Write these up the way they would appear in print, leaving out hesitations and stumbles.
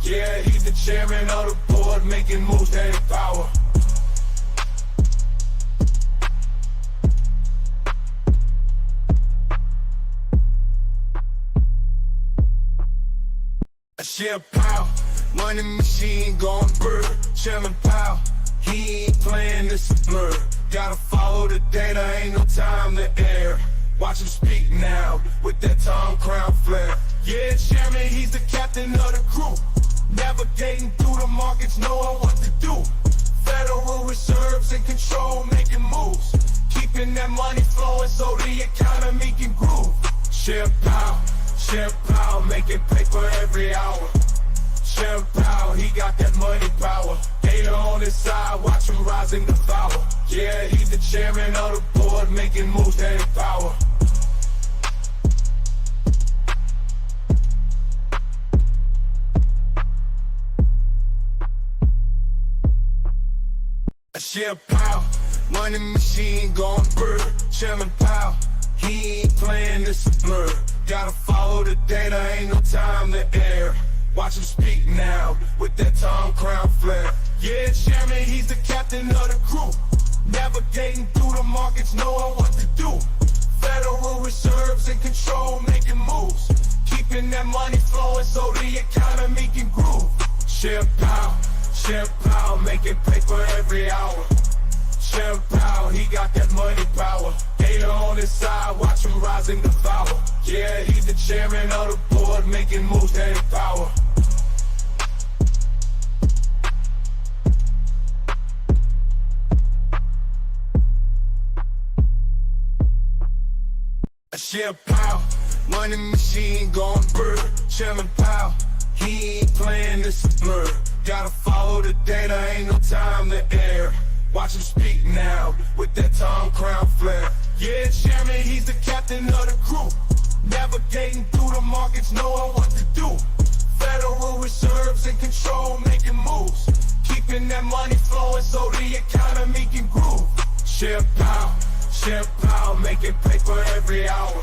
Yeah, he's the chairman of the board, making moves that empower. Jerome Powell, money machine going bird. Jerome Powell, he ain't playing, this is murder. Gotta follow the data, ain't no time to err. Watch him speak now, with that Tom Crown flair. Yeah, chairman, he's the captain of the crew. Navigating through the markets, knowing what to do. Federal Reserve's in control, making moves. Keeping that money flowing so the economy can groove. Jerome Powell, making paper every hour. Jerome Powell, he got that money power. Hater on his side, watch him rise and devour. Yeah, he's the chairman of the board, making moves that empower. Jerome Powell, money machine going bird. Jerome Powell, he ain't playing, this is murder. Gotta follow the data, ain't no time to err. Watch him speak now, with that Tom Crown flair. Yeah, chairman, he's the captain of the crew. Navigating through the markets, knowing what to do. Federal Reserve's in control, making moves. Keeping that money flowing so the economy can groove. Jerome Powell, making paper every hour. Jerome Powell, he got that money power. Hater on his side, watch him rise and devour. Yeah, he's the chairman of the board, making moves that empower. Jerome Powell, money machine going bird. Jerome Powell, he ain't playing, this is murder. Gotta follow the data, ain't no time to err. Watch him speak now, with that Tom Crown flair. Yeah, chairman, he's the captain of the crew. Navigating through the markets, knowing what to do. Federal Reserve's in control, making moves. Keeping that money flowing so the economy can groove. Jerome Powell, making paper every hour.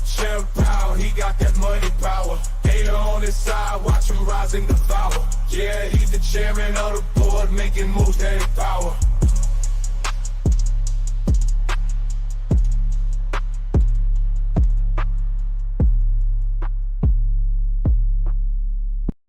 Jerome Powell, he got that money power. Hater on his side, watch him rise and devour. Yeah, he's the chairman of the board, making moves that empower.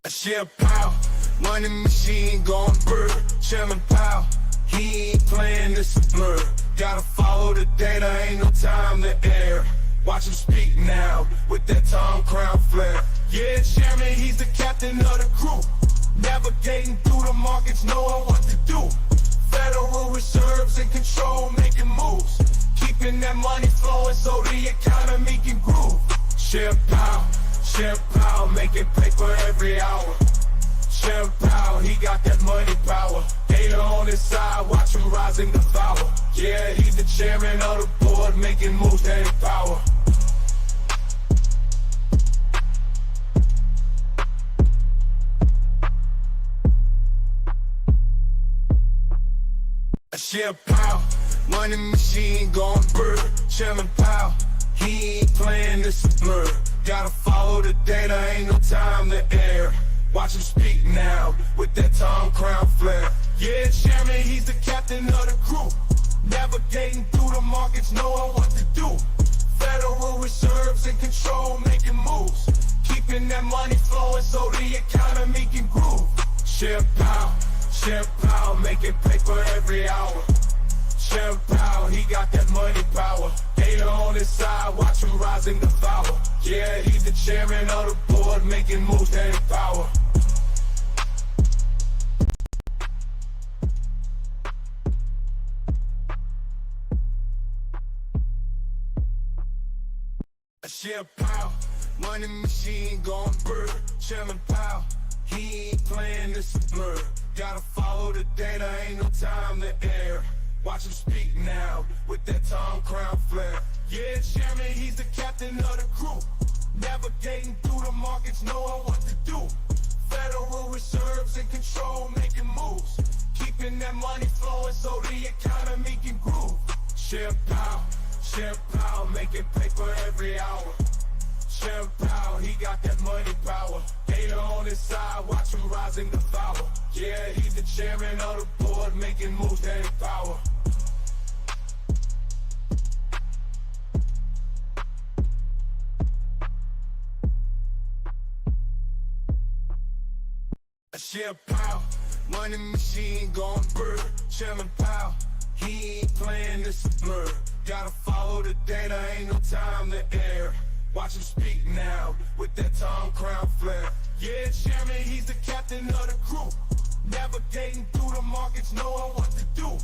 Jerome Powell, money machine going bird. Jerome Powell, he ain't playing, this is murder. Gotta follow the data, ain't no time to err. Watch him speak now, with that Tom Crown flair. Yeah, chairman, he's the captain of the crew. Navigating through the markets, knowing what to do. Federal Reserve's in control, making moves. Keeping that money flowing so the economy can groove. Jerome Powell, making paper every hour. Jerome Powell, he got that money power. Hater on his side, watch him rise and devour. Yeah, he's the chairman of the board, making moves that empower. Jerome Powell, money machine going bird. Jerome Powell, he ain't playing, this is murder. Gotta follow the data, ain't no time to err. Watch him speak now, with that Tom Crown flair. Yeah, chairman, he's the captain of the crew. Navigating through the markets, knowing what to do. Federal Reserve's in control, making moves. Keeping that money flowing so the economy can groove. Jerome Powell, making paper every hour. Jerome Powell, he got that money power. Hater on his side, watch him rise and devour. Yeah, he's the chairman of the board, making moves that empower. Jerome Powell, money machine going bird. Jerome Powell, he ain't playing, this is murder. Gotta follow the data, ain't no time to err. Watch him speak now, with that Tom Crown flair. Yeah, chairman, he's the captain of the crew. Navigating through the markets, knowing what to do. Federal Reserve's in control, making moves. Keeping that money flowing so the economy can groove. Jerome Powell, making paper every hour. Jerome Powell, he got that money power. Hater on his side, watch watch him rising the power. Yeah, he's the chairman of the board, making moves that empower. Share Powell, money machine going bird. Chairman Powell, he ain't playing, this a blur. Gotta follow the data, ain't no time to err. Watch him speak now, with that Tom Crown flair. Yeah, chairman, he's the captain of the crew. Navigating through the markets, knowing what to do.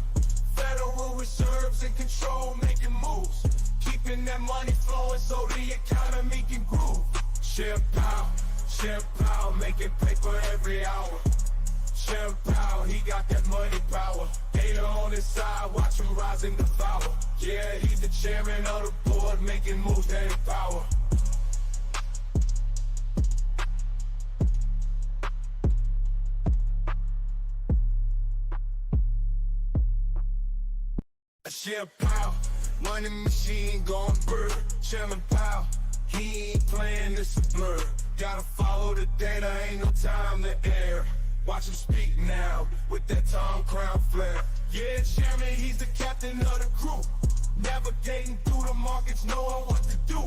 Federal Reserve's in control, making moves. Keeping that money flowing so the economy can groove. Share Powell, making paper every hour. Jerome Powell, he got that money power. Data on his side, watch him rising the power. Yeah, he's the chairman of the board, making moves that empower. Share Powell, money machine going bird. Chairman Powell, he ain't playing, this a blur. Gotta follow the data, ain't no time to err. Watch him speak now, with that Tom Crown flair. Yeah, chairman, he's the captain of the crew. Navigating through the markets, knowing what to do.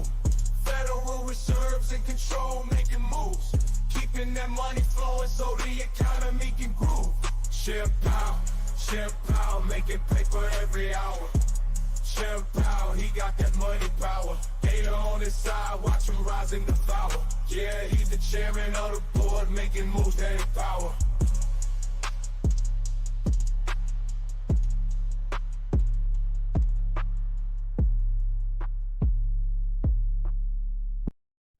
Federal Reserve's in control, making moves. Keeping that money flowing so the economy can groove. Share Powell, making paper every hour. Jerome Powell, he got that money power. Data on his side, watch him rising the power. Yeah, he's the chairman of the board, making moves that empower.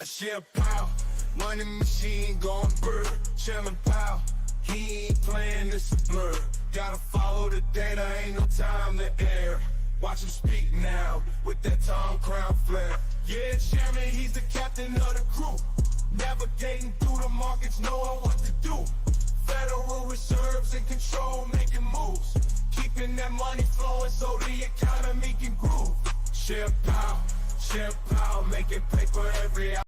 Share Powell, money machine going bird. Chairman Powell, he ain't playing, this a blur. Gotta follow the data, ain't no time to err. Watch him speak now, with that Tom Crown flair. Yeah, chairman, he's the captain of the crew. Navigating through the markets, knowing what to do. Federal Reserve's in control, making moves. Keeping that money flowing so the economy can groove. Share Powell, making paper every hour.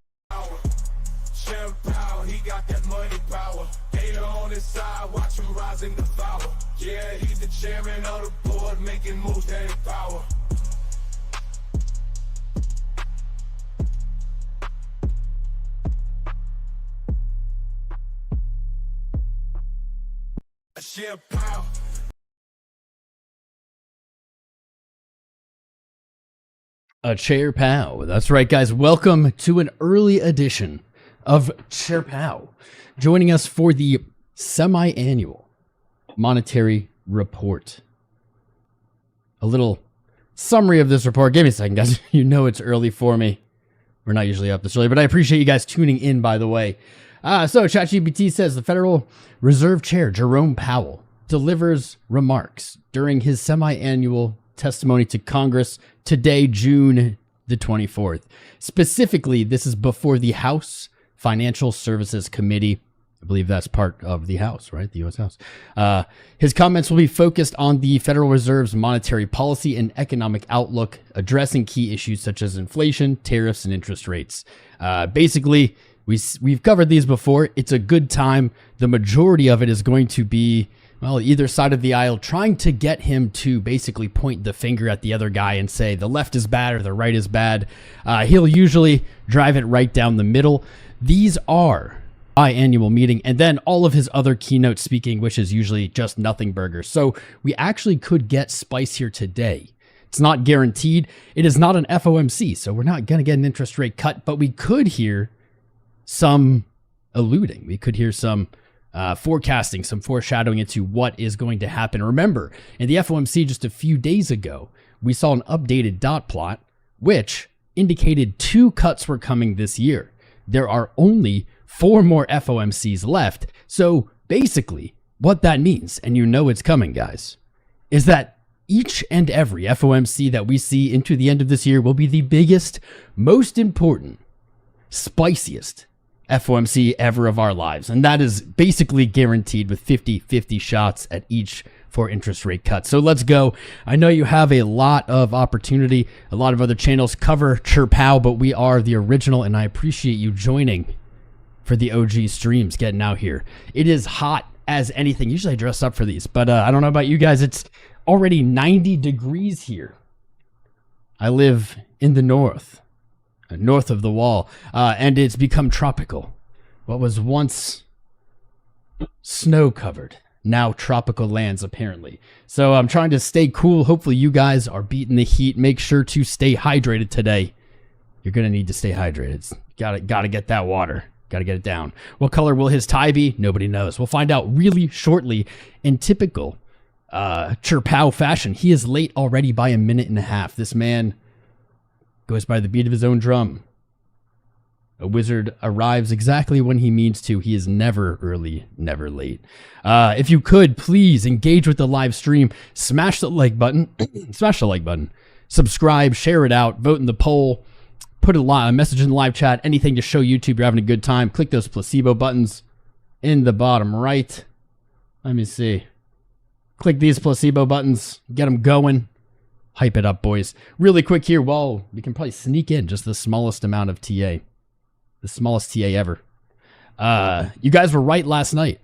Jerome Powell, he got that money power. Data on his side, watch him rising the power. Yeah, he's the chairman of the board, making moves that empower. Share Powell. Chair Powell. That's right, guys. Welcome to an early edition of Chair Powell, joining us for the semi-annual monetary report. A little summary of this report. Give me a second, guys. You know it's early for me. We're not usually up this early, but I appreciate you guys tuning in, by the way. So ChatGPT says the Federal Reserve Chair, Jerome Powell, delivers remarks during his semi-annual testimony to Congress today, June the 24th. Specifically, this is before the House Financial Services Committee. I believe that's part of the House, right? The U.S. House. His comments will be focused on the Federal Reserve's monetary policy and economic outlook, addressing key issues such as inflation, tariffs, and interest rates. Basically, we've covered these before. It's a good time. The majority of it is going to be, well, either side of the aisle, trying to get him to basically point the finger at the other guy and say the left is bad or the right is bad. He'll usually drive it right down the middle. These are biannual meeting, and then all of his other keynote speaking, which is usually just nothing burgers. So we actually could get spice here today. It's not guaranteed. It is not an FOMC, so we're not going to get an interest rate cut, but we could hear some alluding. We could hear some forecasting, some foreshadowing into what is going to happen. Remember, in the FOMC just a few days ago, we saw an updated dot plot, which indicated 2 cuts were coming this year. There are only 4 more FOMCs left. So basically, what that means, and you know it's coming, guys, is that each and every FOMC that we see into the end of this year will be the biggest, most important, spiciest FOMC ever of our lives. And that is basically guaranteed with 50-50 shots at each for interest rate cuts. So let's go. I know you have a lot of opportunity. A lot of other channels cover Chair Powell, but we are the original, and I appreciate you joining for the OG streams getting out here. It is hot as anything. Usually I dress up for these, but I don't know about you guys. It's already 90 degrees here. I live in the north of the wall, and it's become tropical. What was once snow-covered, now tropical lands, apparently. So I'm trying to stay cool. Hopefully you guys are beating the heat. Make sure to stay hydrated today. You're going to need to stay hydrated. Gotta get that water. Gotta get it down. What color will his tie be? Nobody knows. We'll find out really shortly. In typical 𝐒𝐴 fashion, he is late already by 1.5 minutes. This man goes by the beat of his own drum. A wizard arrives exactly when he means to. He is never early, never late. If you could, please engage with the live stream. Smash the like button. Smash the like button. Subscribe, share it out, vote in the poll. Put a message in the live chat. Anything to show YouTube you're having a good time. Click those placebo buttons in the bottom right. Let me see. Click these placebo buttons. Get them going. Hype it up, boys. Really quick here. Well, we can probably sneak in just the smallest amount of TA. The smallest TA ever. You guys were right last night.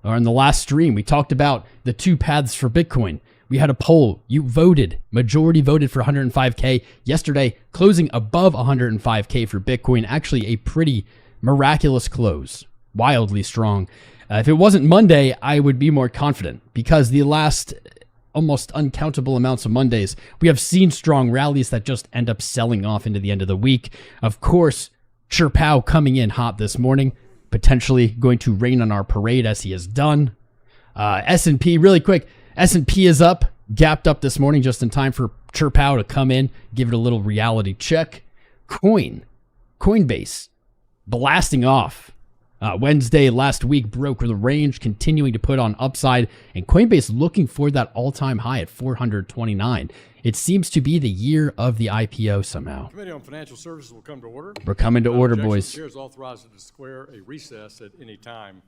Or in the last stream, we talked about the 2 paths for Bitcoin. We had a poll. You voted. Majority voted for 105K. Yesterday, closing above 105K for Bitcoin. Actually, a pretty miraculous close. Wildly strong. If it wasn't Monday, I would be more confident. Because the last almost uncountable amounts of Mondays, we have seen strong rallies that just end up selling off into the end of the week. Of course, 𝐒𝐴 coming in hot this morning, potentially going to rain on our parade as he has done. S&P, really quick, S&P is up, gapped up this morning just in time for 𝐒𝐴 to come in, give it a little reality check. Coinbase, blasting off. Wednesday last week broke the range, continuing to put on upside, and Coinbase looking for that all-time high at 429. It seems to be the year of the IPO somehow. Committee on Financial Services will come to order. We're coming to order, boys. The chair is authorized to declare a recess at any time.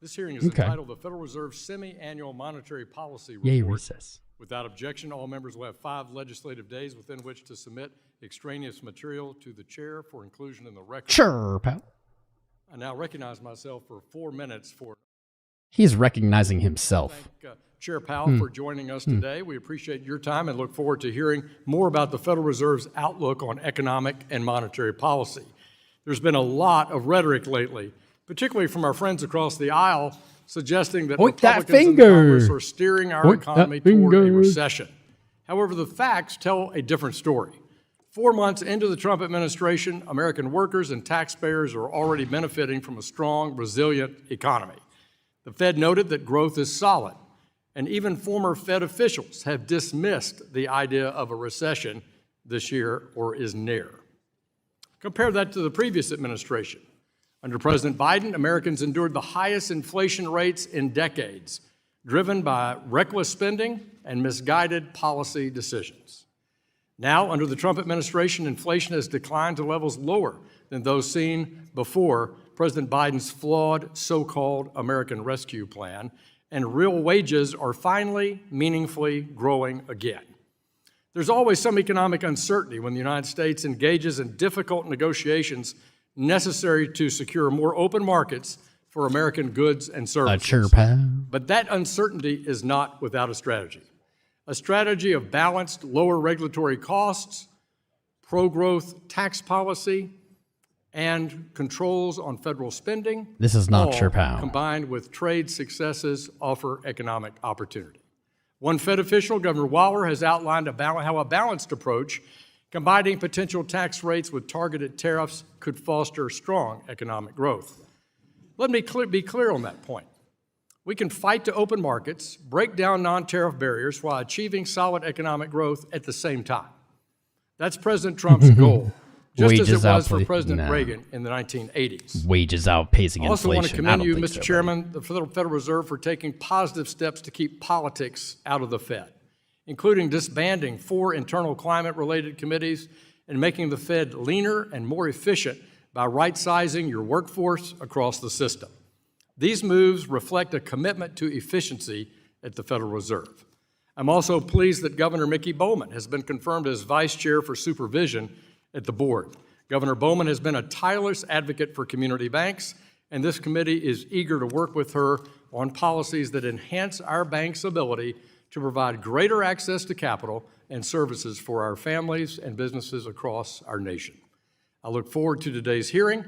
This hearing is entitled the Federal Reserve Semi-Annual Monetary Policy Report. Yay, recess. Without objection, all members will have 5 legislative days within which to submit extraneous material to the chair for inclusion in the record. 𝐒𝐴. I now recognize myself for 4 minutes for... He's recognizing himself. Thank Chair Powell for joining us today. We appreciate your time and look forward to hearing more about the Federal Reserve's outlook on economic and monetary policy. There's been a lot of rhetoric lately, particularly from our friends across the aisle, suggesting that Republicans in Congress are steering our economy toward a recession. However, the facts tell a different story. 4 months into the Trump administration, American workers and taxpayers are already benefiting from a strong, resilient economy. The Fed noted that growth is solid, and even former Fed officials have dismissed the idea of a recession this year or is near. Compare that to the previous administration. Under President Biden, Americans endured the highest inflation rates in decades, driven by reckless spending and misguided policy decisions. Now, under the Trump administration, inflation has declined to levels lower than those seen before President Biden's flawed so-called American Rescue Plan, and real wages are finally meaningfully growing again. There's always some economic uncertainty when the United States engages in difficult negotiations necessary to secure more open markets for American goods and services. But that uncertainty is not without a strategy of balanced, lower regulatory costs, pro-growth tax policy, and controls on federal spending. This is not 𝐒𝐴. Combined with trade successes offer economic opportunity. One Fed official, Governor Waller, has outlined how a balanced approach combining potential tax rates with targeted tariffs could foster strong economic growth. Let me be clear on that point. We can fight to open markets, break down non-tariff barriers while achieving solid economic growth at the same time. That's President Trump's goal, just as it was for President Reagan in the 1980s. Wages outpacing inflation. I also want to commend you, Mr. Chairman, the Federal Reserve, for taking positive steps to keep politics out of the Fed, including disbanding 4 internal climate-related committees and making the Fed leaner and more efficient by right-sizing your workforce across the system. These moves reflect a commitment to efficiency at the Federal Reserve. I'm also pleased that Governor Mickey Bowman has been confirmed as Vice Chair for Supervision at the board. Governor Bowman has been a tireless advocate for community banks, and this committee is eager to work with her on policies that enhance our bank's ability to provide greater access to capital and services for our families and businesses across our nation. I look forward to today's hearing,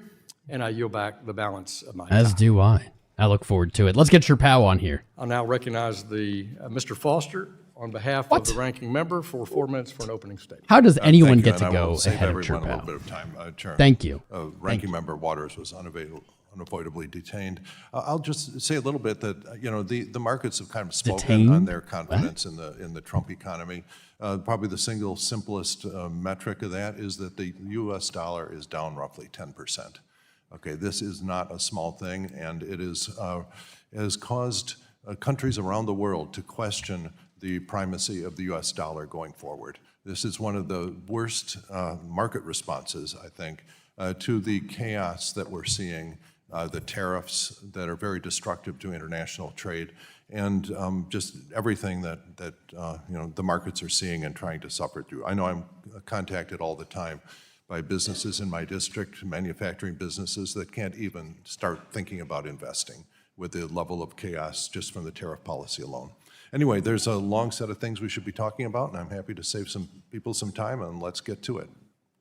and I yield back the balance of my time. As do I. I look forward to it. Let's get 𝐿𝐴𝐺 on here. I'll now recognize Mr. Foster on behalf of the ranking member for 4 minutes for an opening statement. How does anyone Thank you, get to and I go will save ahead of everyone a little 𝐿𝐴𝐺? bit of time, Chairman. Thank you. Ranking Member Waters was unavoidably detained. I'll just say a little bit that the markets have kind of spoken on their confidence in the Trump economy. Probably the single simplest metric of that is that the U.S. dollar is down roughly 10%. Okay, this is not a small thing, and it has caused countries around the world to question the primacy of the U.S. dollar going forward. This is one of the worst market responses, I think, to the chaos that we're seeing, the tariffs that are very destructive to international trade, and just everything that the markets are seeing and trying to suffer through. I know I'm contacted all the time by businesses in my district, manufacturing businesses that can't even start thinking about investing with the level of chaos just from the tariff policy alone. Anyway, there's a long set of things we should be talking about, and I'm happy to save some people some time, and let's get to it.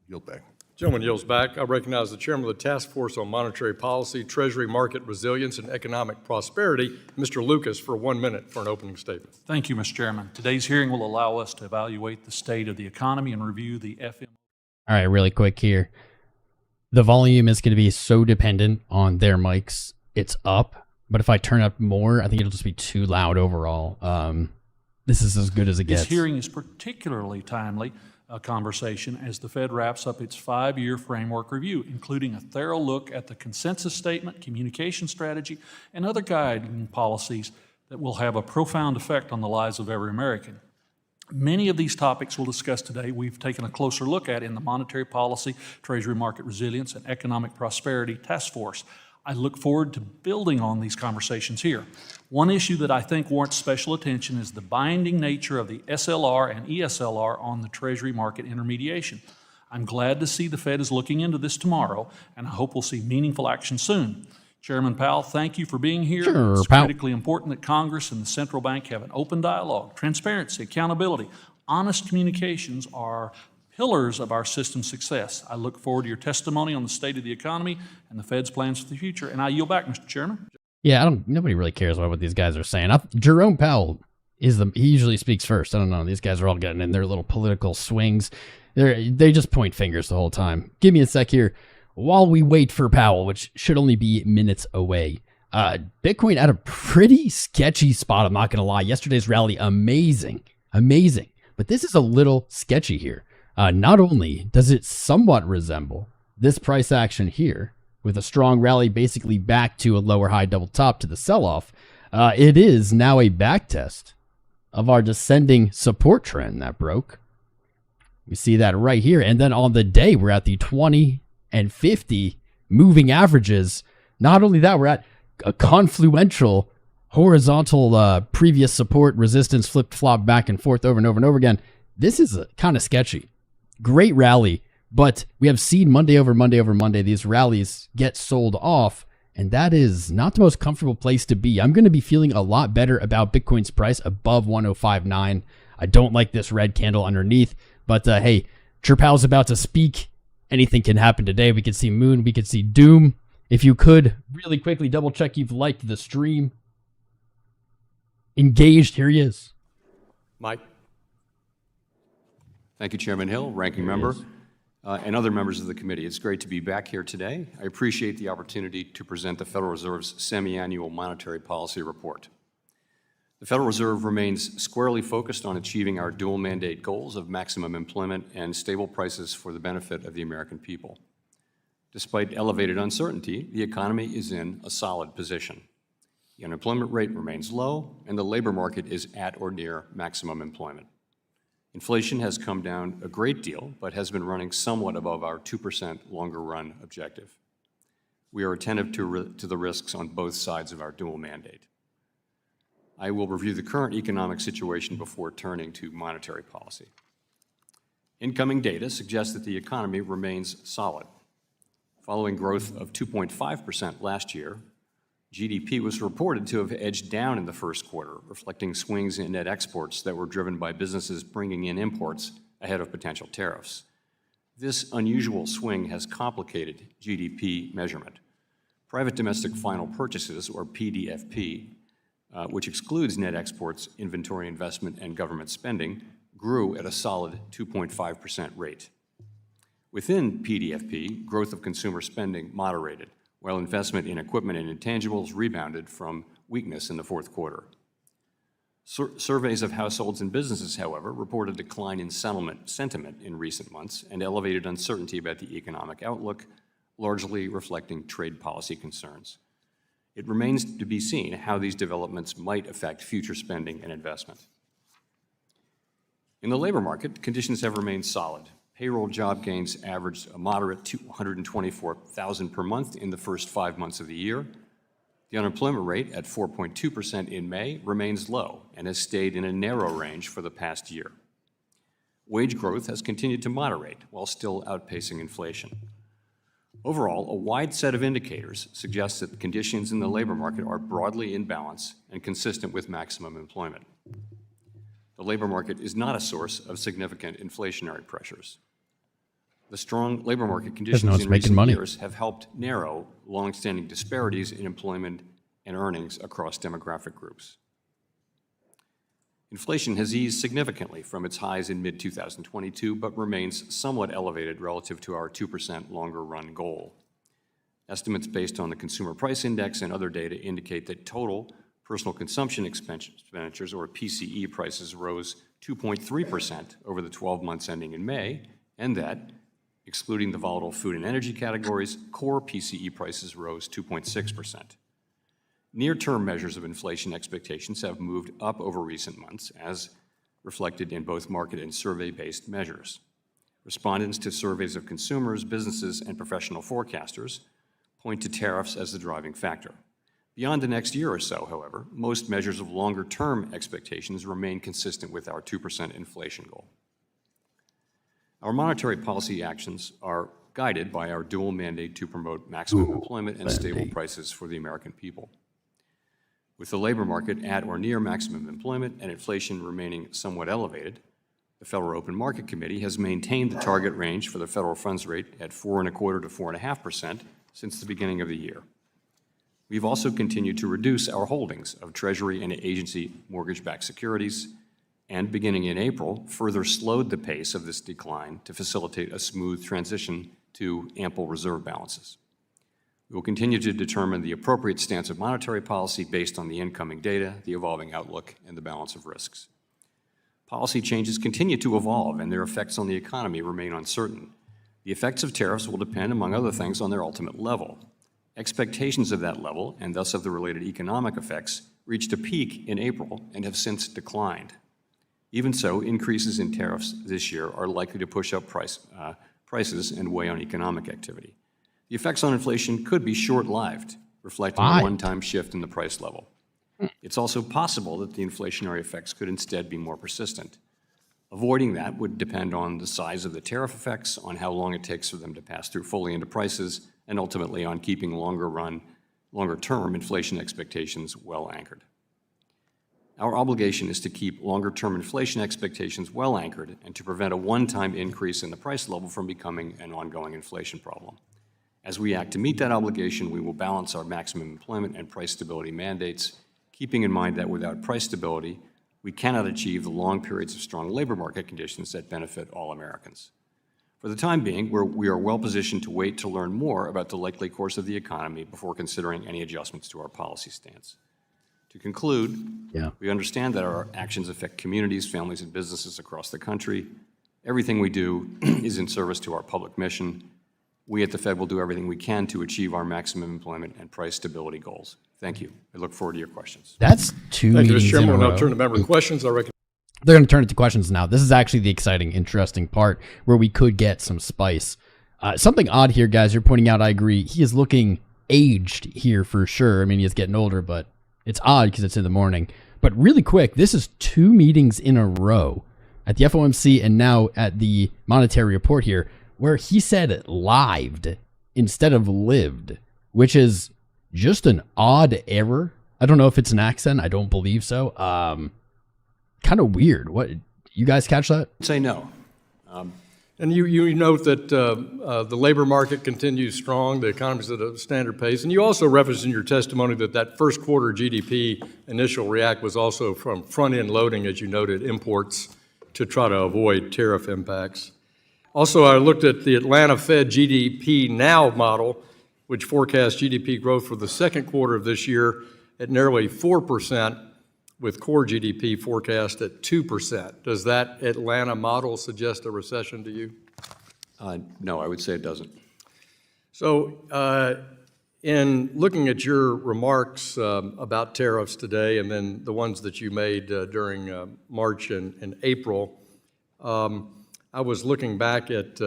Yield back. Gentleman yields back. I recognize the Chairman of the Task Force on Monetary Policy, Treasury Market Resilience, and Economic Prosperity, Mr. Lucas, for 1 minute for an opening statement. Thank you, Mr. Chairman. Today's hearing will allow us to evaluate the state of the economy and review the FM. All right, really quick here. The volume is going to be so dependent on their mics. It's up, but if I turn up more, I think it'll just be too loud overall. This is as good as it gets. This hearing is particularly timely conversation as the Fed wraps up its 5-year framework review, including a thorough look at the consensus statement, communication strategy, and other guiding policies that will have a profound effect on the lives of every American. Many of these topics we'll discuss today we've taken a closer look at in the Monetary Policy, Treasury Market Resilience, and Economic Prosperity Task Force. I look forward to building on these conversations here. One issue that I think warrants special attention is the binding nature of the SLR and ESLR on the Treasury market intermediation. I'm glad to see the Fed is looking into this tomorrow, and I hope we'll see meaningful action soon. Chairman Powell, thank you for being here. Sure, it's Powell. critically important that Congress and the central bank have an open dialogue. Transparency, accountability, honest communications are pillars of our system's success. I look forward to your testimony on the state of the economy and the Fed's plans for the future. And I yield back, Mr. Chairman. Yeah, nobody really cares about what these guys are saying. Jerome Powell he usually speaks first. I don't know. These guys are all getting in their little political swings. They just point fingers the whole time. Give me a sec here. While we wait for Powell, which should only be minutes away, Bitcoin at a pretty sketchy spot, I'm not going to lie. Yesterday's rally, amazing. But this is a little sketchy here. Not only does it somewhat resemble this price action here, with a strong rally basically back to a lower high double top to the sell-off, it is now a backtest of our descending support trend that broke. We see that right here. And then on the day, we're at the 20 and 50 moving averages. Not only that, we're at a confluential horizontal previous support resistance flip-flop back and forth over and over and over again. This is kind of sketchy. Great rally, but we have seen Monday over Monday over Monday, these rallies get sold off, and that is not the most comfortable place to be. I'm going to be feeling a lot better about Bitcoin's price above 105.9. I don't like this red candle underneath, but hey, Powell's about to speak. Anything can happen today. We could see Moon. We could see Doom. If you could, really quickly double check you've liked the stream. Engaged. Here he is. Mike. Thank you, Chairman Hill, Ranking Member, and other members of the committee. It's great to be back here today. I appreciate the opportunity to present the Federal Reserve's semi-annual monetary policy report. The Federal Reserve remains squarely focused on achieving our dual mandate goals of maximum employment and stable prices for the benefit of the American people. Despite elevated uncertainty, the economy is in a solid position. The unemployment rate remains low, and the labor market is at or near maximum employment. Inflation has come down a great deal, but has been running somewhat above our 2% longer-run objective. We are attentive to the risks on both sides of our dual mandate. I will review the current economic situation before turning to monetary policy. Incoming data suggests that the economy remains solid. Following growth of 2.5% last year, GDP was reported to have edged down in the first quarter, reflecting swings in net exports that were driven by businesses bringing in imports ahead of potential tariffs. This unusual swing has complicated GDP measurement. Private domestic final purchases, or PDFP, which excludes net exports, inventory investment, and government spending, grew at a solid 2.5% rate. Within PDFP, growth of consumer spending moderated, while investment in equipment and intangibles rebounded from weakness in the fourth quarter. Surveys of households and businesses, however, report a decline in sentiment in recent months and elevated uncertainty about the economic outlook, largely reflecting trade policy concerns. It remains to be seen how these developments might affect future spending and investment. In the labor market, conditions have remained solid. Payroll job gains averaged a moderate 224,000 per month in the first 5 months of the year. The unemployment rate at 4.2% in May remains low and has stayed in a narrow range for the past year. Wage growth has continued to moderate while still outpacing inflation. Overall, a wide set of indicators suggests that conditions in the labor market are broadly in balance and consistent with maximum employment. The labor market is not a source of significant inflationary pressures. The strong labor market conditions in recent years have helped narrow long-standing disparities in employment and earnings across demographic groups. Inflation has eased significantly from its highs in mid-2022, but remains somewhat elevated relative to our 2% longer-run goal. Estimates based on the Consumer Price Index and other data indicate that total personal consumption expenditures, or PCE prices, rose 2.3% over the 12 months ending in May, and that, excluding the volatile food and energy categories, core PCE prices rose 2.6%. Near-term measures of inflation expectations have moved up over recent months, as reflected in both market and survey-based measures. Respondents to surveys of consumers, businesses, and professional forecasters point to tariffs as the driving factor. Beyond the next year or so, however, most measures of longer-term expectations remain consistent with our 2% inflation goal. Our monetary policy actions are guided by our dual mandate to promote maximum employment and stable prices for the American people. With the labor market at or near maximum employment and inflation remaining somewhat elevated, the Federal Open Market Committee has maintained the target range for the federal funds rate at 4.25% to 4.5% since the beginning of the year. We've also continued to reduce our holdings of Treasury and agency mortgage-backed securities, and beginning in April, further slowed the pace of this decline to facilitate a smooth transition to ample reserve balances. We will continue to determine the appropriate stance of monetary policy based on the incoming data, the evolving outlook, and the balance of risks. Policy changes continue to evolve, and their effects on the economy remain uncertain. The effects of tariffs will depend, among other things, on their ultimate level. Expectations of that level, and thus of the related economic effects, reached a peak in April and have since declined. Even so, increases in tariffs this year are likely to push up prices and weigh on economic activity. The effects on inflation could be short-lived, reflecting a one-time shift in the price level. It's also possible that the inflationary effects could instead be more persistent. Avoiding that would depend on the size of the tariff effects, on how long it takes for them to pass through fully into prices, and ultimately on keeping longer-term inflation expectations well anchored. Our obligation is to keep longer-term inflation expectations well anchored and to prevent a one-time increase in the price level from becoming an ongoing inflation problem. As we act to meet that obligation, we will balance our maximum employment and price stability mandates, keeping in mind that without price stability, we cannot achieve the long periods of strong labor market conditions that benefit all Americans. For the time being, we are well positioned to wait to learn more about the likely course of the economy before considering any adjustments to our policy stance. To conclude, we understand that our actions affect communities, families, and businesses across the country. Everything we do is in service to our public mission. We at the Fed will do everything we can to achieve our maximum employment and price stability goals. Thank you. I look forward to your questions. That's two Thank you, meetings Mr. Chairman. in a We'll row. now turn to member questions. I reckon. They're going to turn it to questions now. This is actually the exciting, interesting part where we could get some spice. Something odd here, guys. You're pointing out, I agree. He is looking aged here for sure. I mean, he's getting older, but it's odd because it's in the morning. But really quick, this is two meetings in a row at the FOMC and now at the monetary report here, where he said lived instead of lived, which is just an odd error. I don't know if it's an accent. I don't believe so. Kind of weird. What, you guys catch that? Say no. And you note that the labor market continues strong, the economy's at a standard pace, and you also referenced in your testimony that that first quarter GDP initial react was also from front-end loading, as you noted, imports to try to avoid tariff impacts. Also, I looked at the Atlanta Fed GDP Now model, which forecasts GDP growth for the second quarter of this year at nearly 4%, with core GDP forecast at 2%. Does that Atlanta model suggest a recession to you? No, I would say it doesn't. So in looking at your remarks about tariffs today and then the ones that you made during March and April, I was looking back at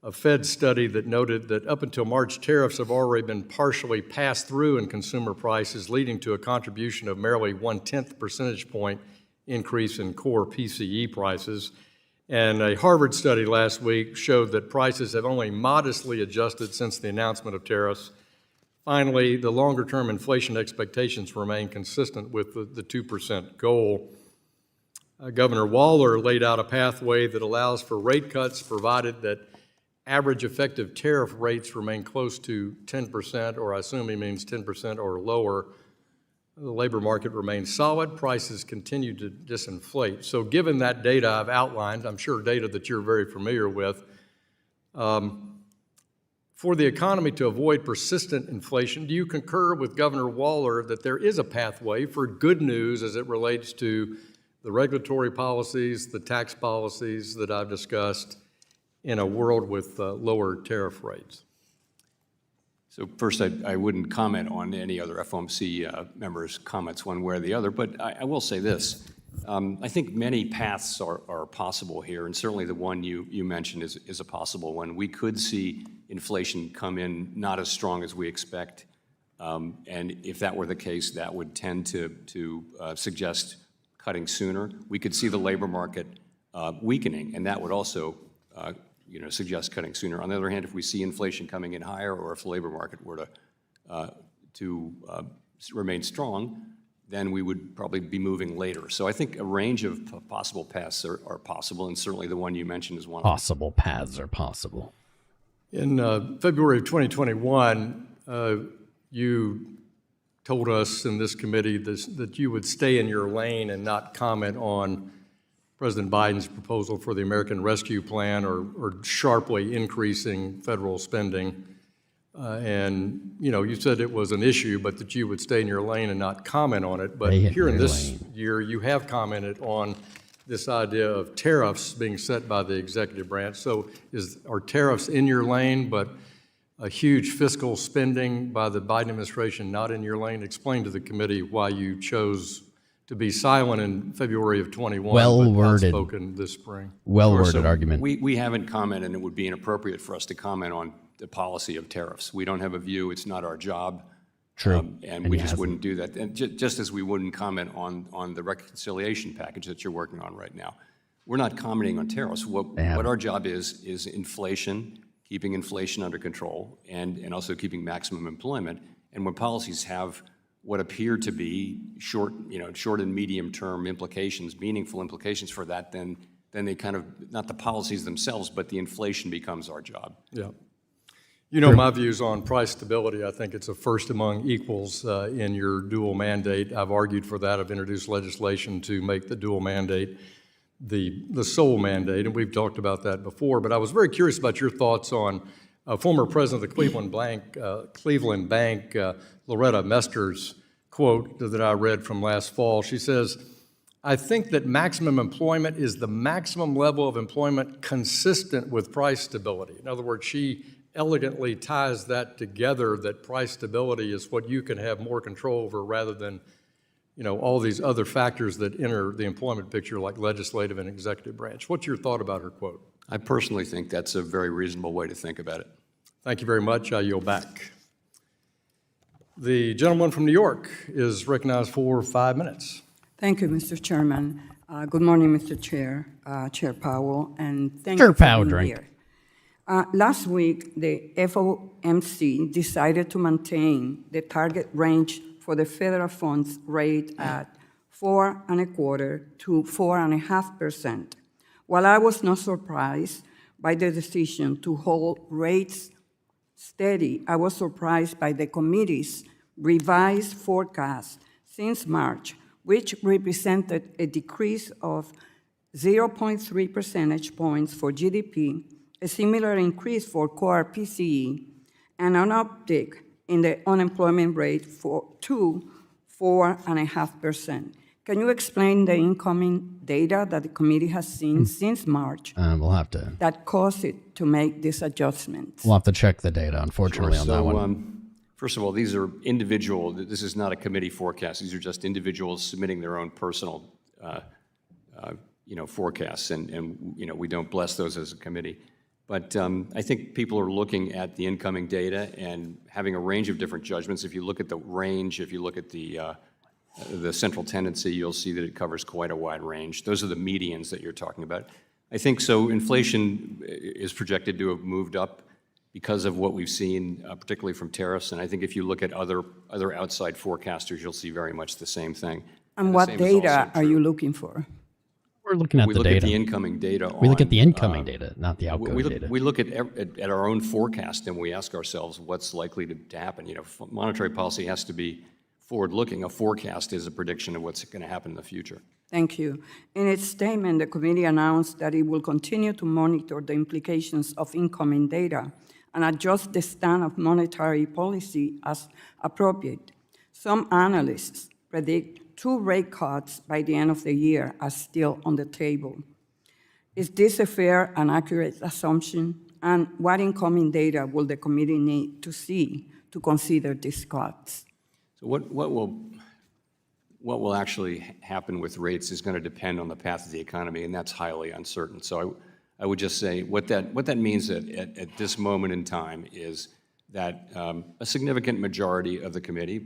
a Fed study that noted that up until March, tariffs have already been partially passed through in consumer prices, leading to a contribution of merely 0.1 percentage point increase in core PCE prices. And a Harvard study last week showed that prices have only modestly adjusted since the announcement of tariffs. Finally, the longer-term inflation expectations remain consistent with the 2% goal. Governor Waller laid out a pathway that allows for rate cuts provided that average effective tariff rates remain close to 10%, or I assume he means 10% or lower. The labor market remains solid, prices continue to disinflate. So given that data I've outlined, I'm sure data that you're very familiar with, for the economy to avoid persistent inflation, do you concur with Governor Waller that there is a pathway for good news as it relates to the regulatory policies, the tax policies that I've discussed, in a world with lower tariff rates? So first, I wouldn't comment on any other FOMC members' comments one way or the other, but I will say this. I think many paths are possible here, and certainly the one you mentioned is a possible one. We could see inflation come in not as strong as we expect, and if that were the case, that would tend to suggest cutting sooner. We could see the labor market weakening, and that would also suggest cutting sooner. On the other hand, if we see inflation coming in higher, or if the labor market were to remain strong, then we would probably be moving later. So I think a range of possible paths are possible, and certainly the one you mentioned is one. Possible paths are possible. In February of 2021, you told us in this committee that you would stay in your lane and not comment on President Biden's proposal for the American Rescue Plan or sharply increasing federal spending. And you said it was an issue, but that you would stay in your lane and not comment on it. But here in this year, you have commented on this idea of tariffs being set by the executive branch. So are tariffs in your lane, but a huge fiscal spending by the Biden administration not in your lane? Explain to the committee why you chose to be silent in February of 21, but outspoken this spring. Well-worded argument. We haven't commented, and it would be inappropriate for us to comment on the policy of tariffs. We don't have a view. It's not our job. True. And we just wouldn't do that. And just as we wouldn't comment on the reconciliation package that you're working on right now. We're not commenting on tariffs. What our job is inflation, keeping inflation under control, and also keeping maximum employment. And when policies have what appear to be short and medium-term implications, meaningful implications for that, then they kind of, not the policies themselves, but the inflation becomes our job. Yeah. You know my views on price stability. I think it's a first among equals in your dual mandate. I've argued for that. I've introduced legislation to make the dual mandate the sole mandate, and we've talked about that before. But I was very curious about your thoughts on former president of the Cleveland Bank, Loretta Mester's quote that I read from last fall. She says, "I think that maximum employment is the maximum level of employment consistent with price stability." In other words, she elegantly ties that together, that price stability is what you can have more control over rather than all these other factors that enter the employment picture like legislative and executive branch. What's your thought about her quote? I personally think that's a very reasonable way to think about it. Thank you very much. I yield back. The gentleman from New York is recognized for 5 minutes. Thank you, Mr. Chairman. Good morning, Mr. Chair, Chair Powell, and thank Chair you for Powell, being drink. here. Last week, the FOMC decided to maintain the target range for the federal funds rate at 4.25% to 4.5%. While I was not surprised by the decision to hold rates steady, I was surprised by the committee's revised forecast since March, which represented a decrease of 0.3 percentage points for GDP, a similar increase for core PCE, and an uptick in the unemployment rate to 4.5%. Can you explain the incoming data that the committee has seen since March We'll have to that caused it to make these adjustments? we'll have to check the data, unfortunately, on that one. First of all, these are individual, this is not a committee forecast. These are just individuals submitting their own personal, forecasts, and we don't bless those as a committee. But I think people are looking at the incoming data and having a range of different judgments. If you look at the range, if you look at the central tendency, you'll see that it covers quite a wide range. Those are the medians that you're talking about. I think so. Inflation is projected to have moved up because of what we've seen, particularly from tariffs. And I think if you look at other outside forecasters, you'll see very much the same thing. And what data are you looking for? We're looking at We the look data. at the incoming data. We look at the on, incoming data, not the outgoing data. We look at our own forecast, and we ask ourselves what's likely to happen. Monetary policy has to be forward-looking. A forecast is a prediction of what's going to happen in the future. Thank you. In its statement, the committee announced that it will continue to monitor the implications of incoming data and adjust the stand of monetary policy as appropriate. Some analysts predict 2 rate cuts by the end of the year are still on the table. Is this a fair and accurate assumption? And what incoming data will the committee need to see to consider these cuts? So what will actually happen with rates is going to depend on the path of the economy, and that's highly uncertain. So I would just say what that means at this moment in time is that a significant majority of the committee,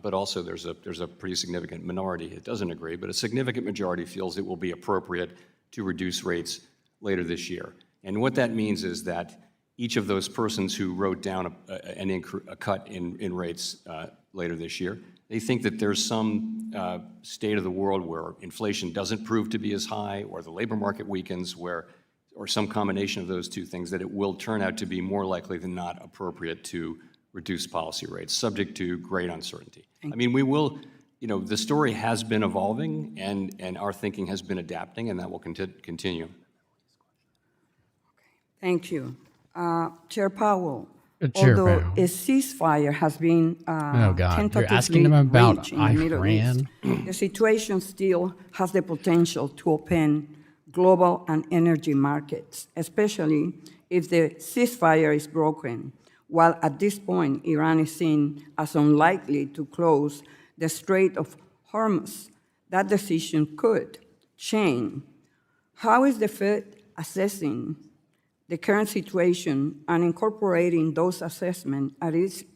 but also there's a pretty significant minority that doesn't agree, but a significant majority feels it will be appropriate to reduce rates later this year. And what that means is that each of those persons who wrote down a cut in rates later this year, they think that there's some state of the world where inflation doesn't prove to be as high, or the labor market weakens, or some combination of those two things, that it will turn out to be more likely than not appropriate to reduce policy rates, subject to great uncertainty. I mean, we will, the story has been evolving, and our thinking has been adapting, and that will continue. Thank you. Chair Powell, Chair although Powell. a ceasefire has been Oh, God. You're tentatively asking him about reached in the Middle East, Iran? the situation still has the potential to open global and energy markets, especially if the ceasefire is broken, while at this point Iran is seen as unlikely to close the Strait of Hormuz. That decision could change. How is the Fed assessing the current situation and incorporating those assessments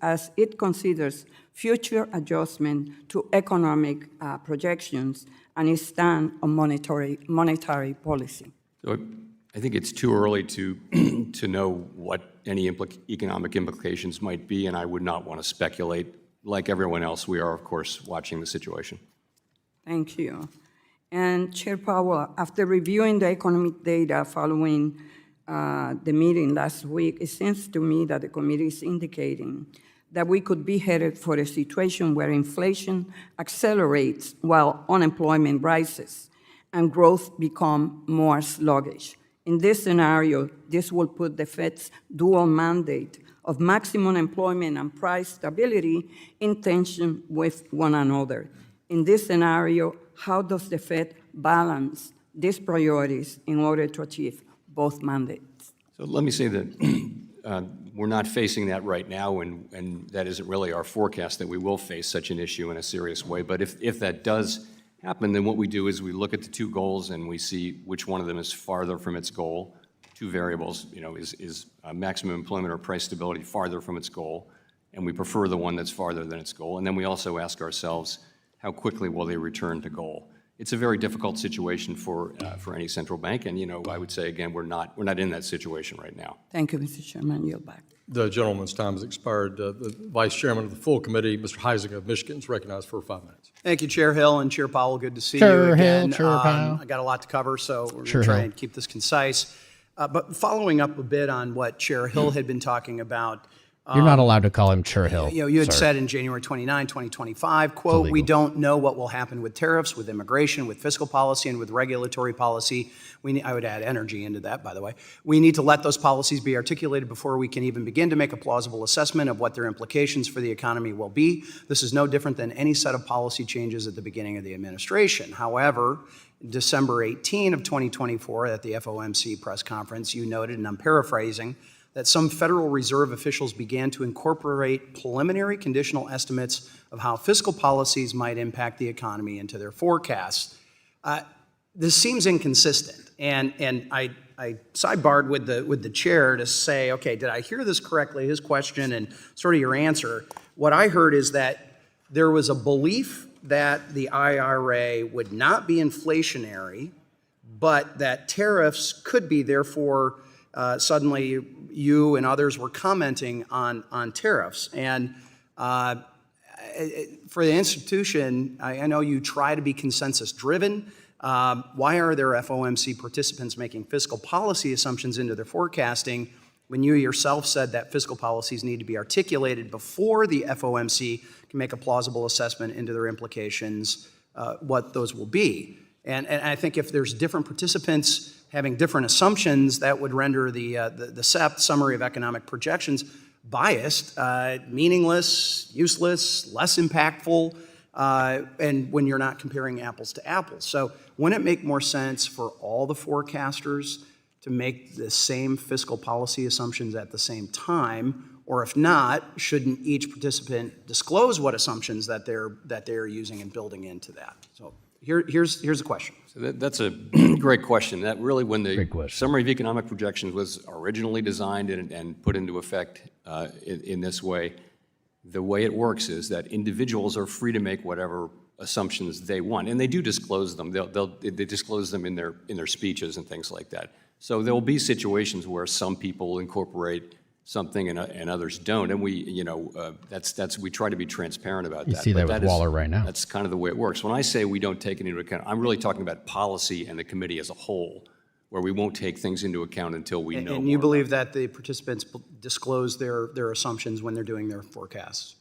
as it considers future adjustment to economic projections and its stand on monetary policy? So I think it's too early to know what any economic implications might be, and I would not want to speculate. Like everyone else, we are, of course, watching the situation. Thank you. And Chair Powell, after reviewing the economic data following the meeting last week, it seems to me that the committee is indicating that we could be headed for a situation where inflation accelerates while unemployment rises and growth becomes more sluggish. In this scenario, this will put the Fed's dual mandate of maximum employment and price stability in tension with one another. In this scenario, how does the Fed balance these priorities in order to achieve both mandates? So let me say that we're not facing that right now, and that isn't really our forecast that we will face such an issue in a serious way. But if that does happen, then what we do is we look at the 2 goals and we see which one of them is farther from its goal. 2 variables, is maximum employment or price stability farther from its goal, and we prefer the one that's farther than its goal. And then we also ask ourselves, how quickly will they return to goal? it's a very difficult situation for any central bank. And, I would say, again, we're not in that situation right now. Thank you, Mr. Chairman. Yield back. The gentleman's time has expired. The Vice Chairman of the full committee, Mr. 𝐒𝐳 of Michigan, is recognized for 5 minutes. Thank you, Chair Hill and Chair Powell. Good to see Chair you again. Hill, Chair Powell. I got a lot to cover, so we're going Chair to try Hill. and keep this concise. But following up a bit on what Chair Hill had been talking about, You're not allowed to call him Chair Hill. you had sir. said in January 29, 2025, quote, "We don't know what will happen with tariffs, with immigration, with fiscal policy, and with regulatory policy." I would add energy into that, by the way. "We need to let those policies be articulated before we can even begin to make a plausible assessment of what their implications for the economy will be. This is no different than any set of policy changes at the beginning of the administration." However, December 18 of 2024 at the FOMC press conference, you noted, and I'm paraphrasing, that some Federal Reserve officials began to incorporate preliminary conditional estimates of how fiscal policies might impact the economy into their forecasts. This seems inconsistent, and I sidebarred with the chair to say, okay, did I hear this correctly, his question and sort of your answer? What I heard is that there was a belief that the IRA would not be inflationary, but that tariffs could be. Therefore, suddenly you and others were commenting on tariffs. And for the institution, I know you try to be consensus-driven. Why are there FOMC participants making fiscal policy assumptions into their forecasting when you yourself said that fiscal policies need to be articulated before the FOMC can make a plausible assessment into their implications, what those will be? And I think if there's different participants having different assumptions, that would render the SEP, Summary of Economic Projections, biased, meaningless, useless, less impactful, and when you're not comparing apples to apples. So wouldn't it make more sense for all the forecasters to make the same fiscal policy assumptions at the same time? Or if not, shouldn't each participant disclose what assumptions that they're using and building into that? So here's the question. So that's a great question. That really, when the Summary of Economic Projections was originally designed and put into effect in this way, the way it works is that individuals are free to make whatever assumptions they want, and they do disclose them. They disclose them in their speeches and things like that. So there will be situations where some people incorporate something and others don't, and we try to be transparent about that. You see that with Waller right now. That's kind of the way it works. When I say we don't take it into account, I'm really talking about policy and the committee as a whole, where we won't take things into account until we know. And you believe that the participants disclose their assumptions when they're doing their forecasts?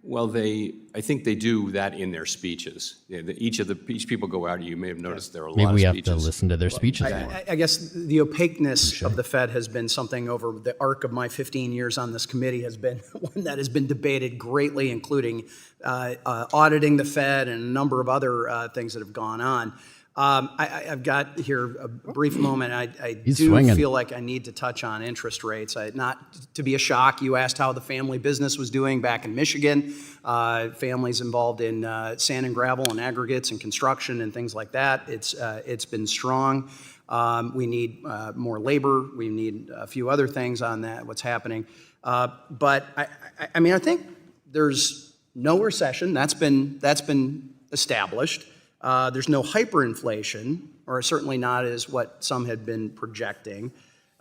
Well, I think they do that in their speeches. Each people go out. You may have noticed there are a lot of speeches. Maybe we have to listen to their speeches more. I guess the opaqueness of the Fed has been something over the arc of my 15 years on this committee has been one that has been debated greatly, including auditing the Fed and a number of other things that have gone on. I've got here a brief moment. I do feel like I need to touch on interest rates. Not to be a shock, you asked how the family business was doing back in Michigan. Families involved in sand and gravel and aggregates and construction and things like that. It's been strong. We need more labor. We need a few other things on that, what's happening. But I think there's no recession. That's been established. There's no hyperinflation, or certainly not as what some had been projecting.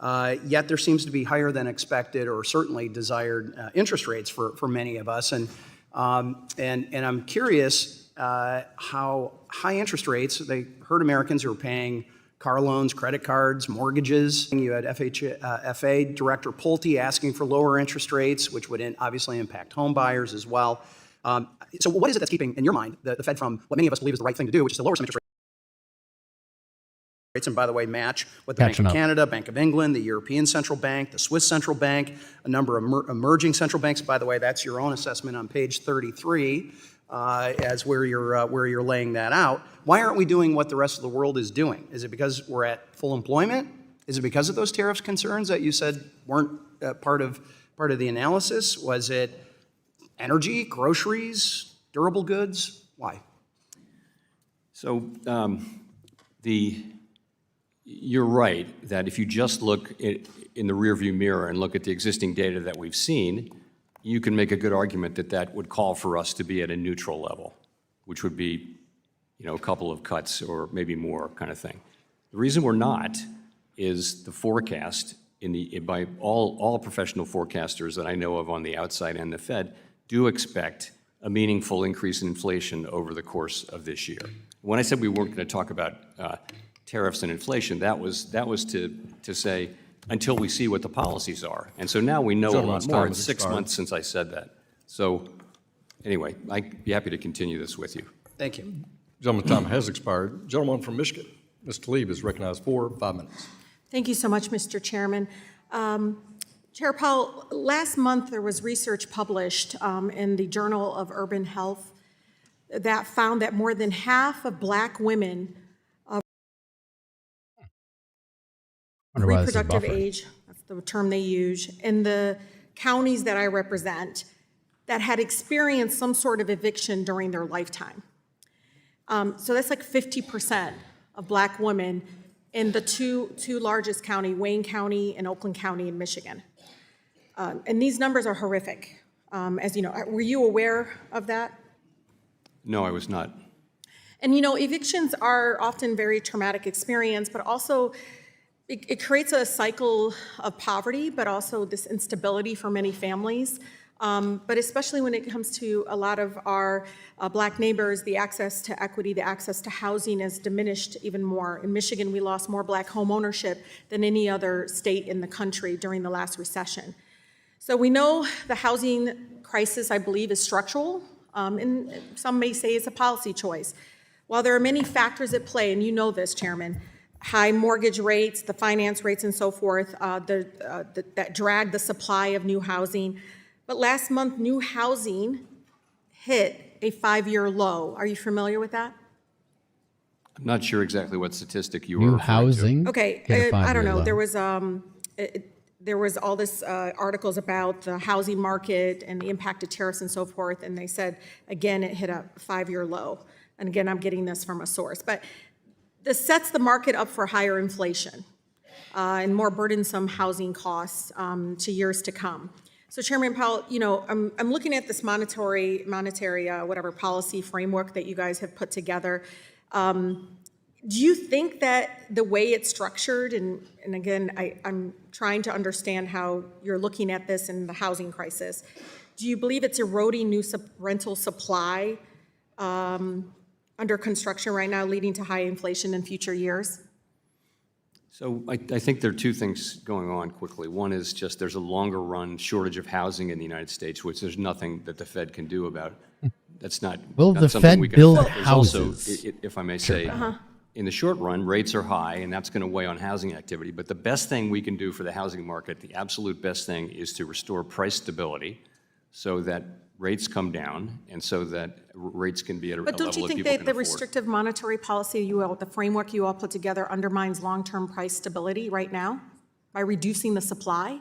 Yet there seems to be higher than expected, or certainly desired, interest rates for many of us. And I'm curious how high interest rates, they hurt Americans who are paying car loans, credit cards, mortgages. You had FHFA Director Pulte asking for lower interest rates, which would obviously impact home buyers as well. So what is it that's keeping, in your mind, the Fed from what many of us believe is the right thing to do, which is to lower some interest rates, and by the way, match what the Bank of Canada, Bank of England, the European Central Bank, the Swiss Central Bank, a number of emerging central banks. By the way, that's your own assessment on page 33 as where you're laying that out. Why aren't we doing what the rest of the world is doing? Is it because we're at full employment? Is it because of those tariffs concerns that you said weren't part of the analysis? Was it energy, groceries, durable goods? Why? So you're right that if you just look in the rearview mirror and look at the existing data that we've seen, you can make a good argument that would call for us to be at a neutral level, which would be a couple of cuts or maybe more kind of thing. The reason we're not is the forecast by all professional forecasters that I know of on the outside and the Fed do expect a meaningful increase in inflation over the course of this year. When I said we weren't going to talk about tariffs and inflation, that was to say until we see what the policies are. And so now we know a lot more. It's 6 months since I said that. So anyway, I'd be happy to continue this with you. Thank you. Gentleman's time has expired. Gentleman from Michigan, Ms. Tlaib is recognized for 5 minutes. Thank you so much, Mr. Chairman. Chair Powell, last month there was research published in the Journal of Urban Health that found that more than half of Black women of reproductive age, that's the term they use, in the counties that I represent, that had experienced some sort of eviction during their lifetime. So that's like 50% of Black women in the two largest counties, Wayne County and Oakland County in Michigan. And these numbers are horrific. As you know, were you aware of that? No, I was not. And evictions are often very traumatic experience, but also it creates a cycle of poverty, but also this instability for many families. But especially when it comes to a lot of our Black neighbors, the access to equity, the access to housing is diminished even more. In Michigan, we lost more Black home ownership than any other state in the country during the last recession. So we know the housing crisis, I believe, is structural, and some may say it's a policy choice. While there are many factors at play, and you know this, Chairman, high mortgage rates, the finance rates and so forth, that drag the supply of new housing. But last month, new housing hit a 5-year low. Are you familiar with that? I'm not sure exactly what statistic you were New referring to. housing. Okay, I don't know. There was all this articles about the housing market and the impact of tariffs and so forth, and they said, again, it hit a 5-year low. And again, I'm getting this from a source. But this sets the market up for higher inflation and more burdensome housing costs to years to come. So Chairman Powell, I'm looking at this monetary whatever policy framework that you guys have put together. Do you think that the way it's structured, and again, I'm trying to understand how you're looking at this in the housing crisis, do you believe it's eroding new rental supply under construction right now, leading to high inflation in future years? So I think there are two things going on quickly. One is just there's a longer run shortage of housing in the United States, which there's nothing that the Fed can do about. That's not Will not the something Fed we can build affect. There's also, houses? if I may say, in the short run, rates are high, and that's going to weigh on housing activity. But the best thing we can do for the housing market, the absolute best thing, is to restore price stability so that rates come down and so that rates can be at a level that people can afford. But don't you think that the restrictive monetary policy the framework you all put together undermines long-term price stability right now by reducing the supply?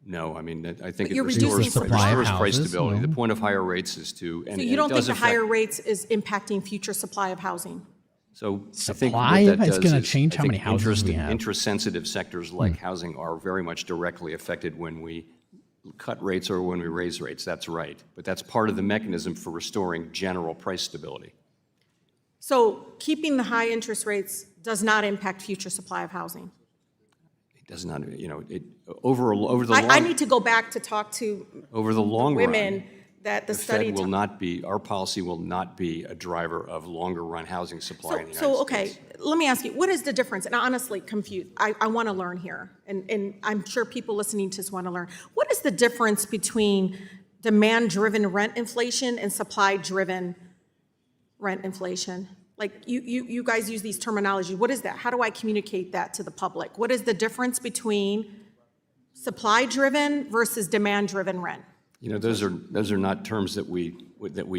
No, I mean, I think it you're restores reducing price houses, stability. no. The point of higher rates is to, and So it you don't think does the affect. higher rates is impacting future supply of housing? So I think Supply what that is does gonna is, change I how think many houses we have. interest-sensitive sectors like housing are very much directly affected when we cut rates or when we raise rates. That's right. But that's part of the mechanism for restoring general price stability. So keeping the high interest rates does not impact future supply of housing? It does not, over the long. I need to go back to talk to Over the long women run, that the the study. Fed will not be, our policy will not be a driver of longer run housing supply in the United So, States. okay, let me ask you, what is the difference? And I'm honestly confused. I want to learn here, and I'm sure people listening to this want to learn. What is the difference between demand-driven rent inflation and supply-driven rent inflation? Like, you guys use these terminology. What is that? How do I communicate that to the public? What is the difference between supply-driven versus demand-driven rent? Those are not terms that we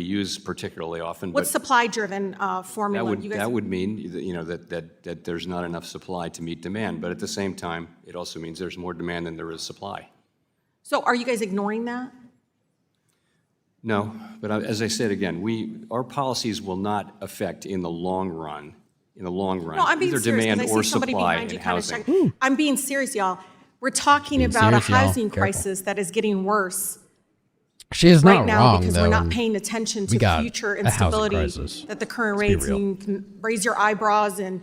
use particularly often. What's but supply-driven formula? that would mean that there's not enough supply to meet demand. But at the same time, it also means there's more demand than there is supply. So are you guys ignoring that? No, but as I said again, our policies will not affect in the long run. No, I'm being either serious, demand 'cause I or see somebody supply behind you in kind of housing. checking. I'm being serious, y'all. We're talking Being about a serious, y'all. housing Careful. crisis that is getting worse She is right not now wrong, because though, we're not and paying attention we to got future a housing instability crisis. that the current Let's be rates, real. and you can raise your eyebrows and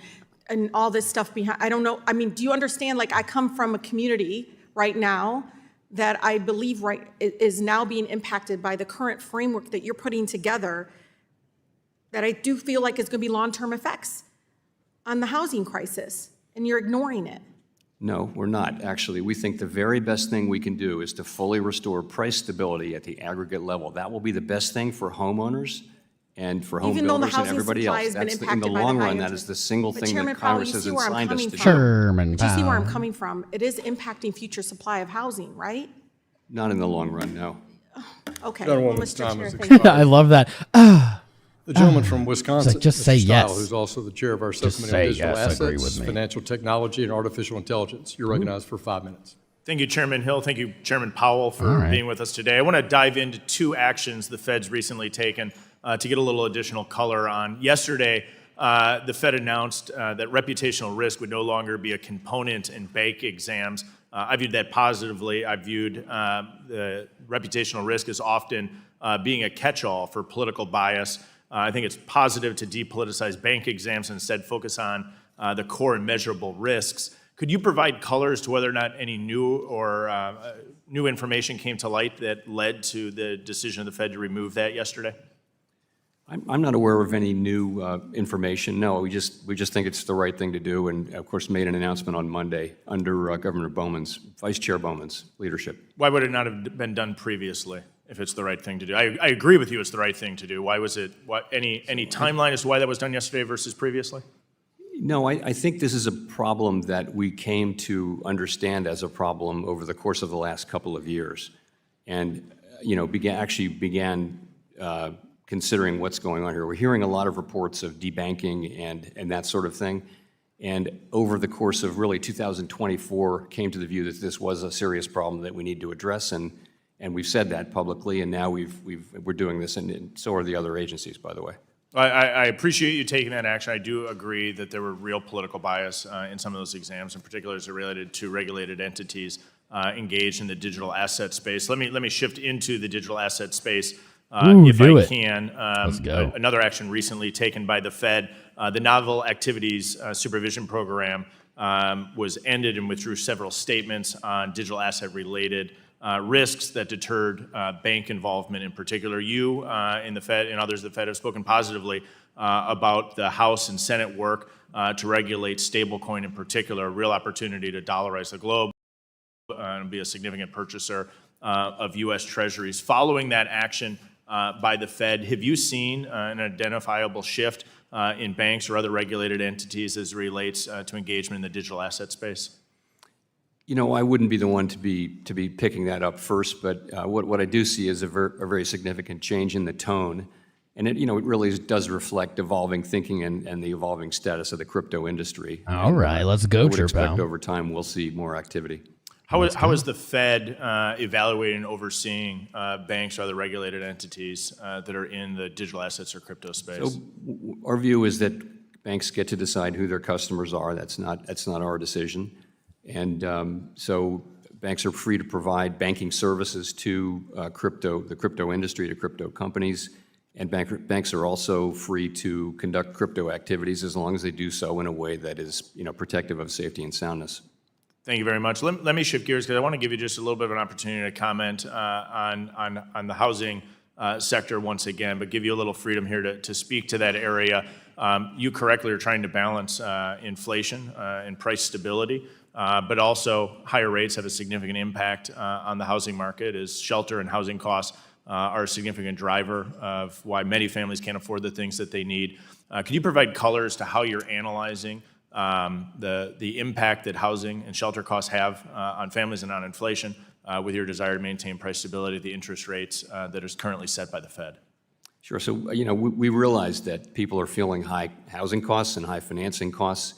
all this stuff behind. I don't know. I mean, do you understand? Like, I come from a community right now that I believe is now being impacted by the current framework that you're putting together, that I do feel like it's going to be long-term effects on the housing crisis, and you're ignoring it. No, we're not, actually. We think the very best thing we can do is to fully restore price stability at the aggregate level. That will be the best thing for homeowners and for home Even though the builders and housing everybody supply else. has been That's in impacted the by the long high run, that interest. is the single But thing Chairman that Powell, Congress you has see where I'm assigned us coming to from. do. Chairman But you see where I'm Powell. coming from. It is impacting future supply of housing, right? Not in the long run, no. Okay. Well, Gentlewoman's Mr. time Chair, has thank you. I love that. The gentleman from Wisconsin, just Mr. say Style, yes. who's also the chair of our Just subcommittee on say digital yes, agree assets, with me. financial technology, and artificial intelligence. You're recognized for 5 minutes. Thank you, Chairman Hill. Thank you, Chairman Powell, for All right. being with us today. I want to dive into two actions the Fed's recently taken to get a little additional color on. Yesterday, the Fed announced that reputational risk would no longer be a component in bank exams. I viewed that positively. I viewed the reputational risk as often being a catch-all for political bias. I think it's positive to depoliticize bank exams and instead focus on the core and measurable risks. Could you provide color as to whether or not any new information came to light that led to the decision of the Fed to remove that yesterday? I'm not aware of any new information. No, we just think it's the right thing to do, and of course made an announcement on Monday under Governor Bowman's, Vice Chair Bowman's leadership. Why would it not have been done previously if it's the right thing to do? I agree with you, it's the right thing to do. Why was it? Any timeline as to why that was done yesterday versus previously? No, I think this is a problem that we came to understand as a problem over the course of the last couple of years, and began considering what's going on here. We're hearing a lot of reports of debanking and that sort of thing, and over the course of really 2024 came to the view that this was a serious problem that we need to address, and we've said that publicly, and now we're doing this, and so are the other agencies, by the way. I appreciate you taking that action. I do agree that there were real political bias in some of those exams, in particular as it related to regulated entities engaged in the digital asset space. Let me shift into the digital asset space if I can. Let's go. Another action recently taken by the Fed, the Novel Activities Supervision Program was ended and withdrew several statements on digital asset related risks that deterred bank involvement in particular. You in the Fed and others at the Fed have spoken positively about the House and Senate work to regulate stablecoin in particular, a real opportunity to dollarize the globe and be a significant purchaser of U.S. Treasuries. Following that action by the Fed, have you seen an identifiable shift in banks or other regulated entities as it relates to engagement in the digital asset space? You know, I wouldn't be the one to be picking that up first, but what I do see is a very significant change in the tone, and it really does reflect evolving thinking and the evolving status of the crypto industry. All right, let's go, I would Chair expect Powell. over time we'll see more activity. How is the Fed evaluating and overseeing banks or other regulated entities that are in the digital assets or crypto space? So our view is that banks get to decide who their customers are. That's not our decision. And so banks are free to provide banking services to the crypto industry, to crypto companies, and banks are also free to conduct crypto activities as long as they do so in a way that is protective of safety and soundness. Thank you very much. Let me shift gears because I want to give you just a little bit of an opportunity to comment on the housing sector once again, but give you a little freedom here to speak to that area. You correctly are trying to balance inflation and price stability. But also higher rates have a significant impact on the housing market, as shelter and housing costs are a significant driver of why many families can't afford the things that they need. Can you provide color as to how you're analyzing the impact that housing and shelter costs have on families and on inflation with your desire to maintain price stability at the interest rates that is currently set by the Fed? Sure. So, we realize that people are feeling high housing costs and high financing costs.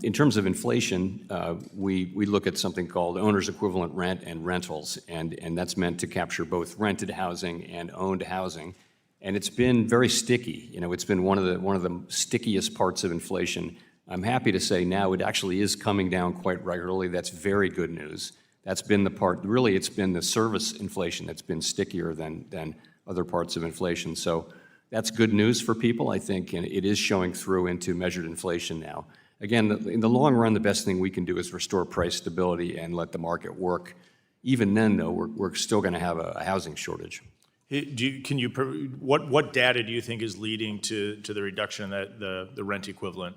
In terms of inflation, we look at something called owner's equivalent rent and rentals, and that's meant to capture both rented housing and owned housing. And it's been very sticky. It's been one of the stickiest parts of inflation. I'm happy to say now it actually is coming down quite regularly. That's very good news. That's been the part, really it's been the service inflation that's been stickier than other parts of inflation. So that's good news for people, I think, and it is showing through into measured inflation now. Again, in the long run, the best thing we can do is restore price stability and let the market work. Even then, though, we're still going to have a housing shortage. What data do you think is leading to the reduction in the rent equivalent?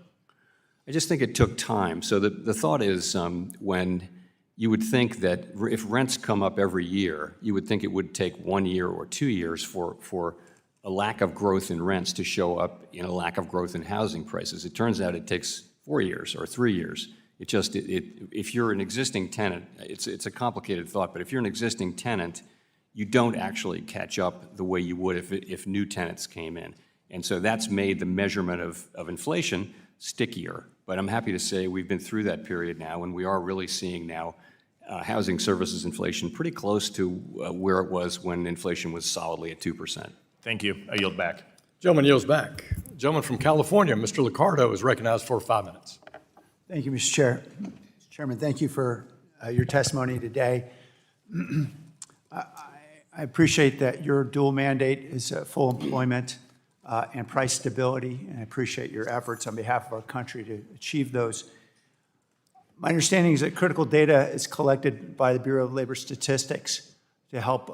I just think it took time. So the thought is when you would think that if rents come up every year, you would think it would take 1 year or 2 years for a lack of growth in rents to show up in a lack of growth in housing prices. It turns out it takes 4 years or 3 years. If you're an existing tenant, it's a complicated thought, but if you're an existing tenant, you don't actually catch up the way you would if new tenants came in. And so that's made the measurement of inflation stickier. But I'm happy to say we've been through that period now, and we are really seeing now housing services inflation pretty close to where it was when inflation was solidly at 2%. Thank you. I yield back. Gentleman yields back. Gentleman from California, Mr. Liccardo, is recognized for 5 minutes. Thank you, Mr. Chair. Mr. Chairman, thank you for your testimony today. I appreciate that your dual mandate is full employment and price stability, and I appreciate your efforts on behalf of our country to achieve those. My understanding is that critical data is collected by the Bureau of Labor Statistics to help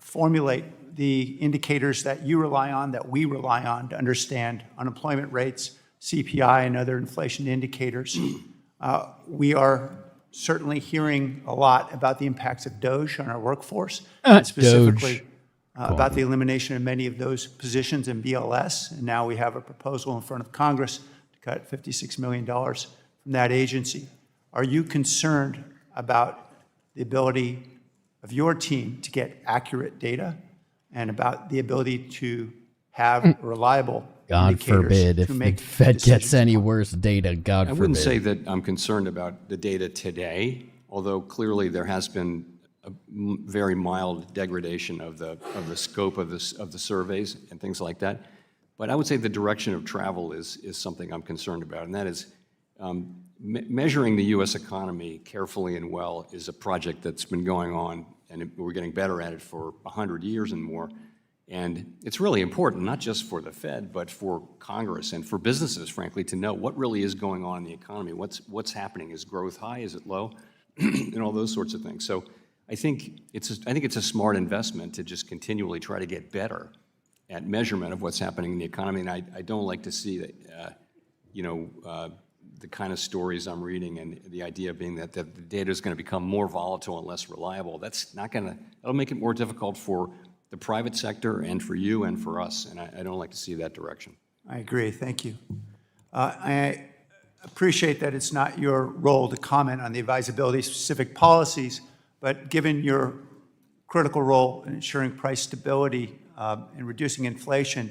formulate the indicators that you rely on, that we rely on to understand unemployment rates, CPI, and other inflation indicators. We are certainly hearing a lot about the impacts of DOGE on our workforce, and specifically about the elimination of many of those positions in BLS. And now we have a proposal in front of Congress to cut $56 million from that agency. Are you concerned about the ability of your team to get accurate data and about the ability to have reliable God forbid if the Fed gets any worse data, God forbid. I wouldn't say that I'm concerned about the data today, although clearly there has been a very mild degradation of the scope of the surveys and things like that. But I would say the direction of travel is something I'm concerned about, and that is measuring the U.S. economy carefully and well is a project that's been going on, and we're getting better at it for 100 years and more. And it's really important, not just for the Fed, but for Congress and for businesses, frankly, to know what really is going on in the economy. What's happening? Is growth high? Is it low? And all those sorts of things. So I think it's a smart investment to just continually try to get better at measurement of what's happening in the economy. And I don't like to see that, the kind of stories I'm reading and the idea being that the data is going to become more volatile and less reliable. That'll make it more difficult for the private sector and for you and for us, and I don't like to see that direction. I agree, thank you. I appreciate that it's not your role to comment on the advisability of specific policies, but given your critical role in ensuring price stability and reducing inflation,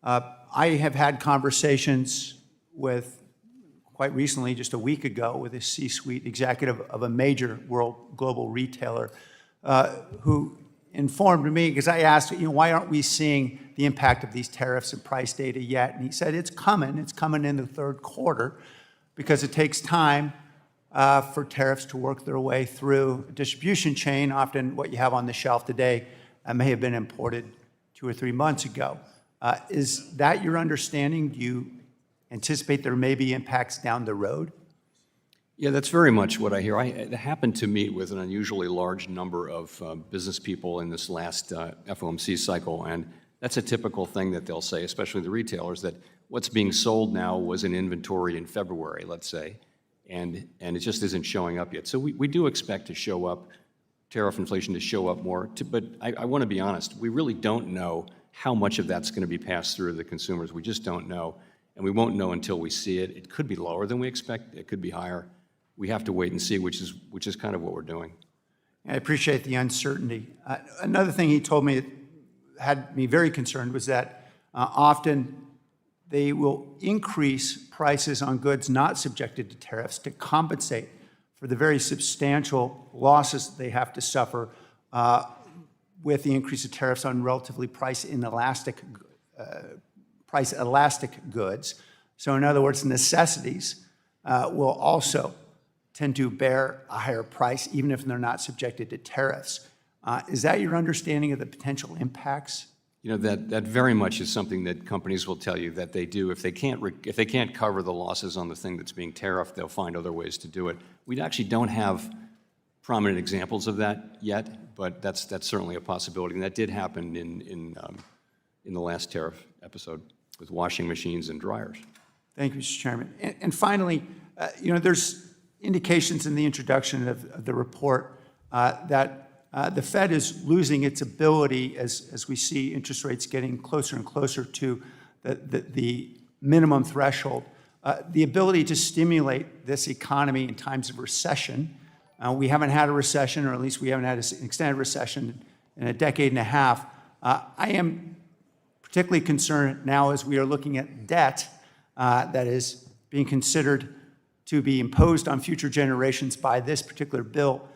I have had conversations with, quite recently, just a week ago, with a C-suite executive of a major global retailer who informed me, because I asked, why aren't we seeing the impact of these tariffs and price data yet? And he said, it's coming in the third quarter, because it takes time for tariffs to work their way through a distribution chain. Often what you have on the shelf today may have been imported 2 or 3 months ago. Is that your understanding? Do you anticipate there may be impacts down the road? Yeah, that's very much what I hear. I happened to meet with an unusually large number of business people in this last FOMC cycle, and that's a typical thing that they'll say, especially the retailers, that what's being sold now was in inventory in February, let's say, and it just isn't showing up yet. So we do expect to show up, tariff inflation to show up more, but I want to be honest, we really don't know how much of that's going to be passed through to the consumers. We just don't know, and we won't know until we see it. It could be lower than we expect. It could be higher. We have to wait and see, which is kind of what we're doing. I appreciate the uncertainty. Another thing he told me that had me very concerned was that often they will increase prices on goods not subjected to tariffs to compensate for the very substantial losses they have to suffer with the increase of tariffs on relatively price elastic goods. So in other words, necessities will also tend to bear a higher price, even if they're not subjected to tariffs. Is that your understanding of the potential impacts? You know, that very much is something that companies will tell you that they do. If they can't cover the losses on the thing that's being tariffed, they'll find other ways to do it. We actually don't have prominent examples of that yet, but that's certainly a possibility. And that did happen in the last tariff episode with washing machines and dryers. Thank you, Mr. Chairman. And finally, you know, there's indications in the introduction of the report that the Fed is losing its ability, as we see interest rates getting closer and closer to the minimum threshold, the ability to stimulate this economy in times of recession. We haven't had a recession, or at least we haven't had an extended recession in a decade and a half. I am particularly concerned now as we are looking at debt that is being considered to be imposed on future generations by this particular bill.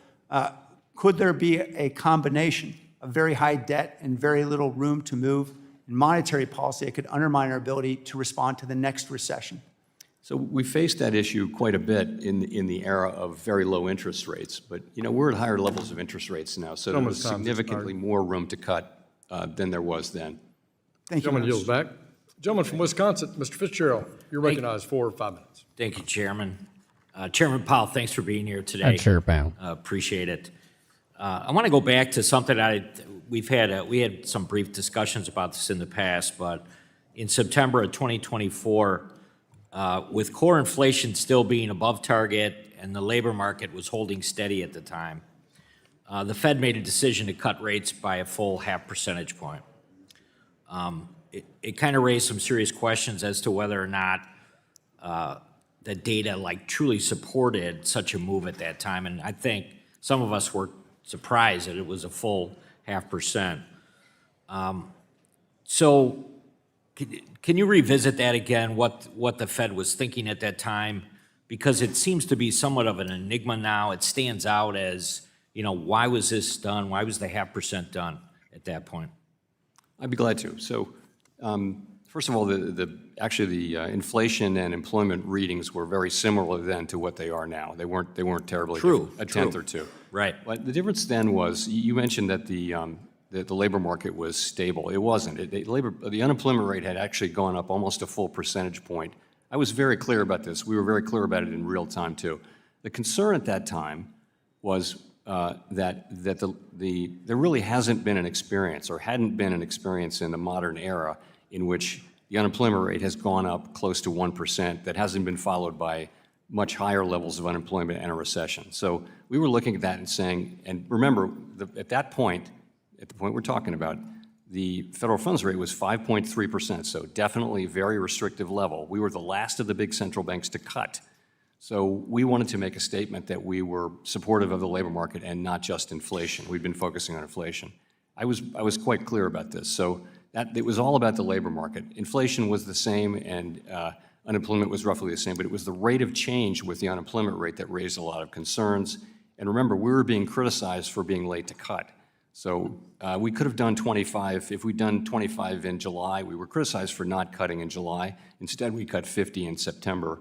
Could there be a combination of very high debt and very little room to move in monetary policy that could undermine our ability to respond to the next recession? So we faced that issue quite a bit in the era of very low interest rates. But, you know, we're at higher levels of interest rates now, so there's significantly more room to cut than there was then. Thank you. Gentleman yields back. Gentleman from Wisconsin, Mr. Fitzgerald, you're recognized for 5 minutes. Thank you, Chairman. Chairman Powell, thanks for being here today. Chair Powell. Appreciate it. I want to go back to something we had some brief discussions about this in the past, but in September of 2024, with core inflation still being above target and the labor market was holding steady at the time, the Fed made a decision to cut rates by a full 0.5 percentage point. It kind of raised some serious questions as to whether or not the data truly supported such a move at that time, and I think some of us were surprised that it was a full 0.5%. So can you revisit that again, what the Fed was thinking at that time? Because it seems to be somewhat of an enigma now. It stands out as, you know, why was this done? Why was the 0.5% done at that point? I'd be glad to. So first of all, actually the inflation and employment readings were very similar then to what they are now. They weren't terribly different, a tenth or two. Right. But the difference then was, you mentioned that the labor market was stable. It wasn't. The unemployment rate had actually gone up almost a full percentage point. I was very clear about this. We were very clear about it in real time too. The concern at that time was that there really hasn't been an experience, or hadn't been an experience in the modern era, in which the unemployment rate has gone up close to 1% that hasn't been followed by much higher levels of unemployment and a recession. So we were looking at that and saying, and remember, at that point, at the point we're talking about, the federal funds rate was 5.3%, so definitely a very restrictive level. We were the last of the big central banks to cut. So we wanted to make a statement that we were supportive of the labor market and not just inflation. We've been focusing on inflation. I was quite clear about this. So that it was all about the labor market. Inflation was the same, and unemployment was roughly the same, but it was the rate of change with the unemployment rate that raised a lot of concerns. And remember, we were being criticized for being late to cut. So we could have done 25. If we'd done 25 in July, we were criticized for not cutting in July. Instead, we cut 50 in September,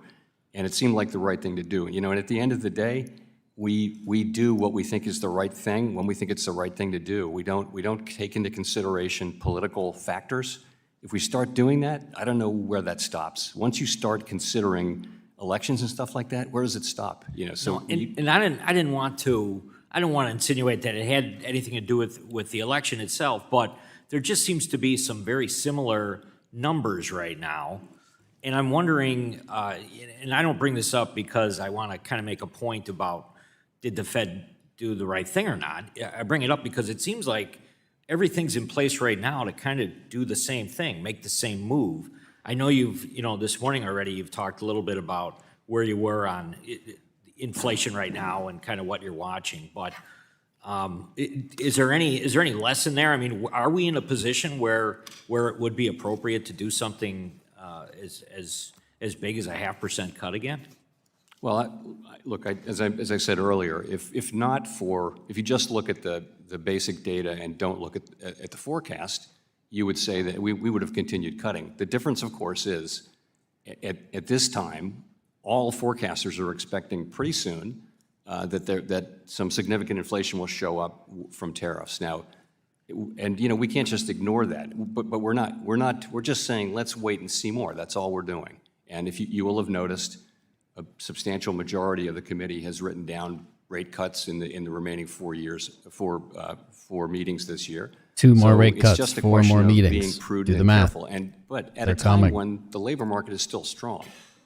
and it seemed like the right thing to do. You know, and at the end of the day, we do what we think is the right thing when we think it's the right thing to do. We don't take into consideration political factors. If we start doing that, I don't know where that stops. Once you start considering elections and stuff like that, where does it stop? You know, so no, I didn't want to insinuate that it had anything to do with the election itself, but there just seems to be some very similar numbers right now. And I'm wondering, and I don't bring this up because I want to kind of make a point about did the Fed do the right thing or not. I bring it up because it seems like everything's in place right now to kind of do the same thing, make the same move. I know this morning already, you've talked a little bit about where you were on inflation right now and kind of what you're watching, but is there any lesson there? I mean, are we in a position where it would be appropriate to do something as big as a 0.5% cut again? Well, look, as I said earlier, if you just look at the basic data and don't look at the forecast, you would say that we would have continued cutting. The difference, of course, is at this time, all forecasters are expecting pretty soon that some significant inflation will show up from tariffs. Now, and we can't just ignore that, but we're just saying, let's wait and see more. That's all we're doing. And if you will have noticed, a substantial majority of the committee has written down rate cuts in the remaining 4 meetings this year. 2 more rate it's cuts, just a 4 question more of meetings. being prudent Do the and math. careful. But at They're a time coming. when the labor market is still strong,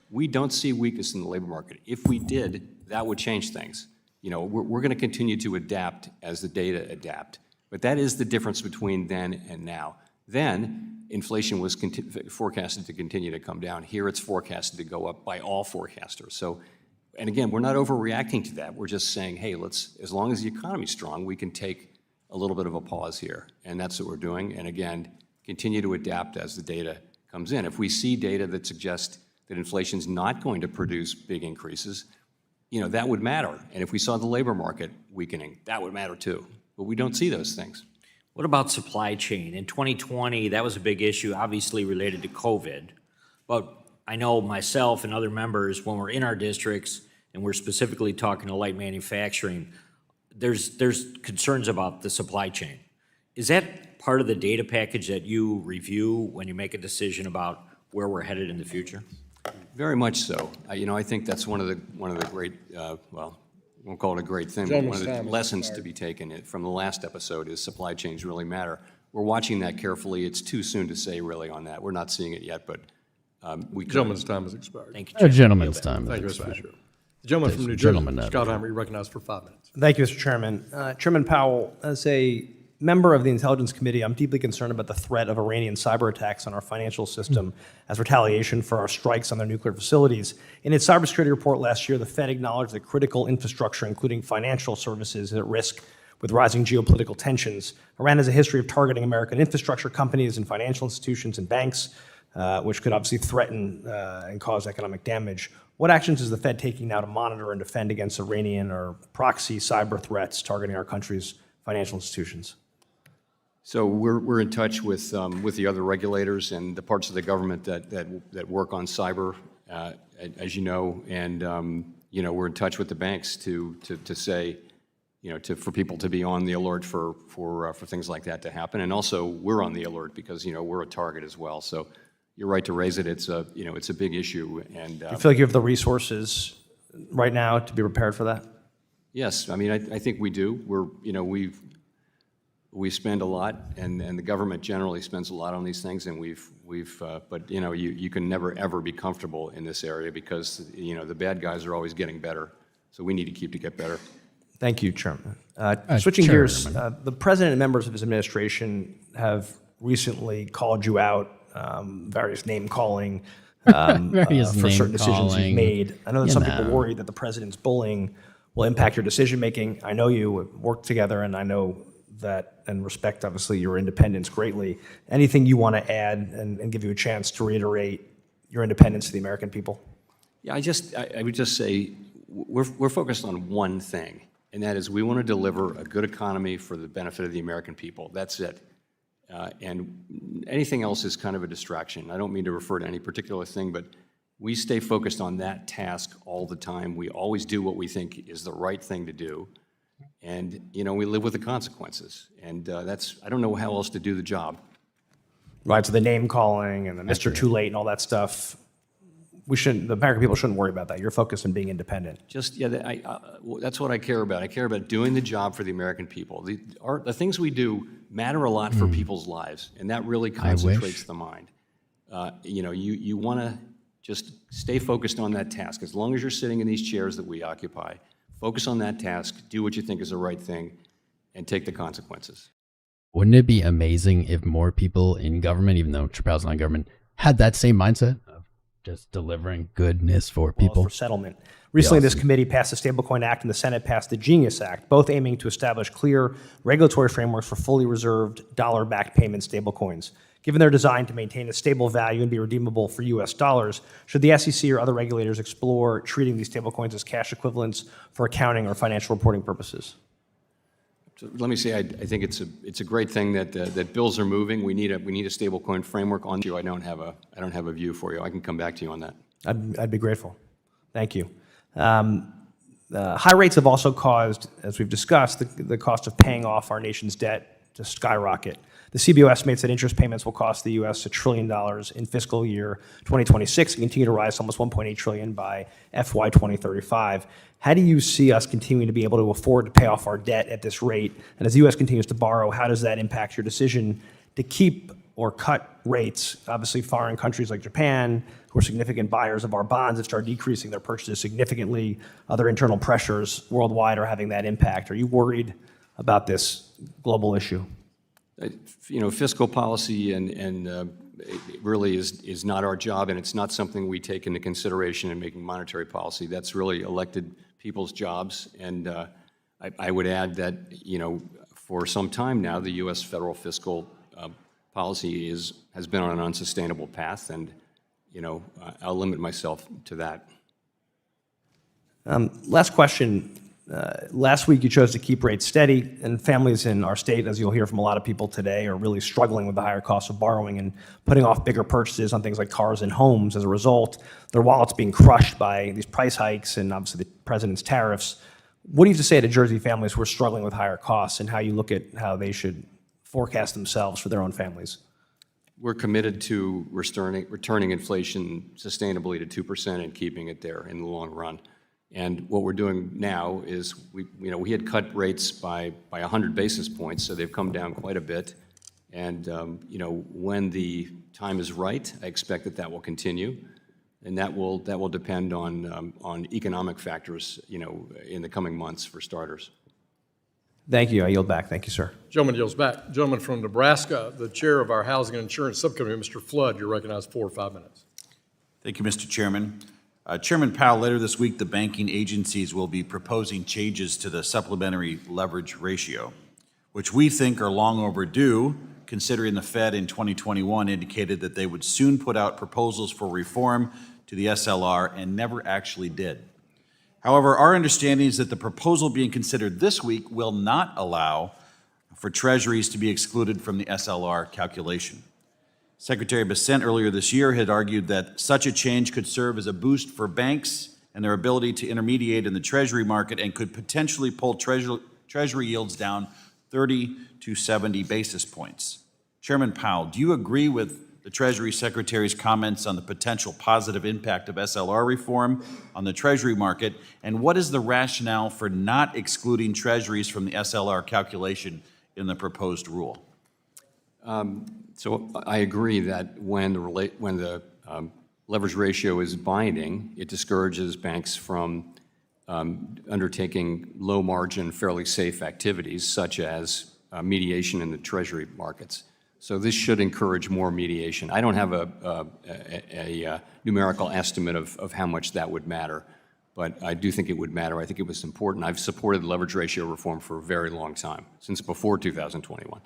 we don't see weakness in the labor market. If we did, that would change things. We're going to continue to adapt as the data adapt. But that is the difference between then and now. Then, inflation was forecasted to continue to come down. Here, it's forecasted to go up by all forecasters. So, and again, we're not overreacting to that. We're just saying, hey, as long as the economy's strong, we can take a little bit of a pause here. And that's what we're doing. And again, continue to adapt as the data comes in. If we see data that suggests that inflation's not going to produce big increases, that would matter. And if we saw the labor market weakening, that would matter too. But we don't see those things. What about supply chain? In 2020, that was a big issue, obviously related to COVID. But I know myself and other members, when we're in our districts and we're specifically talking to light manufacturing, there's concerns about the supply chain. Is that part of the data package that you review when you make a decision about where we're headed in the future? Very much so. I think that's one of the great, well, we won't call it a great thing, but one of the lessons to be taken from the last episode is supply chains really matter. We're watching that carefully. It's too soon to say really on that. We're not seeing it yet, but we could. Gentleman's time has expired. Thank you, A Chairman. gentleman's time. Thank you, is Mr. expired. Fisher. The gentleman from New Jersey, Gentleman, Scott Heimer, you recognized for 5 minutes. Thank you, Mr. Chairman. Chairman Powell, as a member of the Intelligence Committee, I'm deeply concerned about the threat of Iranian cyber attacks on our financial system as retaliation for our strikes on their nuclear facilities. In its cybersecurity report last year, the Fed acknowledged that critical infrastructure, including financial services, is at risk with rising geopolitical tensions. Iran has a history of targeting American infrastructure companies and financial institutions and banks, which could obviously threaten and cause economic damage. What actions is the Fed taking now to monitor and defend against Iranian or proxy cyber threats targeting our country's financial institutions? So we're in touch with the other regulators and the parts of the government that work on cyber, as you know, and we're in touch with the banks to say, for people to be on the alert for things like that to happen, and also we're on the alert because we're a target as well. So you're right to raise it. It's a big issue, and Do you feel like you have the resources right now to be prepared for that? Yes, I mean I think we do. We spend a lot, and the government generally spends a lot on these things, and but you can never ever be comfortable in this area because the bad guys are always getting better. So we need to get better. Thank you, Chairman. Switching gears, the president and members of his administration have recently called you out, various name calling for certain decisions you've made. I know that some people worry that the president's bullying will impact your decision making. I know you work together, and I know that and respect, obviously, your independence greatly. Anything you want to add and give you a chance to reiterate your independence to the American people? Yeah, I would just say we're focused on one thing, and that is we want to deliver a good economy for the benefit of the American people. That's it. And anything else is kind of a distraction. I don't mean to refer to any particular thing, but we stay focused on that task all the time. We always do what we think is the right thing to do. And, we live with the consequences. And I don't know how else to do the job. Right, so the name calling and the Mr. Too Late and all that stuff, the American people shouldn't worry about that. You're focused on being independent. That's what I care about. I care about doing the job for the American people. The things we do matter a lot for people's lives, and that really concentrates the mind. You want to just stay focused on that task. As long as you're sitting in these chairs that we occupy, focus on that task, do what you think is the right thing, and take the consequences. Wouldn't it be amazing if more people in government, even though Chappelle's not in government, had that same mindset of just delivering goodness for people? For settlement. Recently, this committee passed the Stablecoin Act and the Senate passed the Genius Act, both aiming to establish clear regulatory frameworks for fully reserved dollar-backed payment stablecoins. Given their design to maintain a stable value and be redeemable for U.S. dollars, should the SEC or other regulators explore treating these stablecoins as cash equivalents for accounting or financial reporting purposes? So let me say, I think it's a great thing that bills are moving. We need a stablecoin framework on you. I don't have a view for you. I can come back to you on that. I'd be grateful. Thank you. High rates have also caused, as we've discussed, the cost of paying off our nation's debt to skyrocket. The CBO estimates that interest payments will cost the U.S. $1 trillion in fiscal year 2026 and continue to rise to almost $1.8 trillion by FY 2035. How do you see us continuing to be able to afford to pay off our debt at this rate? And as the U.S. continues to borrow, how does that impact your decision to keep or cut rates? Obviously, foreign countries like Japan, who are significant buyers of our bonds, have started decreasing their purchases significantly. Other internal pressures worldwide are having that impact. Are you worried about this global issue? Fiscal policy and it really is not our job, and it's not something we take into consideration in making monetary policy. That's really elected people's jobs. And I would add that, for some time now, the U.S. federal fiscal policy has been on an unsustainable path, and I'll limit myself to that. Last question. Last week, you chose to keep rates steady, and families in our state, as you'll hear from a lot of people today, are really struggling with the higher cost of borrowing and putting off bigger purchases on things like cars and homes. As a result, their wallets being crushed by these price hikes and obviously the president's tariffs. What do you have to say to Jersey families who are struggling with higher costs, and how you look at how they should forecast themselves for their own families? We're committed to returning inflation sustainably to 2% and keeping it there in the long run. And what we're doing now is we had cut rates by 100 basis points, so they've come down quite a bit. And when the time is right, I expect that will continue, and that will depend on economic factors, in the coming months for starters. Thank you. I yield back. Thank you, sir. Gentleman yields back. Gentleman from Nebraska, the chair of our Housing and Insurance Subcommittee, Mr. Flood, you're recognized 4 or 5 minutes. Thank you, Mr. Chairman. Chairman Powell, later this week, the banking agencies will be proposing changes to the supplementary leverage ratio, which we think are long overdue, considering the Fed in 2021 indicated that they would soon put out proposals for reform to the SLR and never actually did. However, our understanding is that the proposal being considered this week will not allow for treasuries to be excluded from the SLR calculation. Secretary Bessent earlier this year had argued that such a change could serve as a boost for banks and their ability to intermediate in the treasury market and could potentially pull treasury yields down 30 to 70 basis points. Chairman Powell, do you agree with the Treasury Secretary's comments on the potential positive impact of SLR reform on the treasury market, and what is the rationale for not excluding treasuries from the SLR calculation in the proposed rule? So I agree that when the leverage ratio is binding, it discourages banks from undertaking low-margin, fairly safe activities, such as mediation in the treasury markets. So this should encourage more mediation. I don't have a numerical estimate of how much that would matter, but I do think it would matter. I think it was important. I've supported leverage ratio reform for a very long time, since before 2021.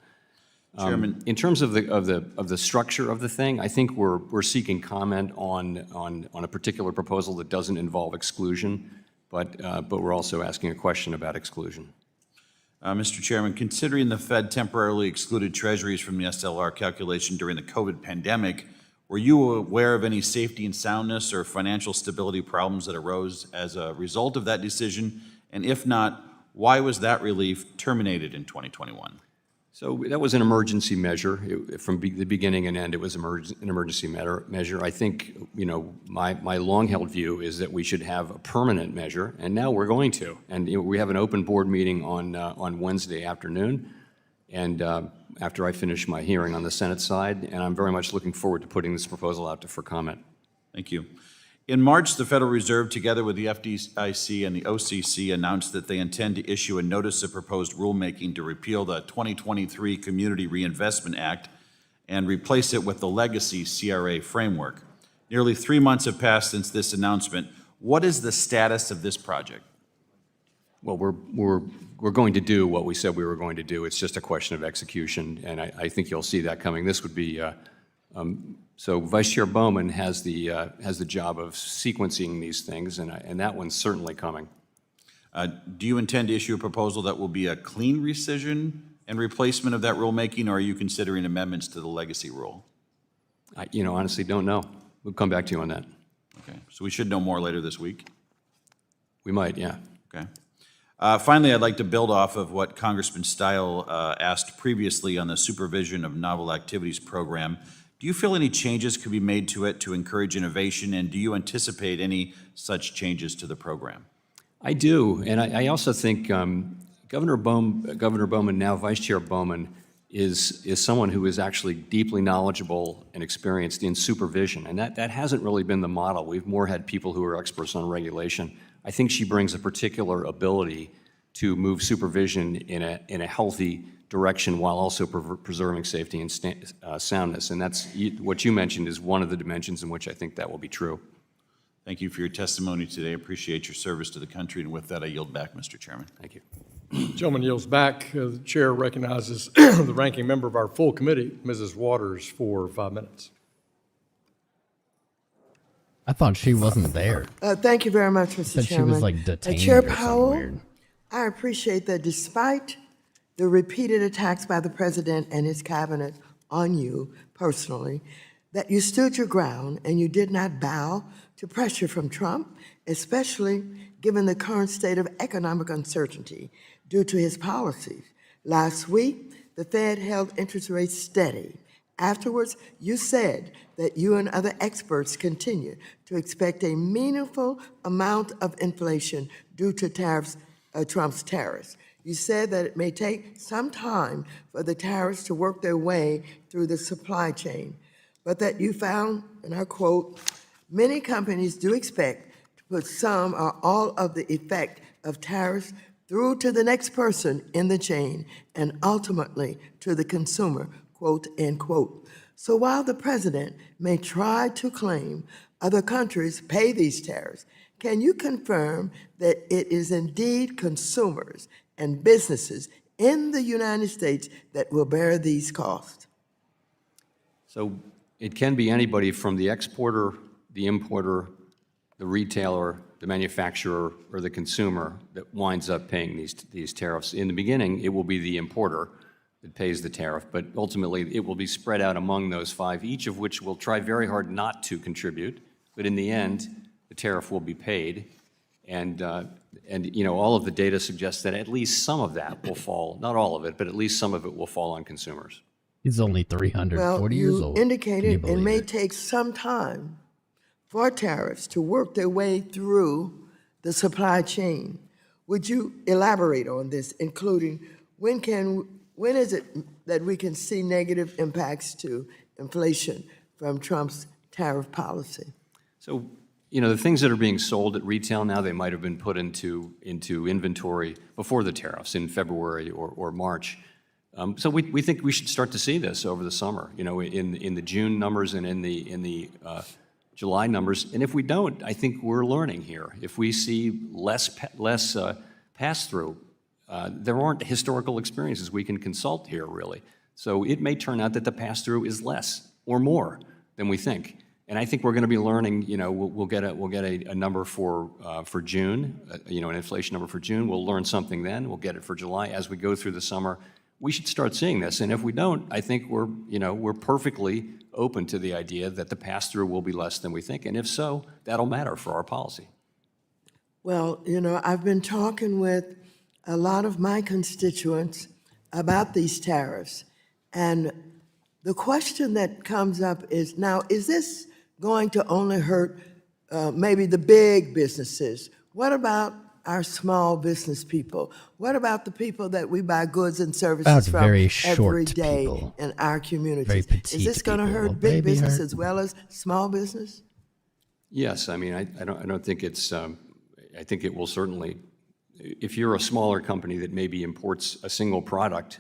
Chairman, in terms of the structure of the thing, I think we're seeking comment on a particular proposal that doesn't involve exclusion, but we're also asking a question about exclusion. Mr. Chairman, considering the Fed temporarily excluded treasuries from the SLR calculation during the COVID pandemic, were you aware of any safety and soundness or financial stability problems that arose as a result of that decision? And if not, why was that relief terminated in 2021? So that was an emergency measure. From the beginning and end, it was an emergency measure. I think, my long-held view is that we should have a permanent measure, and now we're going to. And we have an open board meeting on Wednesday afternoon, and after I finish my hearing on the Senate side, and I'm very much looking forward to putting this proposal out for comment. Thank you. In March, the Federal Reserve, together with the FDIC and the OCC, announced that they intend to issue a notice of proposed rulemaking to repeal the 2023 Community Reinvestment Act and replace it with the legacy CRA framework. Nearly 3 months have passed since this announcement. What is the status of this project? Well, we're going to do what we said we were going to do. It's just a question of execution, and I think you'll see that coming. This would be so Vice Chair Bowman has the job of sequencing these things, and that one's certainly coming. Do you intend to issue a proposal that will be a clean rescission and replacement of that rulemaking, or are you considering amendments to the legacy rule? I honestly don't know. We'll come back to you on that. Okay, so we should know more later this week? We might, yeah. Okay. Finally, I'd like to build off of what Congressman Stile asked previously on the Supervision of Novel Activities program. Do you feel any changes could be made to it to encourage innovation, and do you anticipate any such changes to the program? I do, and I also think Governor Bowman, now Vice Chair Bowman, is someone who is actually deeply knowledgeable and experienced in supervision, and that hasn't really been the model. We've more had people who are experts on regulation. I think she brings a particular ability to move supervision in a healthy direction while also preserving safety and soundness, and that's what you mentioned is one of the dimensions in which I think that will be true. Thank you for your testimony today. I appreciate your service to the country, and with that, I yield back, Mr. Chairman. Thank you. Gentleman yields back. The chair recognizes the ranking member of our full committee, Mrs. Waters, for 5 minutes. I thought she wasn't there. Thank you very much, Mr. Said Chairman. she was like detained Chair or something Powell, weird. I appreciate that despite the repeated attacks by the president and his cabinet on you personally, that you stood your ground and you did not bow to pressure from Trump, especially given the current state of economic uncertainty due to his policies. Last week, the Fed held interest rates steady. Afterwards, you said that you and other experts continue to expect a meaningful amount of inflation due to Trump's tariffs. You said that it may take some time for the tariffs to work their way through the supply chain, but that you found, and I quote, many companies do expect to put some or all of the effect of tariffs through to the next person in the chain and ultimately to the consumer, quote, end quote. So while the president may try to claim other countries pay these tariffs, can you confirm that it is indeed consumers and businesses in the United States that will bear these costs? So it can be anybody from the exporter, the importer, the retailer, the manufacturer, or the consumer that winds up paying these tariffs. In the beginning, it will be the importer that pays the tariff, but ultimately it will be spread out among those 5, each of which will try very hard not to contribute, but in the end, the tariff will be paid. And you know, all of the data suggests that at least some of that will fall, not all of it, but at least some of it will fall on consumers. He's only 340 years old. You indicated it may it? take some time for tariffs to work their way through the supply chain. Would you elaborate on this, including when is it that we can see negative impacts to inflation from Trump's tariff policy? So, you know, the things that are being sold at retail now, they might have been put into inventory before the tariffs in February or March. So we think we should start to see this over the summer, you know, in the June numbers and in the July numbers. And if we don't, I think we're learning here. If we see less pass-through, there aren't historical experiences we can consult here, really. So it may turn out that the pass-through is less or more than we think. And I think we're going to be learning. You know, we'll get a number for June. You know, an inflation number for June. We'll learn something then. We'll get it for July as we go through the summer. We should start seeing this. And if we don't, I think we're perfectly open to the idea that the pass-through will be less than we think. And if so, that'll matter for our policy. Well, you know, I've been talking with a lot of my constituents about these tariffs. And the question that comes up is, now, is this going to only hurt maybe the big businesses? What about our small business people? What about the people that we buy goods and services from every day in our communities? Is this going to hurt big business as well as small business? Yes, I mean, I don't think it's. I think it will certainly. If you're a smaller company that maybe imports a single product,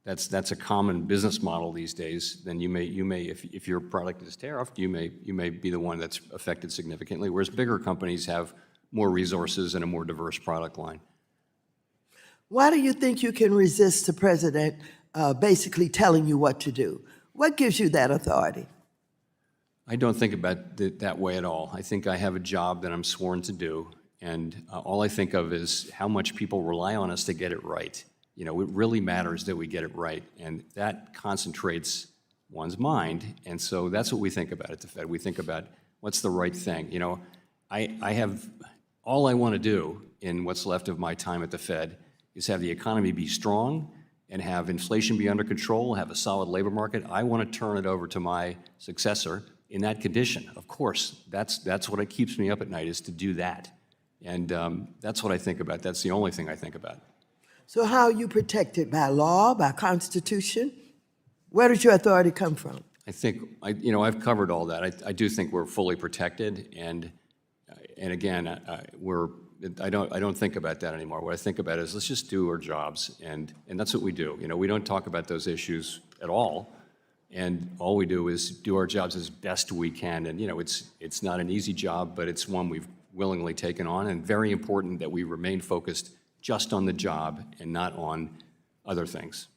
that's a common business model these days. Then you may if your product is tariffed, you may be the one that's affected significantly. Whereas bigger companies have more resources and a more diverse product line. Why do you think you can resist the president basically telling you what to do? What gives you that authority? I don't think about it that way at all. I think I have a job that I'm sworn to do, and all I think of is how much people rely on us to get it right. You know, it really matters that we get it right, and that concentrates one's mind, and so that's what we think about at the Fed. We think about what's the right thing. You know, I have all I want to do in what's left of my time at the Fed is have the economy be strong and have inflation be under control, have a solid labor market. I want to turn it over to my successor in that condition. Of course, that's what keeps me up at night, is to do that. And that's what I think about. That's the only thing I think about. So how are you protected? By law, by Constitution? Where does your authority come from? I think, I've covered all that. I do think we're fully protected, and again, I don't think about that anymore. What I think about is let's just do our jobs, and that's what we do. We don't talk about those issues at all, and all we do is do our jobs as best we can. And it's not an easy job, but it's one we've willingly taken on, and very important that we remain focused just on the job and not on other things.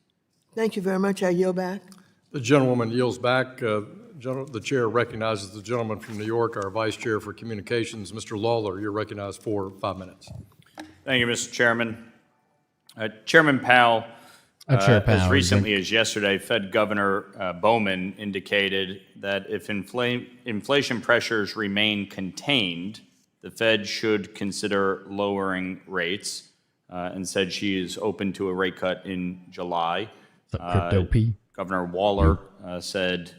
Thank you very much. I yield back. The gentlewoman yields back. The chair recognizes the gentleman from New York, our Vice Chair for Communications, Mr. Lawler. You're recognized for 5 minutes. Thank you, Mr. Chairman. Chairman Powell, as recently as yesterday, Fed Governor Bowman indicated that if inflation pressures remain contained, the Fed should consider lowering rates, and said she is open to a rate cut in July. Governor Waller said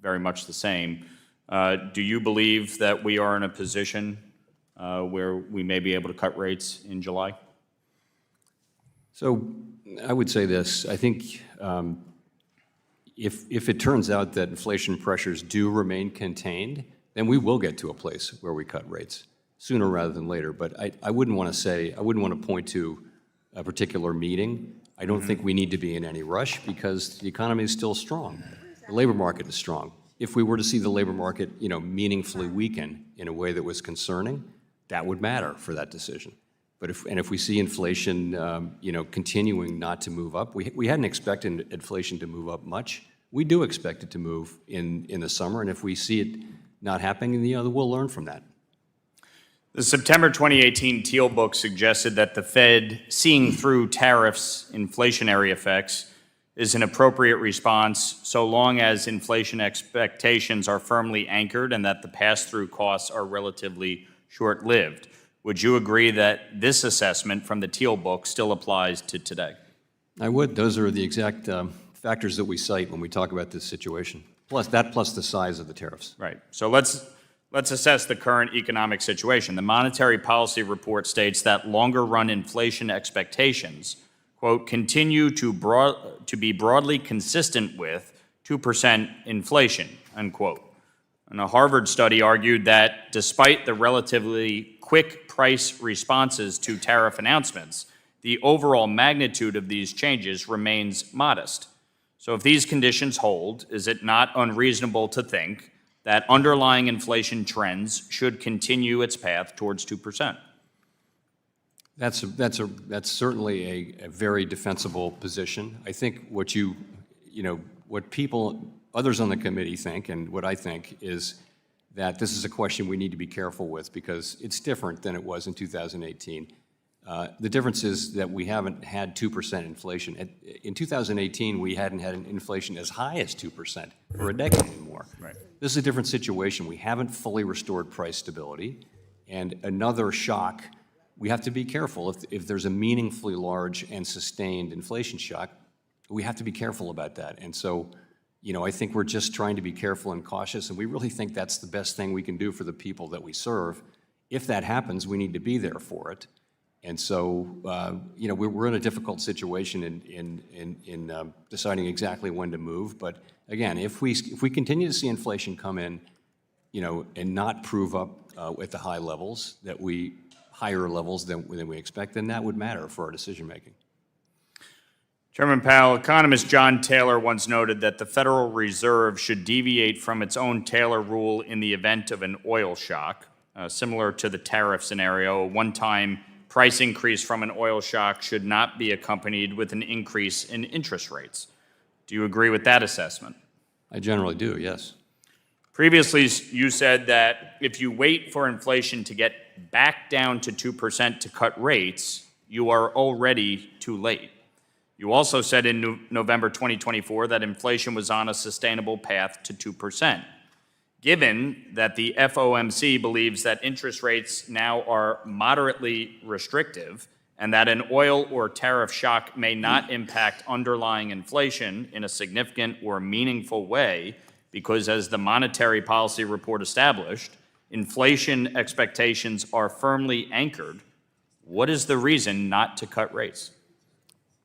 very much the same. Do you believe that we are in a position where we may be able to cut rates in July? So I would say this. I think if it turns out that inflation pressures do remain contained, then we will get to a place where we cut rates sooner rather than later. But I wouldn't want to point to a particular meeting. I don't think we need to be in any rush because the economy is still strong. The labor market is strong. If we were to see the labor market, meaningfully weaken in a way that was concerning, that would matter for that decision. But if we see inflation, continuing not to move up, we hadn't expected inflation to move up much. We do expect it to move in the summer, and if we see it not happening, we'll learn from that. The September 2018 Teal book suggested that the Fed, seeing through tariffs' inflationary effects, is an appropriate response so long as inflation expectations are firmly anchored and that the pass-through costs are relatively short-lived. Would you agree that this assessment from the Teal book still applies to today? I would. Those are the exact factors that we cite when we talk about this situation, plus the size of the tariffs. Right. So let's assess the current economic situation. The Monetary Policy Report states that longer-run inflation expectations, quote, continue to be broadly consistent with 2% inflation, unquote. And a Harvard study argued that despite the relatively quick price responses to tariff announcements, the overall magnitude of these changes remains modest. So if these conditions hold, is it not unreasonable to think that underlying inflation trends should continue its path towards 2%? That's certainly a very defensible position. I think what others on the committee think, and what I think, is that this is a question we need to be careful with because it's different than it was in 2018. The difference is that we haven't had 2% inflation. In 2018, we hadn't had an inflation as high as 2% for a decade anymore. Right. This is a different situation. We haven't fully restored price stability, and another shock. We have to be careful. If there's a meaningfully large and sustained inflation shock, we have to be careful about that. And so, I think we're just trying to be careful and cautious, and we really think that's the best thing we can do for the people that we serve. If that happens, we need to be there for it. And so, we're in a difficult situation in deciding exactly when to move. But again, if we continue to see inflation come in, and not prove up at the higher levels than we expect, then that would matter for our decision making. Chairman Powell, economist John Taylor once noted that the Federal Reserve should deviate from its own Taylor rule in the event of an oil shock, similar to the tariff scenario. A one-time price increase from an oil shock should not be accompanied with an increase in interest rates. Do you agree with that assessment? I generally do, yes. Previously, you said that if you wait for inflation to get back down to 2% to cut rates, you are already too late. You also said in November 2024 that inflation was on a sustainable path to 2%. Given that the FOMC believes that interest rates now are moderately restrictive and that an oil or tariff shock may not impact underlying inflation in a significant or meaningful way, because as the monetary policy report established, inflation expectations are firmly anchored, what is the reason not to cut rates?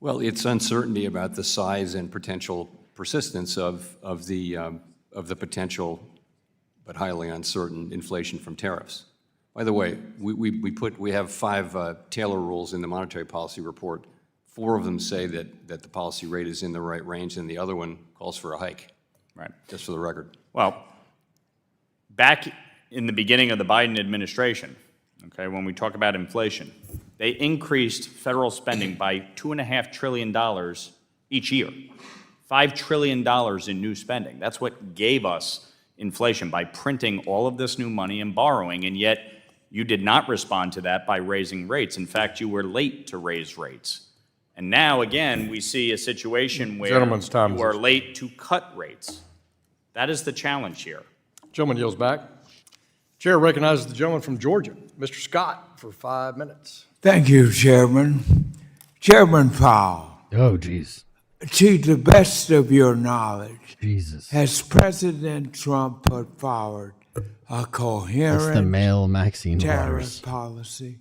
Well, it's uncertainty about the size and potential persistence of the potential but highly uncertain inflation from tariffs. By the way, we have 5 Taylor rules in the monetary policy report. 4 of them say that the policy rate is in the right range, and the other one calls for a hike. Right. Just for the record. Well, back in the beginning of the Biden administration, okay, when we talk about inflation, they increased federal spending by $2.5 trillion each year. $5 trillion in new spending. That's what gave us inflation, by printing all of this new money and borrowing, and yet you did not respond to that by raising rates. In fact, you were late to raise rates. And now, again, we see a situation where Gentleman's time you are late to cut rates. That is the challenge here. Gentleman yields back. Chair recognizes the gentleman from Georgia, Mr. Scott, for 5 minutes. Thank you, Chairman. Chairman Powell. Oh, geez. To the best of your knowledge, Jesus. has President Trump put forward a That's the coherent male Maxine tariff virus. policy?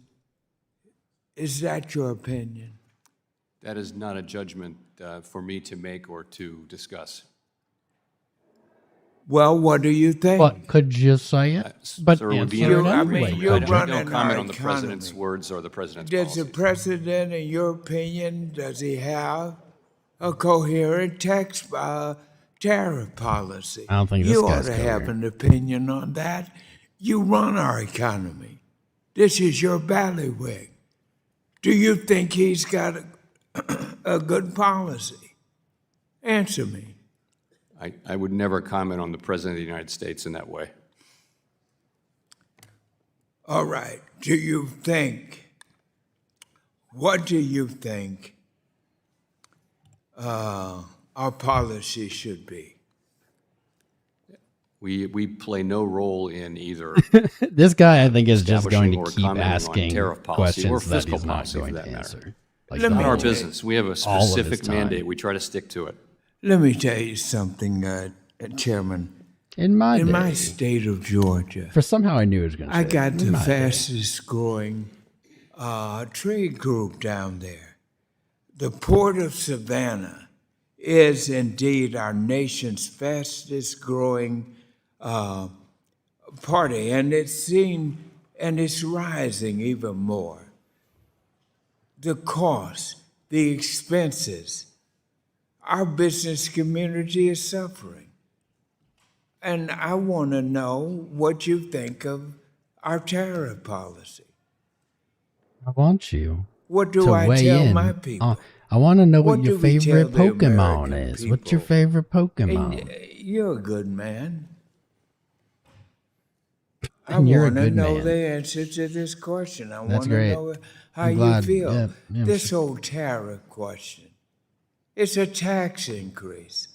Is that your opinion? That is not a judgment for me to make or to discuss. Well, what do you think? But could you say it? But Sir, it would be answer it I mean, anyway. you're I running don't comment our on the economy. president's words or the president's Does the policies. president, in your opinion, does he have a coherent tariff policy? I don't think this you guy's ought to have coherent. an opinion on that. You run our economy. This is your bailiwick. Do you think he's got a good policy? Answer me. I would never comment on the president of the United States in that way. All right. What do you think our policy should be? We play no role in either This guy, I think, is just going establishing to or keep commenting on asking tariff policy or questions that fiscal he's not policy for going that to matter. answer. Like, Let Not me our tell you. business. We have a All of his specific time. mandate. We try to stick to it. Let me tell you something, Chairman. In my In day, my state of Georgia, for somehow I knew it was going to I say got it. the In my day. fastest growing trade group down there. The Port of Savannah is indeed our nation's fastest growing party, and it's rising even more. The cost, the expenses, our business community is suffering. And I want to know what you think of our tariff policy. I want you What do to I weigh tell in. my people? I want to know what What your do we tell favorite the Pokemon American is. What's your people? favorite Pokemon? And you're a good man. I And you're a want to good know man. the answer to this question. I That's want to great. know how I'm glad- you feel. yeah, This whole tariff question, it's a tax increase.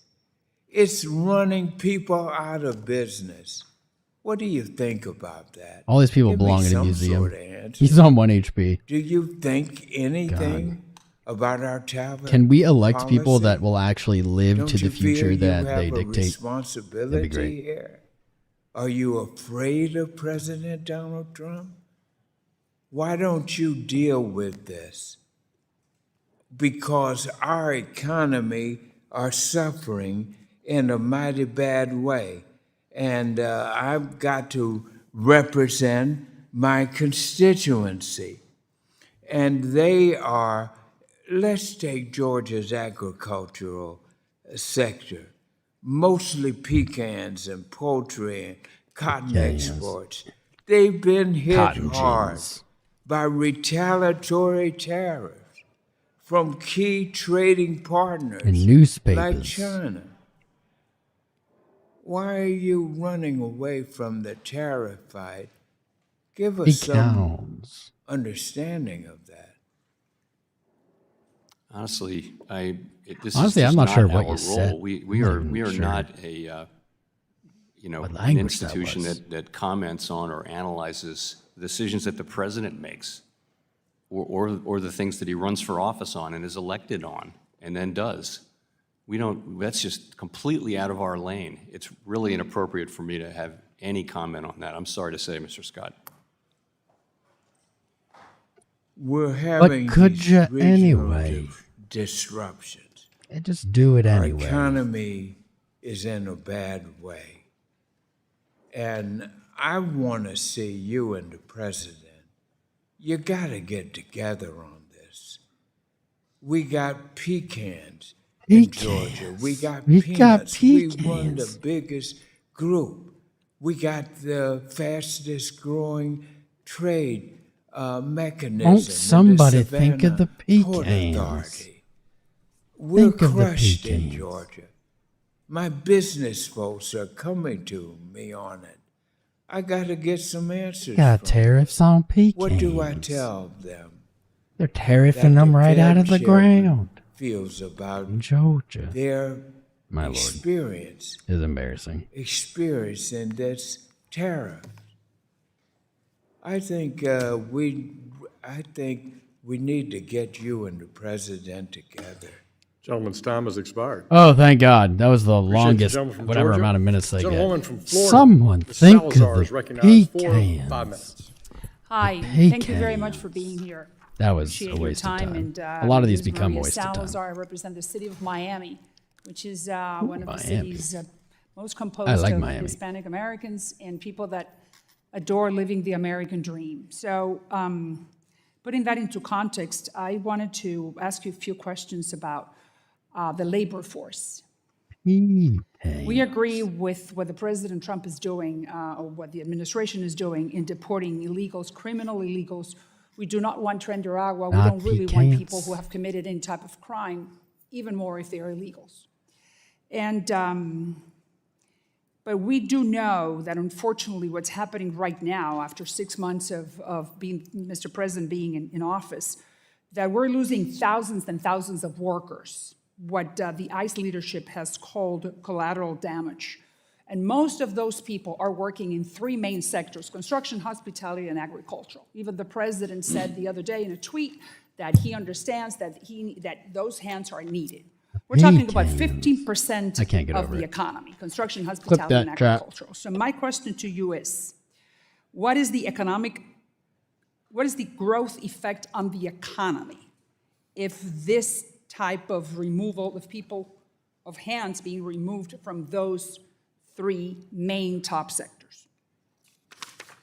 It's running people out of business. What do you think about that? All these people Give me belong in a some museum. sort of answer. He's on 1 HP. Do you think anything about our tariff Can we elect people policy? that will actually live Don't to the you feel future you that have they a dictate? responsibility great. here? Are you afraid of President Donald Trump? Why don't you deal with this? Because our economy are suffering in a mighty bad way. And I've got to represent my constituency. And they are, let's take Georgia's agricultural sector, mostly pecans and poultry and cotton exports. They've been hit Cotton hard gins. by retaliatory tariffs from key trading partners And newspapers. like China. Why are you running away from the tariff fight? Give us some understanding of that. Honestly, this Honestly, is I'm just not sure our what you role. said. We I'm not are even we are sure. not a What an language that institution was. that comments on or analyzes the decisions that the president makes, or the things that he runs for office on and is elected on, and then does. That's just completely out of our lane. It's really inappropriate for me to have any comment on that. I'm sorry to say, Mr. Scott. We're having could these you regional anyway? disruptions. And just do it Our anyway. economy is in a bad way. And I want to see you and the president, you got to get together on this. We got pecans in Georgia. We got peanuts. We run the biggest group. We got the fastest growing trade mechanism. Won't somebody in the think of the Savannah Port pecans? Authority. We're Think of the crushed in pecans. Georgia. My business folks are coming to me on it. I got to get some answers. Got from tariffs on pecans. What do I tell them? They're tariffing them right out of the ground. Feels about In Georgia. their My lord. experience, It's embarrassing. in this tariff. I think we need to get you and the president together. Gentleman's time has expired. Oh, thank God. That was the Appreciate the longest, gentleman from whatever Georgia. amount of minutes they Gentlewoman get. from Florida, Someone Ms. think Salazar of is the recognized for pecans. 5 minutes. Hi, thank you very much for being here. That was Appreciate a your waste of time. And, A lot of these my name is become Maria waste of time. Salazar. I represent the city of Miami, which is one of the Miami. cities most composed like of Miami. Hispanic Americans and people that adore living the American dream. So putting that into context, I wanted to ask you a few questions about the labor force. We agree with what the President Trump is doing, or what the administration is doing in deporting illegals, criminal illegals. We do not want Tren Agua. We don't really want people who have committed any type of crime, even more if they are illegals. And, but we do know that unfortunately what's happening right now, after 6 months of being, Mr. President being in office, that we're losing thousands and thousands of workers, what the ICE leadership has called collateral damage. And most of those people are working in 3 main sectors: construction, hospitality, and agricultural. Even the president said the other day in a tweet that he understands that those hands are needed. We're talking about 15% of the economy: construction, hospitality, and agricultural. So my question to you is, what is the growth effect on the economy if this type of removal of people, of hands being removed from those 3 main top sectors?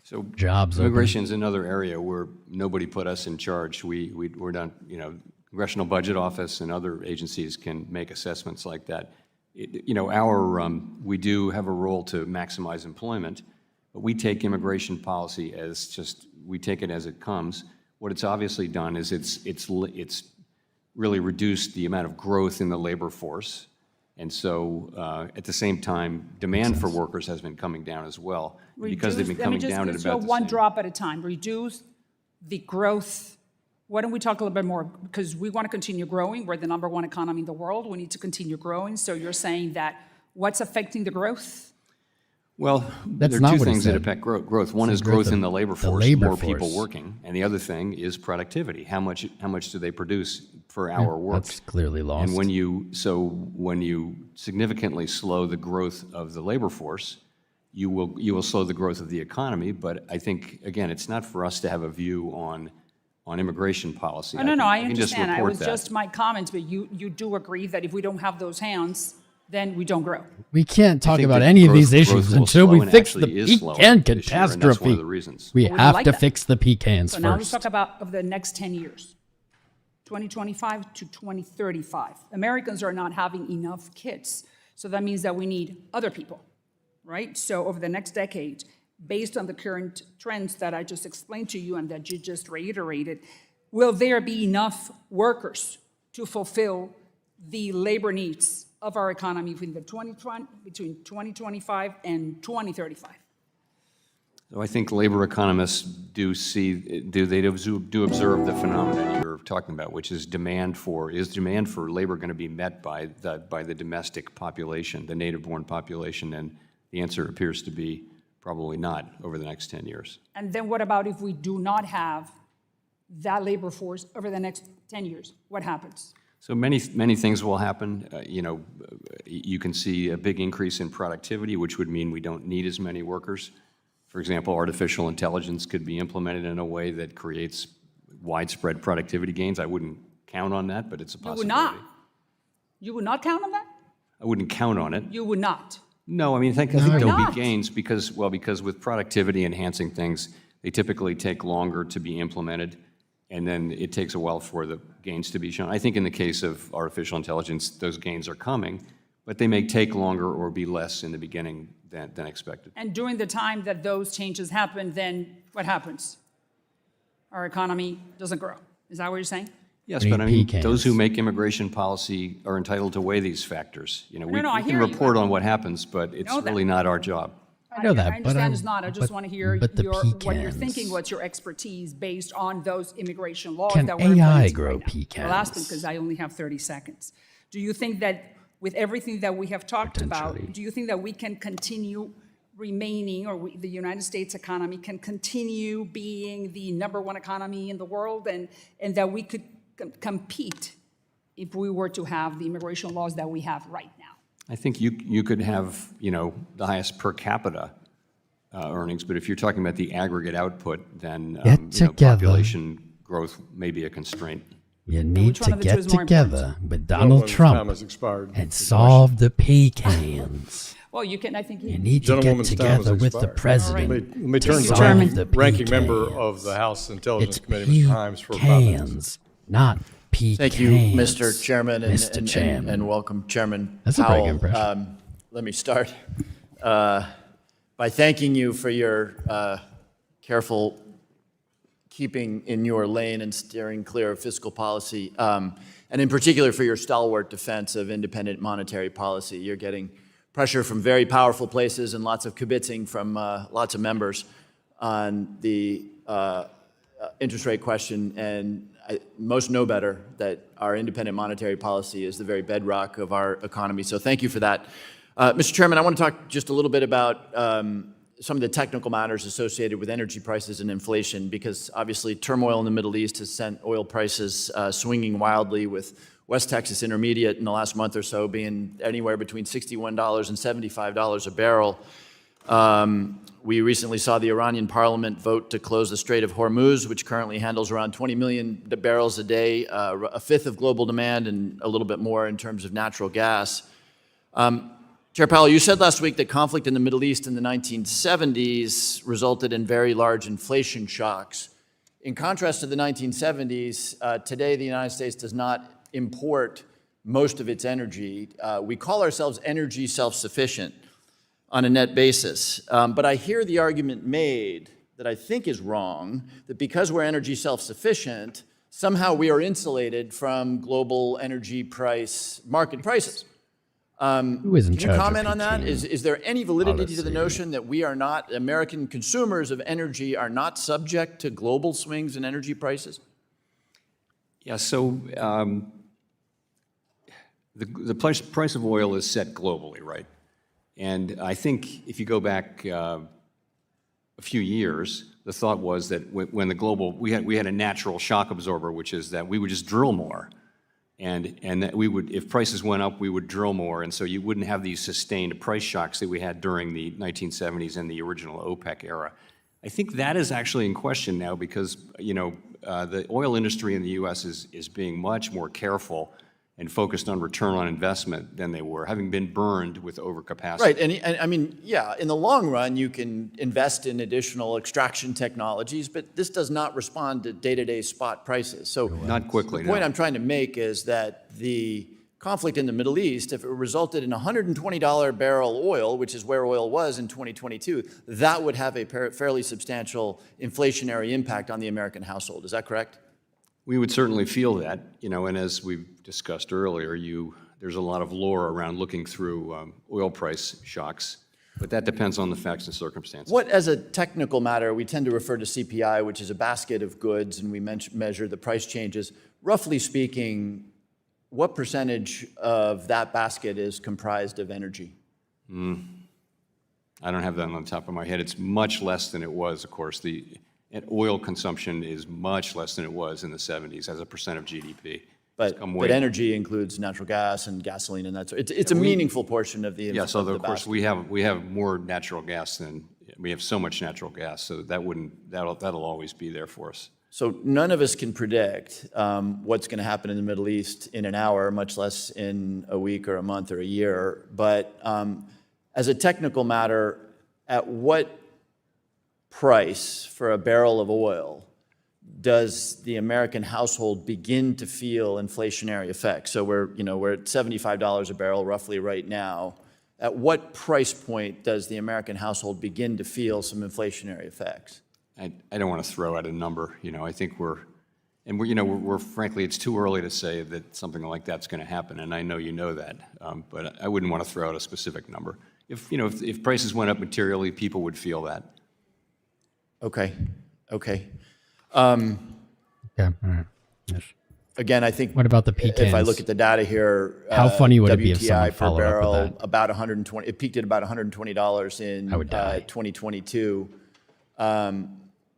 So Jobs immigration is another area where nobody put us in charge. We're not, Congressional Budget Office and other agencies can make assessments like that. We do have a role to maximize employment, but we take immigration policy as we take it as it comes. What it's obviously done is it's really reduced the amount of growth in the labor force. And so at the same time, demand for workers has been coming down as well. Because they've been coming down at about the one same. drop at a time. Reduce the growth. Why don't we talk a little bit more? Because we want to continue growing. We're the #1 economy in the world. We need to continue growing. So you're saying that what's affecting the growth? Well, That's there not are 2 what he things that said. affect growth. One It's is the growth growth in of the labor the force, labor more people force. working. And the other thing is productivity. How much do they produce per hour worked? That's clearly lost. And when you significantly slow the growth of the labor force, you will slow the growth of the economy. But I think, again, it's not for us to have a view on immigration policy. Oh, no, I can just understand. It report was that. just my comments, but you do agree that if we don't have those hands, then we don't grow. We can't talk think about that any of growth- these issues growth will until slow we and fix the actually is slowing pecan this year, and that's one of catastrophe. the reasons. We Well, we have like to that. fix the pecans So now let's first. talk about of the next 10 years, 2025 to 2035. Americans are not having enough kids. So that means that we need other people, right? So over the next decade, based on the current trends that I just explained to you and that you just reiterated, will there be enough workers to fulfill the labor needs of our economy between 2025 and 2035? So I think labor economists do observe the phenomenon you're talking about, which is demand for labor going to be met by the domestic population, the native-born population, and The answer appears to be probably not over the next 10 years. And then what about if we do not have that labor force over the next 10 years? What happens? So many things will happen. You can see a big increase in productivity, which would mean we don't need as many workers. For example, artificial intelligence could be implemented in a way that creates widespread productivity gains. I wouldn't count on that, but it's a possibility. You would not? You would not count on that? I wouldn't count on it. You would not? No, I mean, I think there'll be gains because with productivity enhancing things, they typically take longer to be implemented, and then it takes a while for the gains to be shown. I think in the case of artificial intelligence, those gains are coming, but they may take longer or be less in the beginning than expected. And during the time that those changes happen, then what happens? Our economy doesn't grow. Is that what you're saying? Yes, but I mean, those who make immigration policy are entitled to weigh these factors. We can report on what happens, but it's really not our job. I know that, I understand it's not. I just want to hear what you're thinking, what's your expertise based on those immigration laws that we're AI implementing grow right now. pecans? The last one, because I only have 30 seconds. Do you think that with everything that we have talked about, do you think that we can continue remaining, or the United States economy can continue being the #1 economy in the world, and that we could compete if we were to have the immigration laws that we have right now? I think you could have, the highest per capita earnings, but if you're talking about the aggregate output, then population growth may be a constraint. You need to get together with Donald Trump and solve the pecans. Well, you can, I think. You need to get together with the president. Let me turn to the ranking pecans. member of the House Intelligence It's Committee, Mr. Himes, for 5 minutes. pecans, not pecans. Thank you, Mr. Chairman, Mr. Chairman. and welcome, Chairman That's a pretty good Powell. impression. Let me start by thanking you for your careful keeping in your lane and steering clear of fiscal policy, and in particular for your stalwart defense of independent monetary policy. You're getting pressure from very powerful places and lots of kibitzing from lots of members on the interest rate question, and most know better that our independent monetary policy is the very bedrock of our economy. So thank you for that. Mr. Chairman, I want to talk just a little bit about some of the technical matters associated with energy prices and inflation, because obviously turmoil in the Middle East has sent oil prices swinging wildly, with West Texas Intermediate in the last month or so being anywhere between $61 and $75 a barrel. We recently saw the Iranian parliament vote to close the Strait of Hormuz, which currently handles around 20 million barrels a day, a fifth of global demand and a little bit more in terms of natural gas. Chair Powell, you said last week that conflict in the Middle East in the 1970s resulted in very large inflation shocks. In contrast to the 1970s, today the United States does not import most of its energy. We call ourselves energy self-sufficient on a net basis. But I hear the argument made that I think is wrong, that because we're energy self-sufficient, somehow we are insulated from global energy market prices. Who is in Can you charge of comment on that? PK Is there any validity to the policy? notion that we are not, American consumers of energy are not subject to global swings in energy prices? Yeah, so the price of oil is set globally, right? And I think if you go back a few years, the thought was that when we had a natural shock absorber, which is that we would just drill more. And that we would, if prices went up, we would drill more, and so you wouldn't have these sustained price shocks that we had during the 1970s and the original OPEC era. I think that is actually in question now because, the oil industry in the U.S. is being much more careful and focused on return on investment than they were, having been burned with overcapacity. Right, and I mean, yeah, in the long run, you can invest in additional extraction technologies, but this does not respond to day-to-day spot prices. So not quickly. The point no. I'm trying to make is that the conflict in the Middle East, if it resulted in $120 barrel oil, which is where oil was in 2022, that would have a fairly substantial inflationary impact on the American household. Is that correct? We would certainly feel that, and as we've discussed earlier, there's a lot of lore around looking through oil price shocks, but that depends on the facts and circumstances. What, as a technical matter, we tend to refer to CPI, which is a basket of goods, and we measure the price changes. Roughly speaking, what percentage of that basket is comprised of energy? I don't have that on the top of my head. It's much less than it was, of course. And oil consumption is much less than it was in the 70s as a percent of GDP. But energy includes natural gas and gasoline, and it's a meaningful portion of the Yes, although of course we have more natural gas than we have so much natural gas, so that'll always be there for us. So none of us can predict what's going to happen in the Middle East in an hour, much less in a week or a month or a year. But as a technical matter, at what price for a barrel of oil does the American household begin to feel inflationary effects? So we're at $75 a barrel roughly right now. At what price point does the American household begin to feel some inflationary effects? I don't want to throw out a number. I think we're frankly, it's too early to say that something like that's going to happen, and I know you know that, but I wouldn't want to throw out a specific number. If prices went up materially, people would feel that. Okay. Okay. All right. Yes. Again, I think. What about the pecans? If I look at the data here, how funny would it be if someone WTI per followed up with barrel that? about 120. It peaked at about $120 in 2022.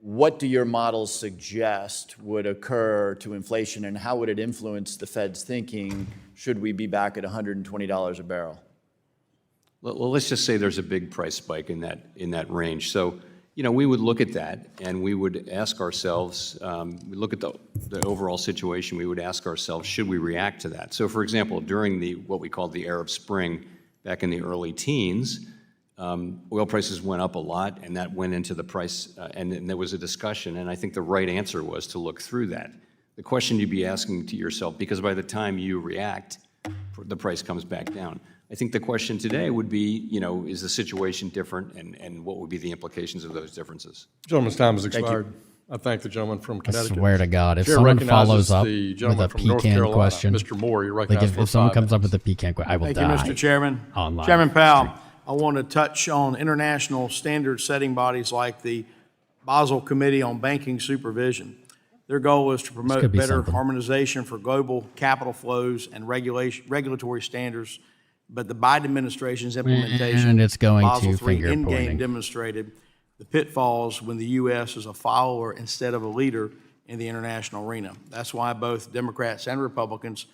What do your models suggest would occur to inflation, and how would it influence the Fed's thinking should we be back at $120 a barrel? Well, let's just say there's a big price spike in that range. So, we would look at that and we would ask ourselves, we look at the overall situation, we would ask ourselves, should we react to that? So, for example, during what we called the Arab Spring back in the early teens, oil prices went up a lot, and that went into the price, and there was a discussion, and I think the right answer was to look through that. The question you'd be asking to yourself, because by the time you react, the price comes back down. I think the question today would be, is the situation different, and what would be the implications of those differences? Gentleman's time has expired. I thank the gentleman from Connecticut. I swear to God, if Chair someone recognizes follows up the with gentleman a from North pecan Carolina, question, Mr. Moore, you're like recognized if for someone 5 comes up minutes. with a pecan question, I will Thank die. you, Mr. Chairman. Online. Chairman Powell, I want to touch on international standard-setting bodies like the Basel Committee on Banking Supervision. Their goal is to promote better harmonization for global capital flows and regulatory standards, but the Biden administration's implementation And it's going of Basel to III finger endgame pointing. demonstrated the pitfalls when the U.S. is a follower instead of a leader in the international arena. That's why both Democrats and Republicans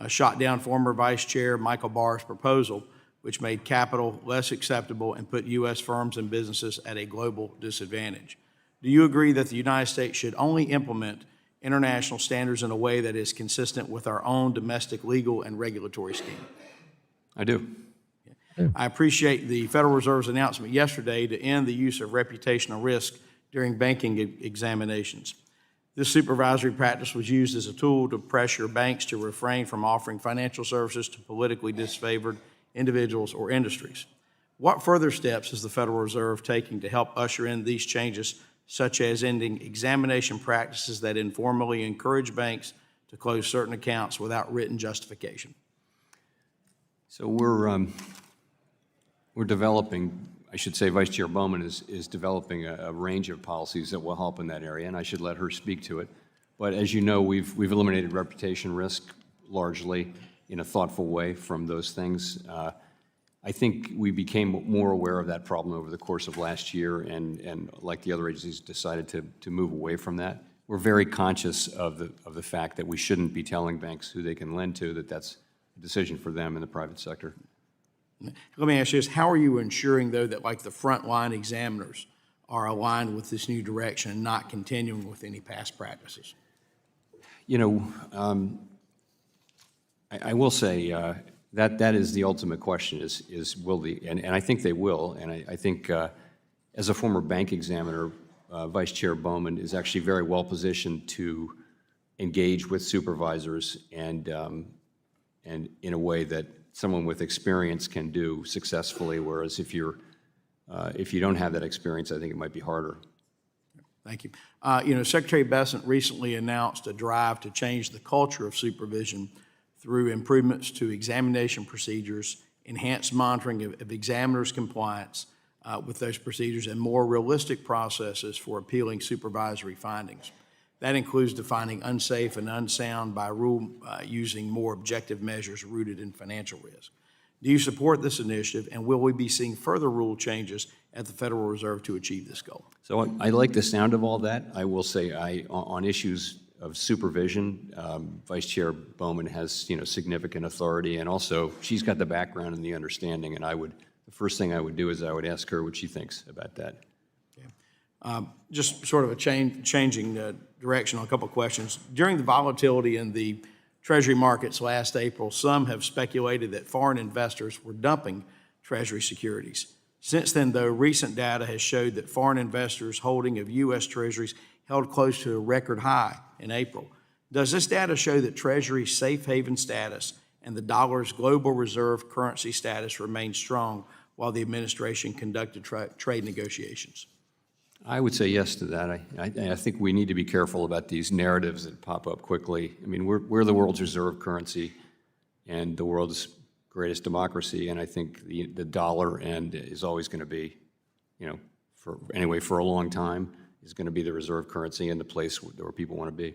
shot down former Vice Chair Michael Barr's proposal, which made capital less acceptable and put U.S. firms and businesses at a global disadvantage. Do you agree that the United States should only implement international standards in a way that is consistent with our own domestic legal and regulatory scheme? I do. I appreciate the Federal Reserve's announcement yesterday to end the use of reputational risk during banking examinations. This supervisory practice was used as a tool to pressure banks to refrain from offering financial services to politically disfavored individuals or industries. What further steps is the Federal Reserve taking to help usher in these changes, such as ending examination practices that informally encourage banks to close certain accounts without written justification? So we're developing, I should say Vice Chair Bowman is developing a range of policies that will help in that area, and I should let her speak to it. But as you know, we've eliminated reputation risk largely in a thoughtful way from those things. I think we became more aware of that problem over the course of last year, and like the other agencies, decided to move away from that. We're very conscious of the fact that we shouldn't be telling banks who they can lend to, that's a decision for them in the private sector. Let me ask you this, how are you ensuring, though, that like the frontline examiners are aligned with this new direction and not continuing with any past practices? I will say that is the ultimate question, is will and I think they will, and I think as a former bank examiner, Vice Chair Bowman is actually very well positioned to engage with supervisors and in a way that someone with experience can do successfully, whereas if you don't have that experience, I think it might be harder. Thank you. Secretary Bessent recently announced a drive to change the culture of supervision through improvements to examination procedures, enhanced monitoring of examiners' compliance with those procedures, and more realistic processes for appealing supervisory findings. That includes defining unsafe and unsound by rule using more objective measures rooted in financial risk. Do you support this initiative, and will we be seeing further rule changes at the Federal Reserve to achieve this goal? So I like the sound of all that. I will say on issues of supervision, Vice Chair Bowman has, significant authority, and also she's got the background and the understanding, and the first thing I would do is I would ask her what she thinks about that. Just sort of a changing direction on a couple of questions. During the volatility in the Treasury markets last April, some have speculated that foreign investors were dumping Treasury securities. Since then, though, recent data has showed that foreign investors' holding of U.S. Treasuries held close to a record high in April. Does this data show that Treasury's safe haven status and the dollar's global reserve currency status remained strong while the administration conducted trade negotiations? I would say yes to that. I think we need to be careful about these narratives that pop up quickly. I mean, we're the world's reserve currency and the world's greatest democracy, and I think the dollar is always going to be, for a long time, is going to be the reserve currency and the place where people want to be.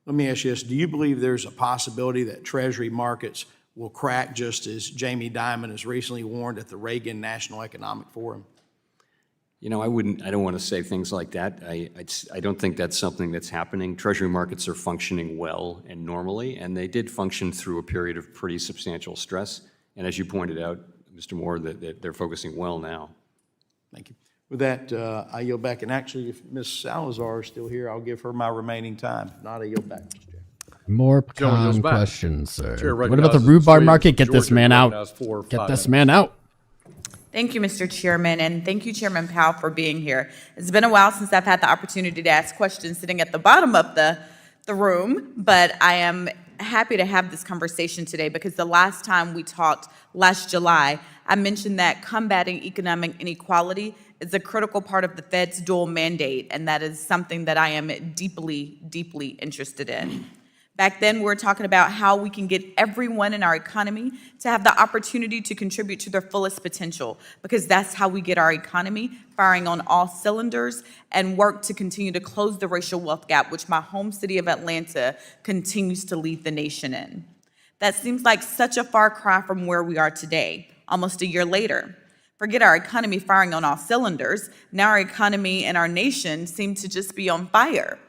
Let me ask you this. Do you believe there's a possibility that Treasury markets will crack, just as Jamie Dimon has recently warned at the Reagan National Economic Forum? I don't want to say things like that. I don't think that's something that's happening. Treasury markets are functioning well and normally, and they did function through a period of pretty substantial stress. And as you pointed out, Mr. Moore, that they're focusing well now. Thank you. With that, I yield back. And actually, if Ms. Salazar is still here, I'll give her my remaining time. If not, I yield back, Mr. Chair. More Gentleman goes back. questions, sir. Chair What about the rhubarb market? Get this man out. Get this man out. Thank you, Mr. Chairman, and thank you, Chairman Powell, for being here. It's been a while since I've had the opportunity to ask questions sitting at the bottom of the room, but I am happy to have this conversation today because the last time we talked, last July, I mentioned that combating economic inequality is a critical part of the Fed's dual mandate, and that is something that I am deeply, deeply interested in. Back then, we were talking about how we can get everyone in our economy to have the opportunity to contribute to their fullest potential, because that's how we get our economy firing on all cylinders and work to continue to close the racial wealth gap, which my home city of Atlanta continues to lead the nation in. That seems like such a far cry from where we are today, almost a year later. Forget our economy firing on all cylinders. Now our economy and our nation seem to just be on fire.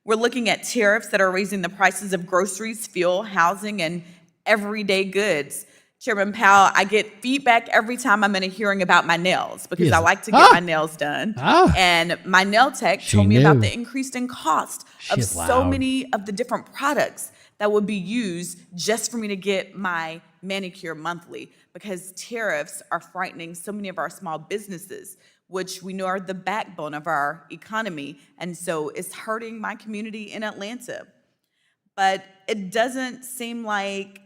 We're looking at tariffs that are raising the prices of groceries, fuel, housing, and everyday goods. Chairman Powell, I get feedback every time I'm in a hearing about my nails because I like to get my nails done. And my nail tech told me about the increase in cost of so many of the different products that would be used just for me to get my manicure monthly, because tariffs are frightening so many of our small businesses, which we know are the backbone of our economy, and so it's hurting my community in Atlanta. But it doesn't seem like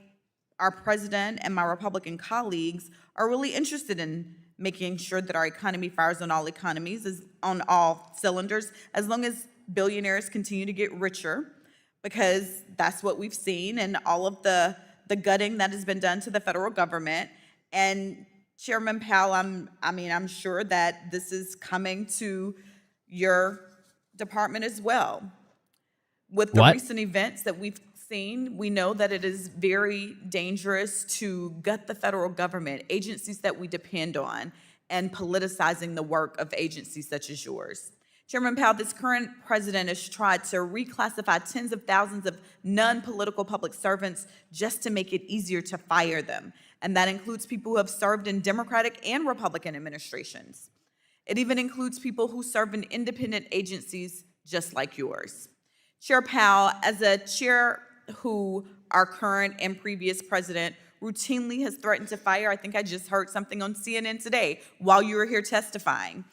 our president and my Republican colleagues are really interested in making sure that our economy fires on all cylinders, as long as billionaires continue to get richer, because that's what we've seen and all of the gutting that has been done to the federal government. And Chairman Powell, I'm sure that this is coming to your department as well. With the recent events that we've seen, we know that it is very dangerous to gut the federal government, agencies that we depend on, and politicizing the work of agencies such as yours. Chairman Powell, this current president has tried to reclassify tens of thousands of non-political public servants just to make it easier to fire them. And that includes people who have served in Democratic and Republican administrations. It even includes people who serve in independent agencies just like yours. Chair Powell, as a chair who our current and previous president routinely has threatened to fire, I think I just heard something on CNN today while you were here testifying.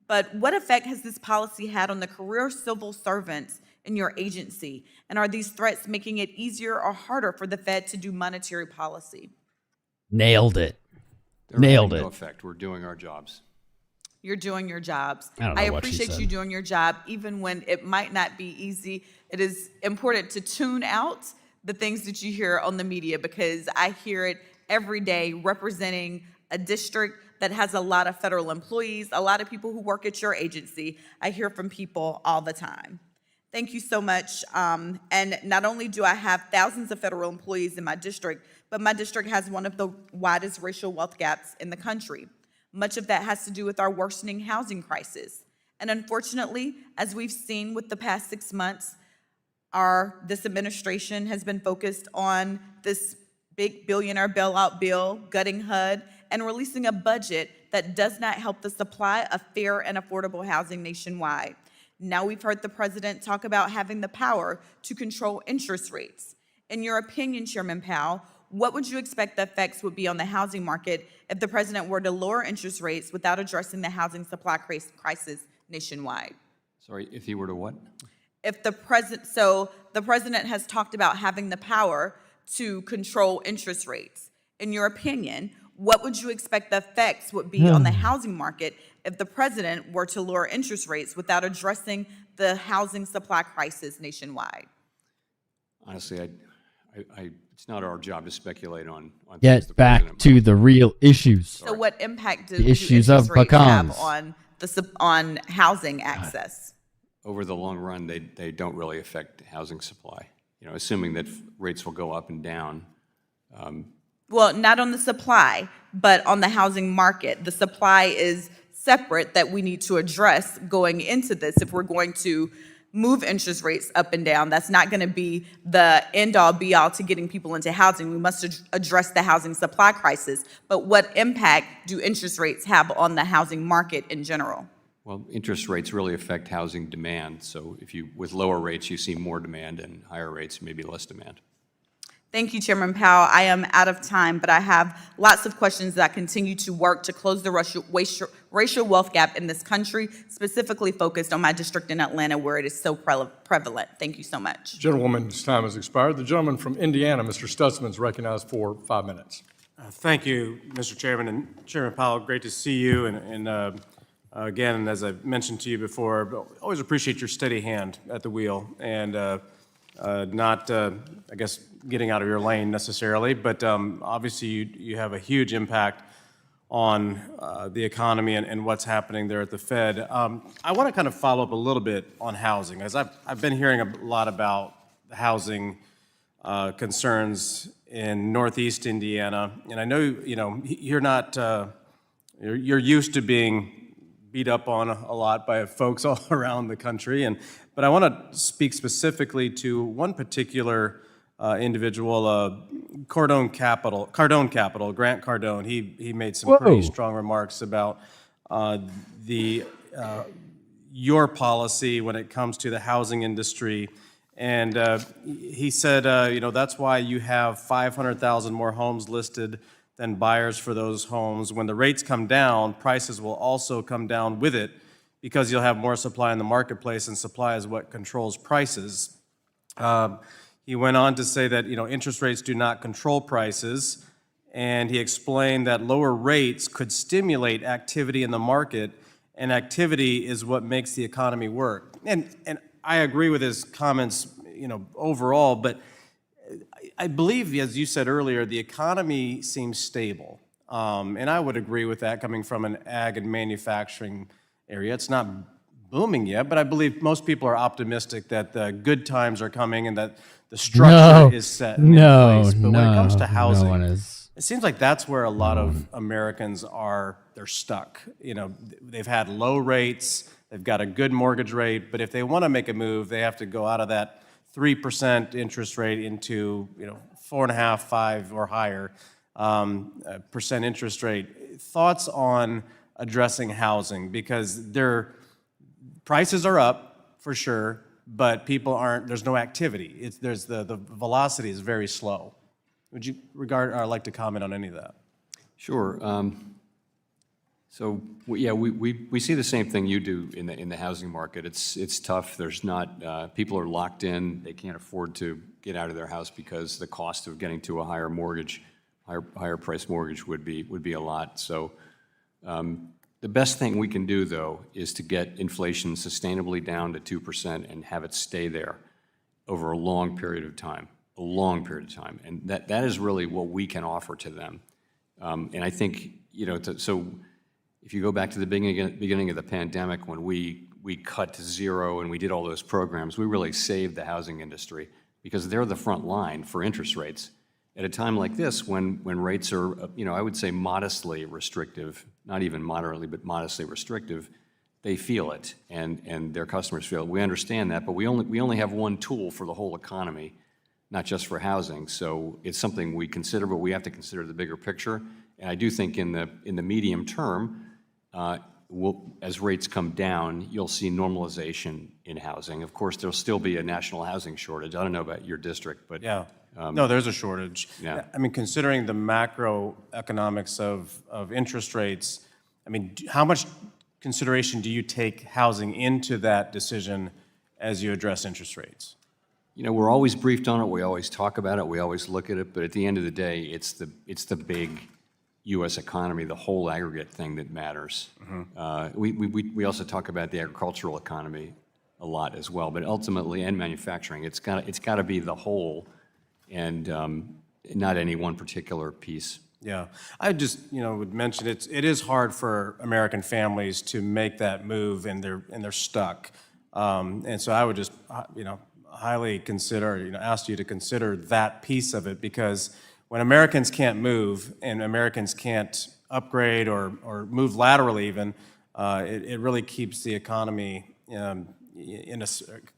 But what effect has this policy had on the career civil servants in your agency? And are these threats making it easier or harder for the Fed to do monetary policy? Nailed it. They're Nailed having it. No effect. We're doing our jobs. You're doing your jobs. I don't know what she appreciate said. you doing your job, even when it might not be easy. It is important to tune out the things that you hear on the media, because I hear it every day representing a district that has a lot of federal employees, a lot of people who work at your agency. I hear from people all the time. Thank you so much. And not only do I have thousands of federal employees in my district, but my district has one of the widest racial wealth gaps in the country. Much of that has to do with our worsening housing crisis. And unfortunately, as we've seen with the past 6 months, this administration has been focused on this big billionaire bailout bill, gutting HUD, and releasing a budget that does not help the supply of fair and affordable housing nationwide. Now we've heard the president talk about having the power to control interest rates. In your opinion, Chairman Powell, what would you expect the effects would be on the housing market if the president were to lower interest rates without addressing the housing supply crisis nationwide? Sorry, if he were to what? If the president has talked about having the power to control interest rates. In your opinion, what would you expect the effects would be on the housing market if the president were to lower interest rates without addressing the housing supply crisis nationwide? Honestly, it's not our job to speculate on things Get the back president to the real issues. So what impact do issues interest of rates have pecans. on housing access? Over the long run, they don't really affect housing supply. Assuming that rates will go up and down. Well, not on the supply, but on the housing market. The supply is separate that we need to address going into this. If we're going to move interest rates up and down, that's not going to be the end-all, be-all to getting people into housing. We must address the housing supply crisis. But what impact do interest rates have on the housing market in general? Well, interest rates really affect housing demand. So with lower rates, you see more demand, and higher rates, maybe less demand. Thank you, Chairman Powell. I am out of time, but I have lots of questions that continue to work to close the racial wealth gap in this country, specifically focused on my district in Atlanta, where it is so prevalent. Thank you so much. Gentlewoman's time has expired. The gentleman from Indiana, Mr. Stutzman, is recognized for 5 minutes. Thank you, Mr. Chairman. And Chairman Powell, great to see you. And again, as I've mentioned to you before, always appreciate your steady hand at the wheel and not, I guess, getting out of your lane necessarily, but obviously you have a huge impact on the economy and what's happening there at the Fed. I want to kind of follow up a little bit on housing, as I've been hearing a lot about the housing concerns in Northeast Indiana, and I know you're not you're used to being beat up on a lot by folks all around the country, but I want to speak specifically to one particular individual, Grant Cardone. He made some pretty strong remarks about your policy when it comes to the housing industry, and he said, that's why you have 500,000 more homes listed than buyers for those homes. When the rates come down, prices will also come down with it because you'll have more supply in the marketplace, and supply is what controls prices. He went on to say that interest rates do not control prices, and he explained that lower rates could stimulate activity in the market, and activity is what makes the economy work. And I agree with his comments, overall, but I believe, as you said earlier, the economy seems stable, and I would agree with that coming from an ag and manufacturing area. It's not booming yet, but I believe most people are optimistic that the good times are coming and that the structure is set in place. But when it comes to housing, it seems like that's where a lot of Americans they're stuck. They've had low rates, they've got a good mortgage rate, but if they want to make a move, they have to go out of that 3% interest rate into 4.5%, 5% or higher percent interest rate. Thoughts on addressing housing, because prices are up for sure, but there's no activity. The velocity is very slow. Would you like to comment on any of that? Sure. So we see the same thing you do in the housing market. It's tough. There's not people are locked in. They can't afford to get out of their house because the cost of getting to a higher mortgage, higher price mortgage would be a lot. So the best thing we can do, though, is to get inflation sustainably down to 2% and have it stay there over a long period of time. And that is really what we can offer to them. And I think so. If you go back to the beginning of the pandemic, when we cut to zero and we did all those programs, we really saved the housing industry because they're the front line for interest rates. at a time like this when rates are, I would say modestly restrictive, not even moderately, but modestly restrictive, they feel it, and their customers feel it. We understand that, but we only have one tool for the whole economy, not just for housing. So it's something we consider, but we have to consider the bigger picture. And I do think in the medium term, as rates come down, you'll see normalization in housing. Of course, there'll still be a national housing shortage. I don't know about your district, but Yeah. No, there's a shortage. Yeah. I mean, considering the macroeconomics of interest rates, I mean, how much consideration do you take housing into that decision as you address interest rates? We're always briefed on it. We always talk about it. We always look at it. But at the end of the day, it's the big U.S. economy, the whole aggregate thing that matters. We also talk about the agricultural economy a lot as well. But ultimately, and manufacturing, it's got to be the whole, and not any one particular piece. Yeah, I just would mention it is hard for American families to make that move, and they're stuck. And so I would just highly consider ask you to consider that piece of it, because when Americans can't move and Americans can't upgrade or move laterally even, it really keeps the economy kind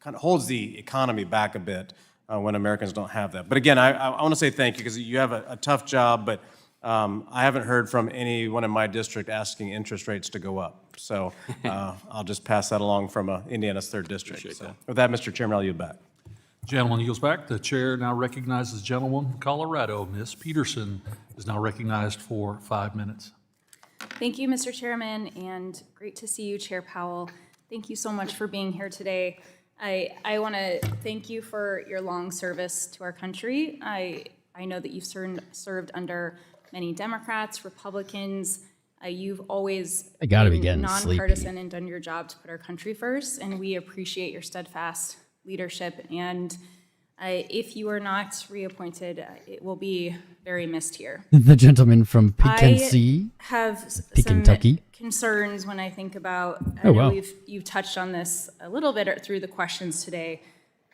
of holds the economy back a bit when Americans don't have that. But again, I want to say thank you, because you have a tough job, but I haven't heard from anyone in my district asking interest rates to go up. So I'll just pass that along from Indiana's 3rd district. So with that, Mr. Chairman, I'll yield back. Gentleman yields back. The chair now recognizes Gentlewoman from Colorado. Ms. Peterson is now recognized for 5 minutes. Thank you, Mr. Chairman, and great to see you, Chair Powell. Thank you so much for being here today. I want to thank you for your long service to our country. I know that you've served under many Democrats, Republicans. You've always I gotta be been getting nonpartisan sleepy. and done your job to put our country first, and we appreciate your steadfast leadership. And if you are not reappointed, it will be very missed here. The gentleman from I have some Kentucky. concerns when I think about, Oh, I know wow. you've touched on this a little bit through the questions today,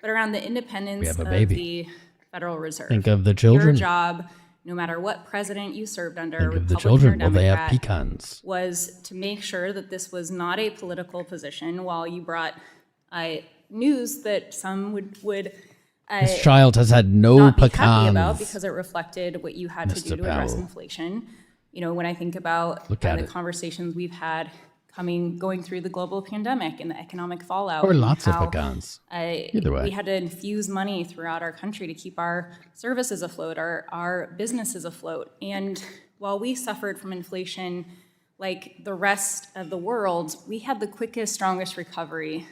but around the independence have a of baby. the Federal Reserve. Think of the children. Your job, no matter what president you served under, Think of the Republican children. or Will they have Democrat, pecans? was to make sure that this was not a political position, while you brought news that some would This child has had no not be happy about, pecans. because it reflected what you had to do Mr. to address Powell. inflation. When I think about Look at the it. conversations we've had going through the global pandemic and the economic fallout. Or and lots of how, pecans. Either way. We had to infuse money throughout our country to keep our services afloat, our businesses afloat. And while we suffered from inflation like the rest of the world, we had the quickest, strongest recovery.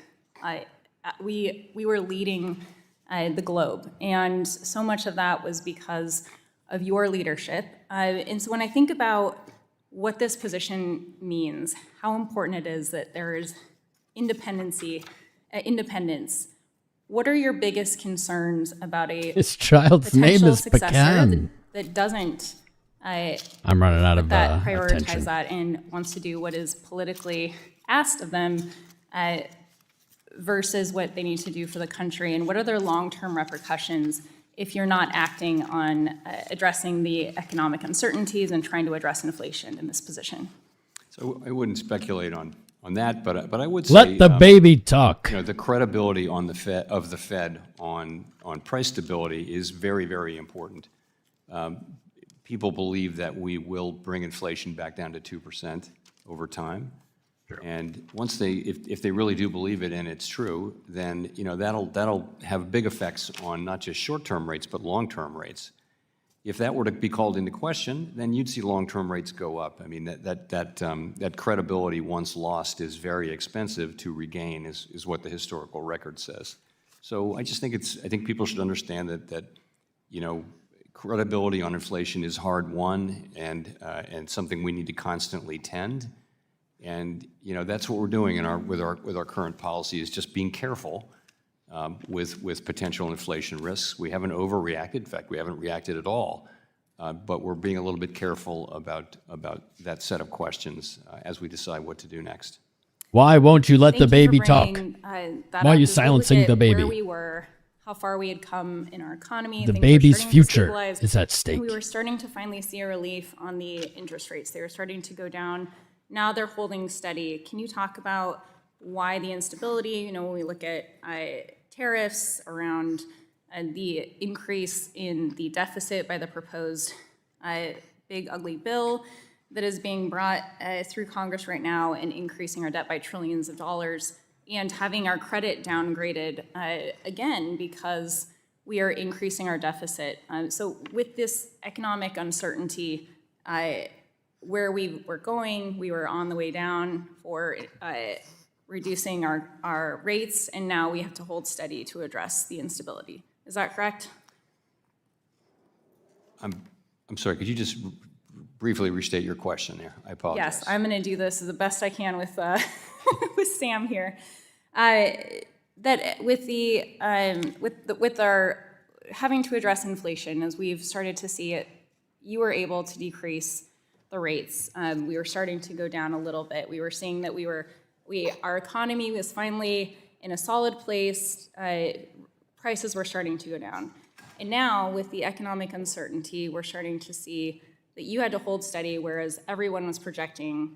We were leading the globe. And so much of that was because of your leadership. And so when I think about what this position means, how important it is that there is independence, what are your biggest concerns about a This child's name potential is successor Pecan. that doesn't I'm running out of prioritize attention. that and wants to do what is politically asked of them versus what they need to do for the country, and what are their long-term repercussions if you're not acting on addressing the economic uncertainties and trying to address inflation in this position? So I wouldn't speculate on that, but I would say Let the baby talk. the credibility on the Fed on price stability is very, very important. People believe that we will bring inflation back down to 2% over time. And once if they really do believe it and it's true, then that'll have big effects on not just short-term rates but long-term rates. If that were to be called into question, then you'd see long-term rates go up. I mean, that credibility once lost is very expensive to regain, is what the historical record says. So I just think I think people should understand that credibility on inflation is hard won and something we need to constantly tend. And that's what we're doing with our current policy, is just being careful with potential inflation risks. We haven't overreacted. In fact, we haven't reacted at all. But we're being a little bit careful about that set of questions as we decide what to do next. Why won't you let the Thank you baby for talk? bringing, that Why are up. you As we look silencing at the baby? Where we were how far we had come in our economy. The Things were baby's starting to future stabilize, is at and stake. we were starting to finally see a relief on the interest rates. They were starting to go down. Now they're holding steady. Can you talk about why the instability? When we look at tariffs around the increase in the deficit by the proposed big ugly bill that is being brought through Congress right now, and increasing our debt by trillions of dollars, and having our credit downgraded again because we are increasing our deficit. So with this economic uncertainty, where we were going, we were on the way down for reducing our rates, and now we have to hold steady to address the instability. Is that correct? I'm sorry, could you just briefly restate your question there? I apologize. Yes, I'm going to do this as the best I can with with Sam here. That with our having to address inflation, as we've started to see it, you were able to decrease the rates. We were starting to go down a little bit. We were seeing that our economy was finally in a solid place. Prices were starting to go down. And now, with the economic uncertainty, we're starting to see that you had to hold steady, whereas everyone was projecting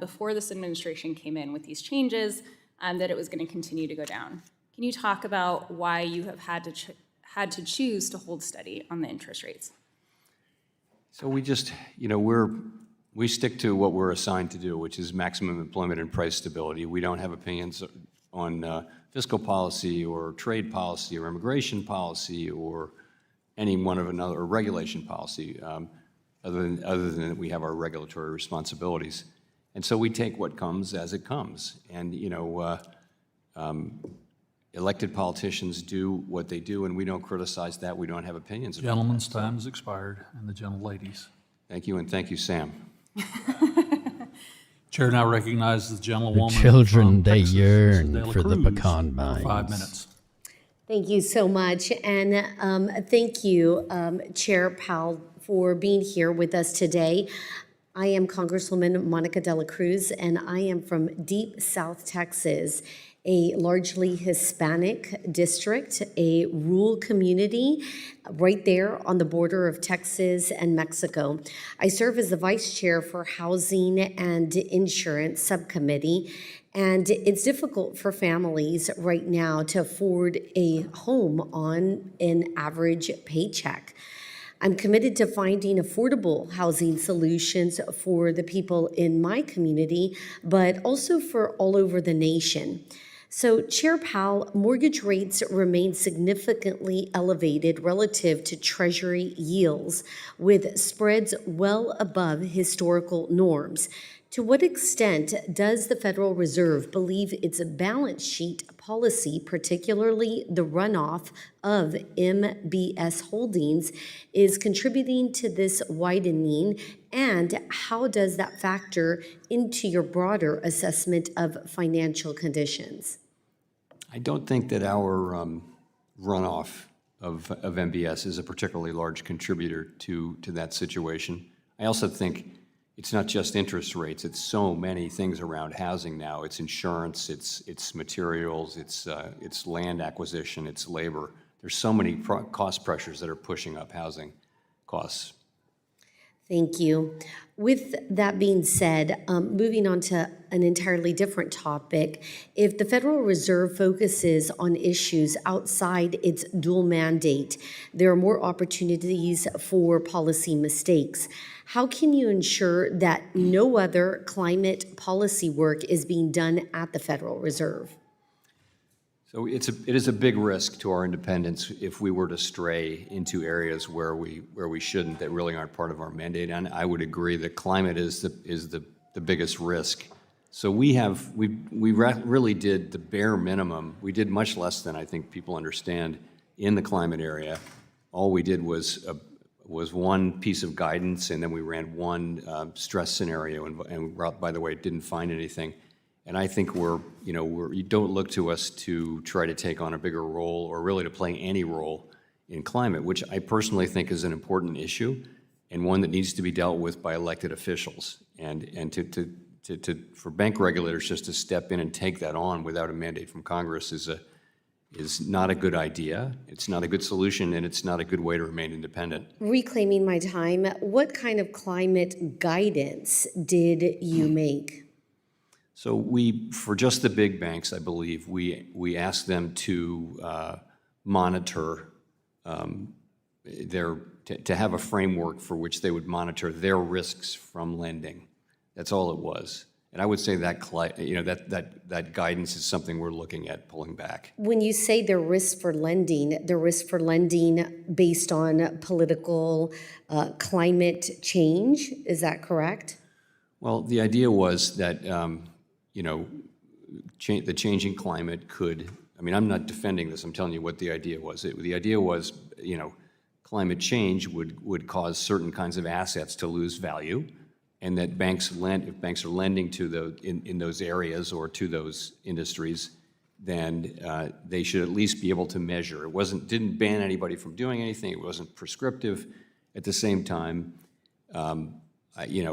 before this administration came in with these changes that it was going to continue to go down. Can you talk about why you have had to choose to hold steady on the interest rates? So we just, we stick to what we're assigned to do, which is maximum employment and price stability. We don't have opinions on fiscal policy or trade policy or immigration policy or any one of another, or regulation policy, other than that we have our regulatory responsibilities. And so we take what comes as it comes. And, elected politicians do what they do, and we don't criticize that. We don't have opinions about that. Gentleman's time has expired, and the gentleladies. Thank you, and thank you, Sam. Chair now recognizes the gentlewoman. The children, from they Texas, Mrs. yearn De La for the Cruz, pecan for vines. 5 minutes. Thank you so much. And thank you, Chair Powell, for being here with us today. I am Congresswoman Monica De La Cruz, and I am from deep South Texas, a largely Hispanic district, a rural community right there on the border of Texas and Mexico. I serve as the Vice Chair for Housing and Insurance Subcommittee, and it's difficult for families right now to afford a home on an average paycheck. I'm committed to finding affordable housing solutions for the people in my community, but also for all over the nation. So, Chair Powell, mortgage rates remain significantly elevated relative to Treasury yields, with spreads well above historical norms. To what extent does the Federal Reserve believe its balance sheet policy, particularly the runoff of MBS holdings, is contributing to this widening, and how does that factor into your broader assessment of financial conditions? I don't think that our runoff of MBS is a particularly large contributor to that situation. I also think it's not just interest rates, it's so many things around housing now. It's insurance, it's materials, it's land acquisition, it's labor. There's so many cost pressures that are pushing up housing costs. Thank you. With that being said, moving on to an entirely different topic, if the Federal Reserve focuses on issues outside its dual mandate, there are more opportunities for policy mistakes. How can you ensure that no other climate policy work is being done at the Federal Reserve? So it is a big risk to our independence if we were to stray into areas where we shouldn't, that really aren't part of our mandate. And I would agree that climate is the biggest risk. So we really did the bare minimum. We did much less than I think people understand in the climate area. All we did was one piece of guidance, and then we ran one stress scenario, and by the way, didn't find anything. And I think you don't look to us to try to take on a bigger role or really to play any role in climate, which I personally think is an important issue and one that needs to be dealt with by elected officials. And for bank regulators just to step in and take that on without a mandate from Congress is is not a good idea. It's not a good solution, and it's not a good way to remain independent. Reclaiming my time, what kind of climate guidance did you make? So for just the big banks, I believe, we asked them to monitor to have a framework for which they would monitor their risks from lending. That's all it was. And I would say that that guidance is something we're looking at pulling back. When you say the risk for lending based on political climate change, is that correct? Well, the idea was that, the changing climate could, I'm not defending this, I'm telling you what the idea was. The idea was, climate change would cause certain kinds of assets to lose value, and that if banks are lending to in those areas or to those industries, then they should at least be able to measure. It didn't ban anybody from doing anything. It wasn't prescriptive. At the same time, you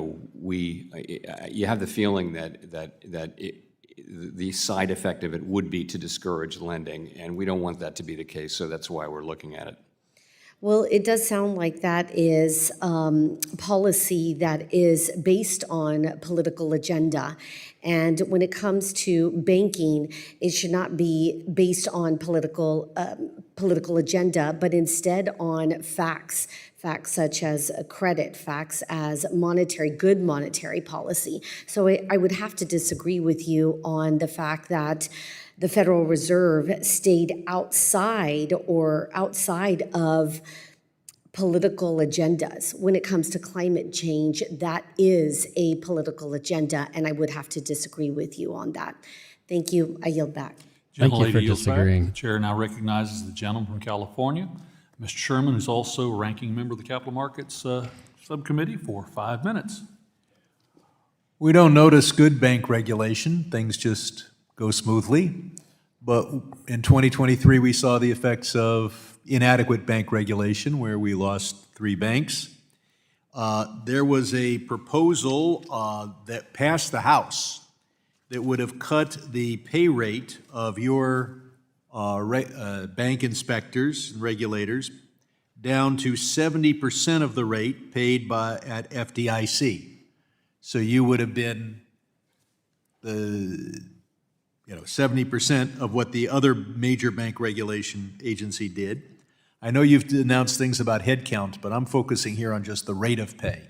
have the feeling that the side effect of it would be to discourage lending, and we don't want that to be the case. So that's why we're looking at it. Well, it does sound like that is policy that is based on political agenda. And when it comes to banking, it should not be based on political agenda, but instead on facts such as credit, facts as good monetary policy. So I would have to disagree with you on the fact that the Federal Reserve stayed outside of political agendas. When it comes to climate change, that is a political agenda, and I would have to disagree with you on that. Thank you. I yield back. Thank you for yields back. disagreeing. The chair now recognizes the gentleman from California, Mr. Sherman, who's also ranking member of the Capital Markets Subcommittee, for 5 minutes. We don't notice good bank regulation. Things just go smoothly. But in 2023, we saw the effects of inadequate bank regulation, where we lost 3 banks. There was a proposal that passed the House that would have cut the pay rate of your bank inspectors and regulators down to 70% of the rate paid at FDIC. So you would have been 70% of what the other major bank regulation agency did. I know you've announced things about headcount, but I'm focusing here on just the rate of pay.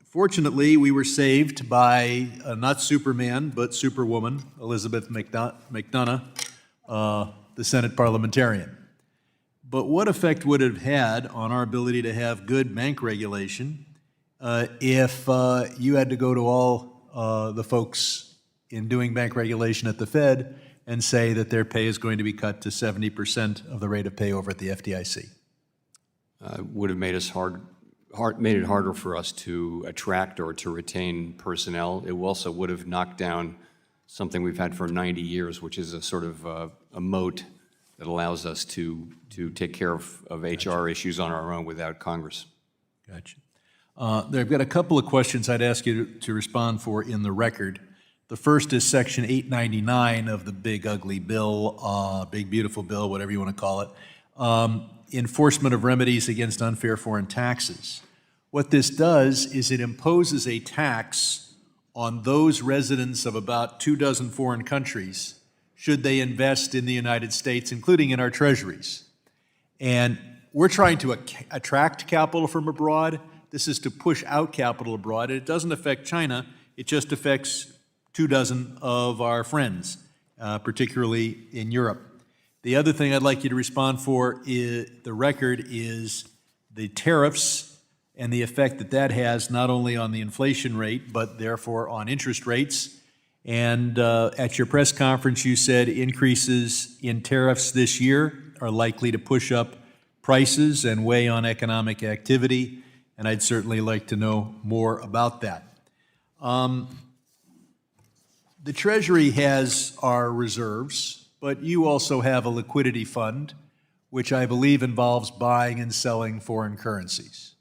Fortunately, we were saved by not Superman, but Superwoman, Elizabeth McDonough, the Senate parliamentarian. But what effect would it have had on our ability to have good bank regulation if you had to go to all the folks in doing bank regulation at the Fed and say that their pay is going to be cut to 70% of the rate of pay over at the FDIC? Would have made it harder for us to attract or to retain personnel. It also would have knocked down something we've had for 90 years, which is a sort of a moat that allows us to take care of HR issues on our own without Congress. Gotcha. I've got a couple of questions I'd ask you to respond for in the record. The first is Section 899 of the big ugly bill, big beautiful bill, whatever you want to call it, enforcement of remedies against unfair foreign taxes. What this does is it imposes a tax on those residents of about 24 foreign countries should they invest in the United States, including in our treasuries. And we're trying to attract capital from abroad. This is to push out capital abroad. And it doesn't affect China. It just affects 24 of our friends, particularly in Europe. The other thing I'd like you to respond for the record is the tariffs and the effect that that has not only on the inflation rate, but therefore on interest rates. And at your press conference, you said increases in tariffs this year are likely to push up prices and weigh on economic activity, and I'd certainly like to know more about that. The Treasury has our reserves, but you also have a liquidity fund, which I believe involves buying and selling foreign currencies.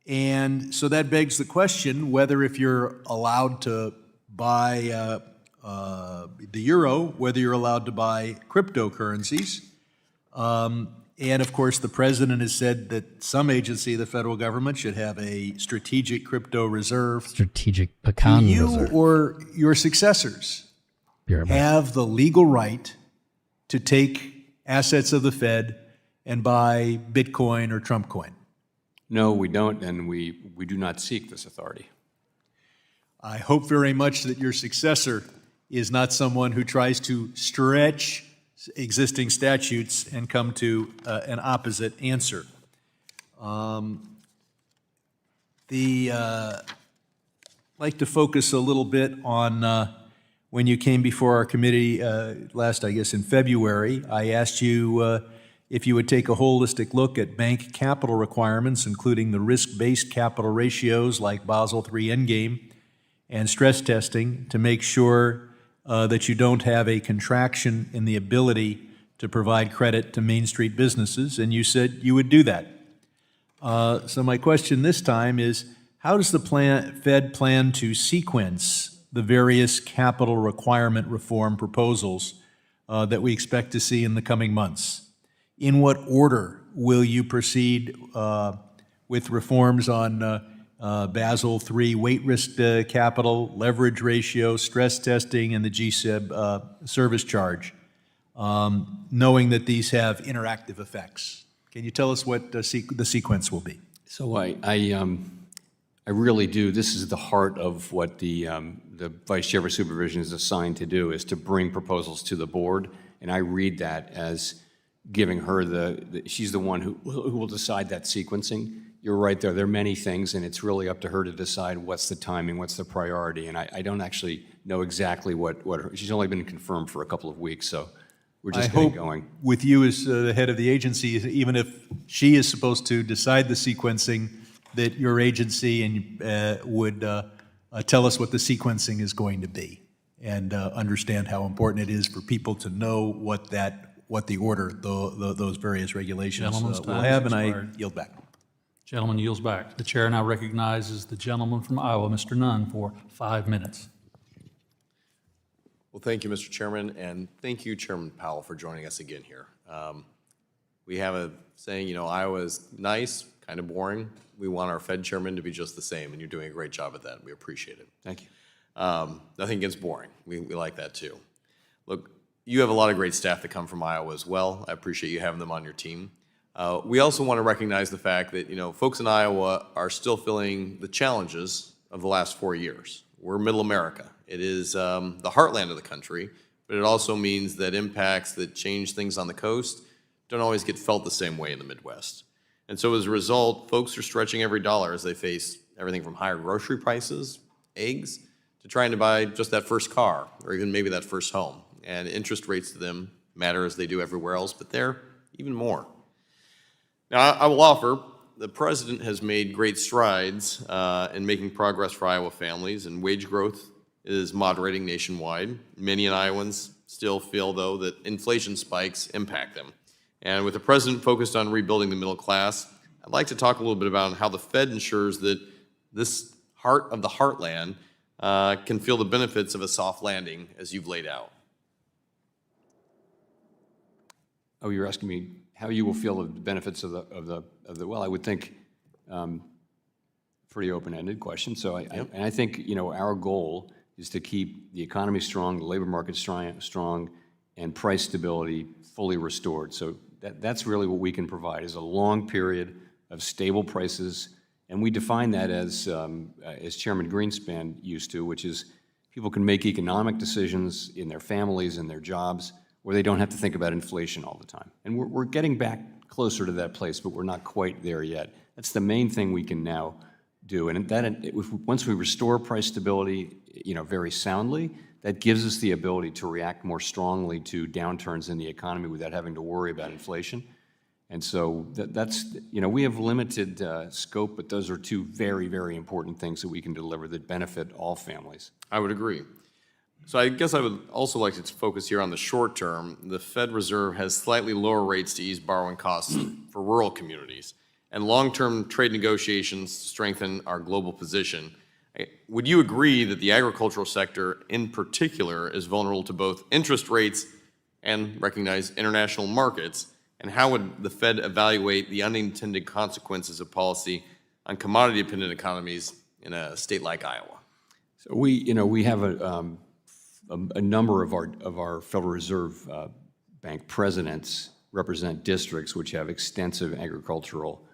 And so that begs the question whether if you're allowed to buy the euro, whether you're allowed to buy cryptocurrencies. And of course, the president has said that some agency of the federal government should have a strategic crypto reserve. Strategic Do pecan you reserve. or your successors have the legal right to take assets of the Fed and buy Bitcoin or Trump coin? No, we don't, and we do not seek this authority. I hope very much that your successor is not someone who tries to stretch existing statutes and come to an opposite answer. I'd like to focus a little bit on when you came before our committee last, I guess, in February. I asked you if you would take a holistic look at bank capital requirements, including the risk-based capital ratios like Basel III Endgame and stress testing, to make sure that you don't have a contraction in the ability to provide credit to Main Street businesses, and you said you would do that. So my question this time is, how does the Fed plan to sequence the various capital requirement reform proposals that we expect to see in the coming months? In what order will you proceed with reforms on Basel III weight risk capital, leverage ratio, stress testing, and the 𝐔SIB service charge, knowing that these have interactive effects? Can you tell us what the sequence will be? So I really do. This is the heart of what the Vice Chair for Supervision is assigned to do, is to bring proposals to the board, and I read that as giving her she's the one who will decide that sequencing. You're right there. There are many things, and it's really up to her to decide what's the timing, what's the priority, and I don't actually know exactly what she's only been confirmed for a couple of weeks, so we're just getting going. With you as the head of the agency, even if she is supposed to decide the sequencing, that your agency would tell us what the sequencing is going to be, and understand how important it is for people to know what the order those various regulations Gentleman's will time have, has and I expired. yield back. Gentleman yields back. The chair now recognizes the gentleman from Iowa, Mr. Nunn, for 5 minutes. Well, thank you, Mr. Chairman, and thank you, Chairman Powell, for joining us again here. We have a saying, Iowa is nice, kind of boring. We want our Fed chairman to be just the same, and you're doing a great job at that. We appreciate it. Thank you. Nothing against boring. We like that, too. Look, you have a lot of great staff that come from Iowa as well. I appreciate you having them on your team. We also want to recognize the fact that, folks in Iowa are still feeling the challenges of the last 4 years. We're middle America. It is the heartland of the country, but it also means that impacts that change things on the coast don't always get felt the same way in the Midwest. And so as a result, folks are stretching every dollar as they face everything from higher grocery prices, eggs, to trying to buy just that first car, or even maybe that first home. And interest rates to them matter as they do everywhere else, but they're even more. Now, I will offer, the president has made great strides in making progress for Iowa families, and wage growth is moderating nationwide. Many Iowans still feel, though, that inflation spikes impact them. And with the president focused on rebuilding the middle class, I'd like to talk a little bit about how the Fed ensures that this heart of the heartland can feel the benefits of a soft landing as you've laid out. Oh, you're asking me how you will feel the benefits of the well, I would think pretty open-ended question. So I think, our goal is to keep the economy strong, the labor market strong, and price stability fully restored. So that's really what we can provide, is a long period of stable prices, and we define that as Chairman Greenspan used to, which is people can make economic decisions in their families and their jobs where they don't have to think about inflation all the time. And we're getting back closer to that place, but we're not quite there yet. That's the main thing we can now do. And once we restore price stability, very soundly, that gives us the ability to react more strongly to downturns in the economy without having to worry about inflation. And so that's, we have limited scope, but those are two very, very important things that we can deliver that benefit all families. I would agree. So I guess I would also like to focus here on the short term. The Fed Reserve has slightly lower rates to ease borrowing costs for rural communities, and long-term trade negotiations to strengthen our global position. Would you agree that the agricultural sector in particular is vulnerable to both interest rates and recognize international markets? And how would the Fed evaluate the unintended consequences of policy on commodity-dependent economies in a state like Iowa? So we have a number of our Federal Reserve Bank presidents represent districts which have extensive agricultural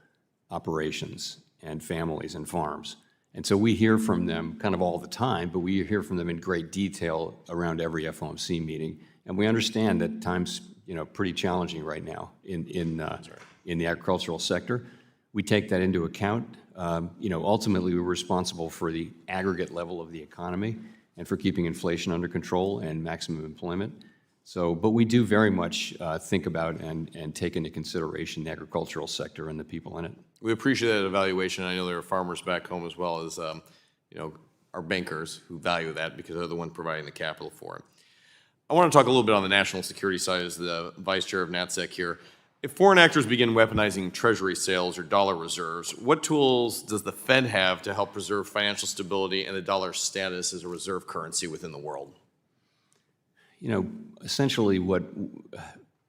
operations and families and farms. And so we hear from them kind of all the time, but we hear from them in great detail around every FOMC meeting. And we understand that times, pretty challenging right now in the agricultural sector. We take that into account. Ultimately, we're responsible for the aggregate level of the economy and for keeping inflation under control and maximum employment. But we do very much think about and take into consideration the agricultural sector and the people in it. We appreciate that evaluation. I know there are farmers back home as well as, our bankers who value that because they're the ones providing the capital for it. I want to talk a little bit on the national security side as the Vice Chair of NATSEC here. If foreign actors begin weaponizing Treasury sales or dollar reserves, what tools does the Fed have to help preserve financial stability and the dollar's status as a reserve currency within the world? Essentially what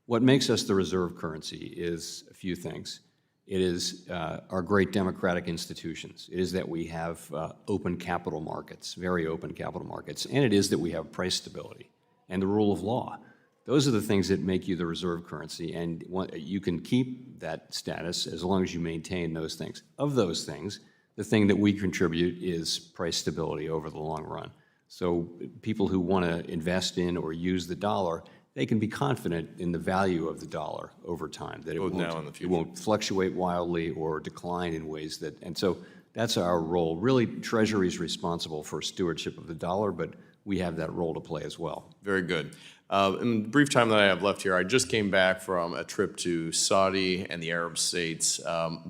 makes us the reserve currency is a few things. It is our great democratic institutions. It is that we have open capital markets, very open capital markets, and it is that we have price stability and the rule of law. Those are the things that make you the reserve currency, and you can keep that status as long as you maintain those things. Of those things, the thing that we contribute is price stability over the long run. So people who want to invest in or use the dollar, they can be confident in the value of the dollar over time, that it won't fluctuate wildly or decline in ways that, and so that's our role. Really, Treasury is responsible for stewardship of the dollar, but we have that role to play as well. Very good. In the brief time that I have left here, I just came back from a trip to Saudi and the Arab states.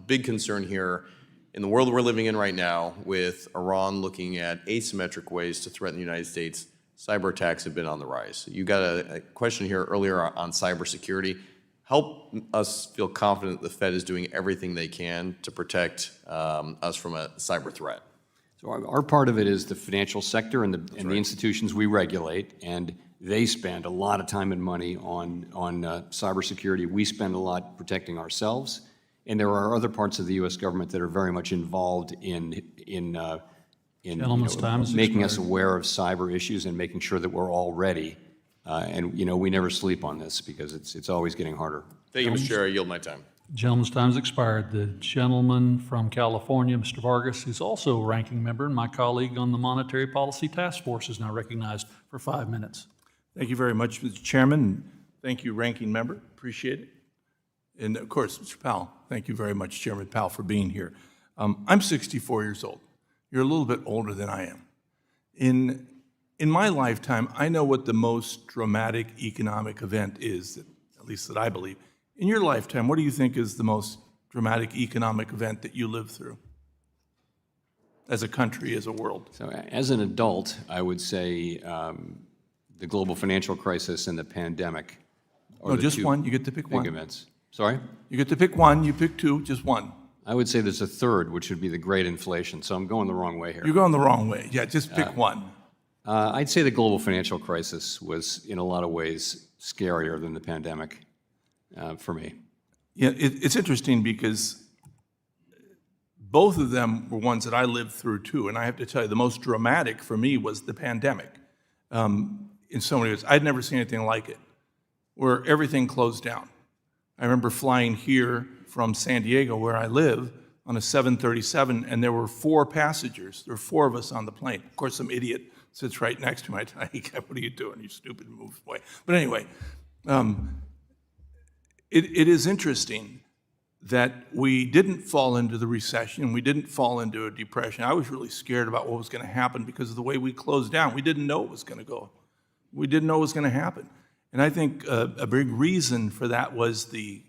Big concern here in the world we're living in right now with Iran looking at asymmetric ways to threaten the United States. Cyber attacks have been on the rise. You got a question here earlier on cybersecurity. Help us feel confident the Fed is doing everything they can to protect us from a cyber threat. So our part of it is the financial sector and the institutions we regulate, and they spend a lot of time and money on cybersecurity. We spend a lot protecting ourselves, and there are other parts of the U.S. government that are very much involved in making us aware of cyber issues and making sure that we're all ready. And we never sleep on this because it's always getting harder. Thank you, Mr. Chair. I yield my time. Gentleman's time's expired. The gentleman from California, Mr. Vargas, who's also a ranking member and my colleague on the Monetary Policy Task Force, is now recognized for 5 minutes. Thank you very much, Mr. Chairman. Thank you, Ranking Member. Appreciate it. And of course, Mr. Powell, thank you very much, Chairman Powell, for being here. I'm 64 years old. You're a little bit older than I am. In my lifetime, I know what the most dramatic economic event is, at least that I believe. In your lifetime, what do you think is the most dramatic economic event that you lived through as a country, as a world? So as an adult, I would say the global financial crisis and the pandemic. No, just one. You get to pick one. Big events. Sorry? You get to pick one. You pick two, just one. I would say there's a third, which would be the great inflation. So I'm going the wrong way here. You're going the wrong way. Yeah, just pick one. I'd say the global financial crisis was, in a lot of ways, scarier than the pandemic for me. Yeah, it's interesting because both of them were ones that I lived through too. And I have to tell you, the most dramatic for me was the pandemic. In so many ways, I'd never seen anything like it, where everything closed down. I remember flying here from San Diego, where I live, on a 737, and there were 4 passengers. There were 4 of us on the plane. Of course, some idiot sits right next to me. I tell him, what are you doing? You stupid, move away. But anyway, it is interesting that we didn't fall into the recession. We didn't fall into a depression. I was really scared about what was going to happen because of the way we closed down. We didn't know it was going to go. We didn't know it was going to happen. And I think a big reason for that was the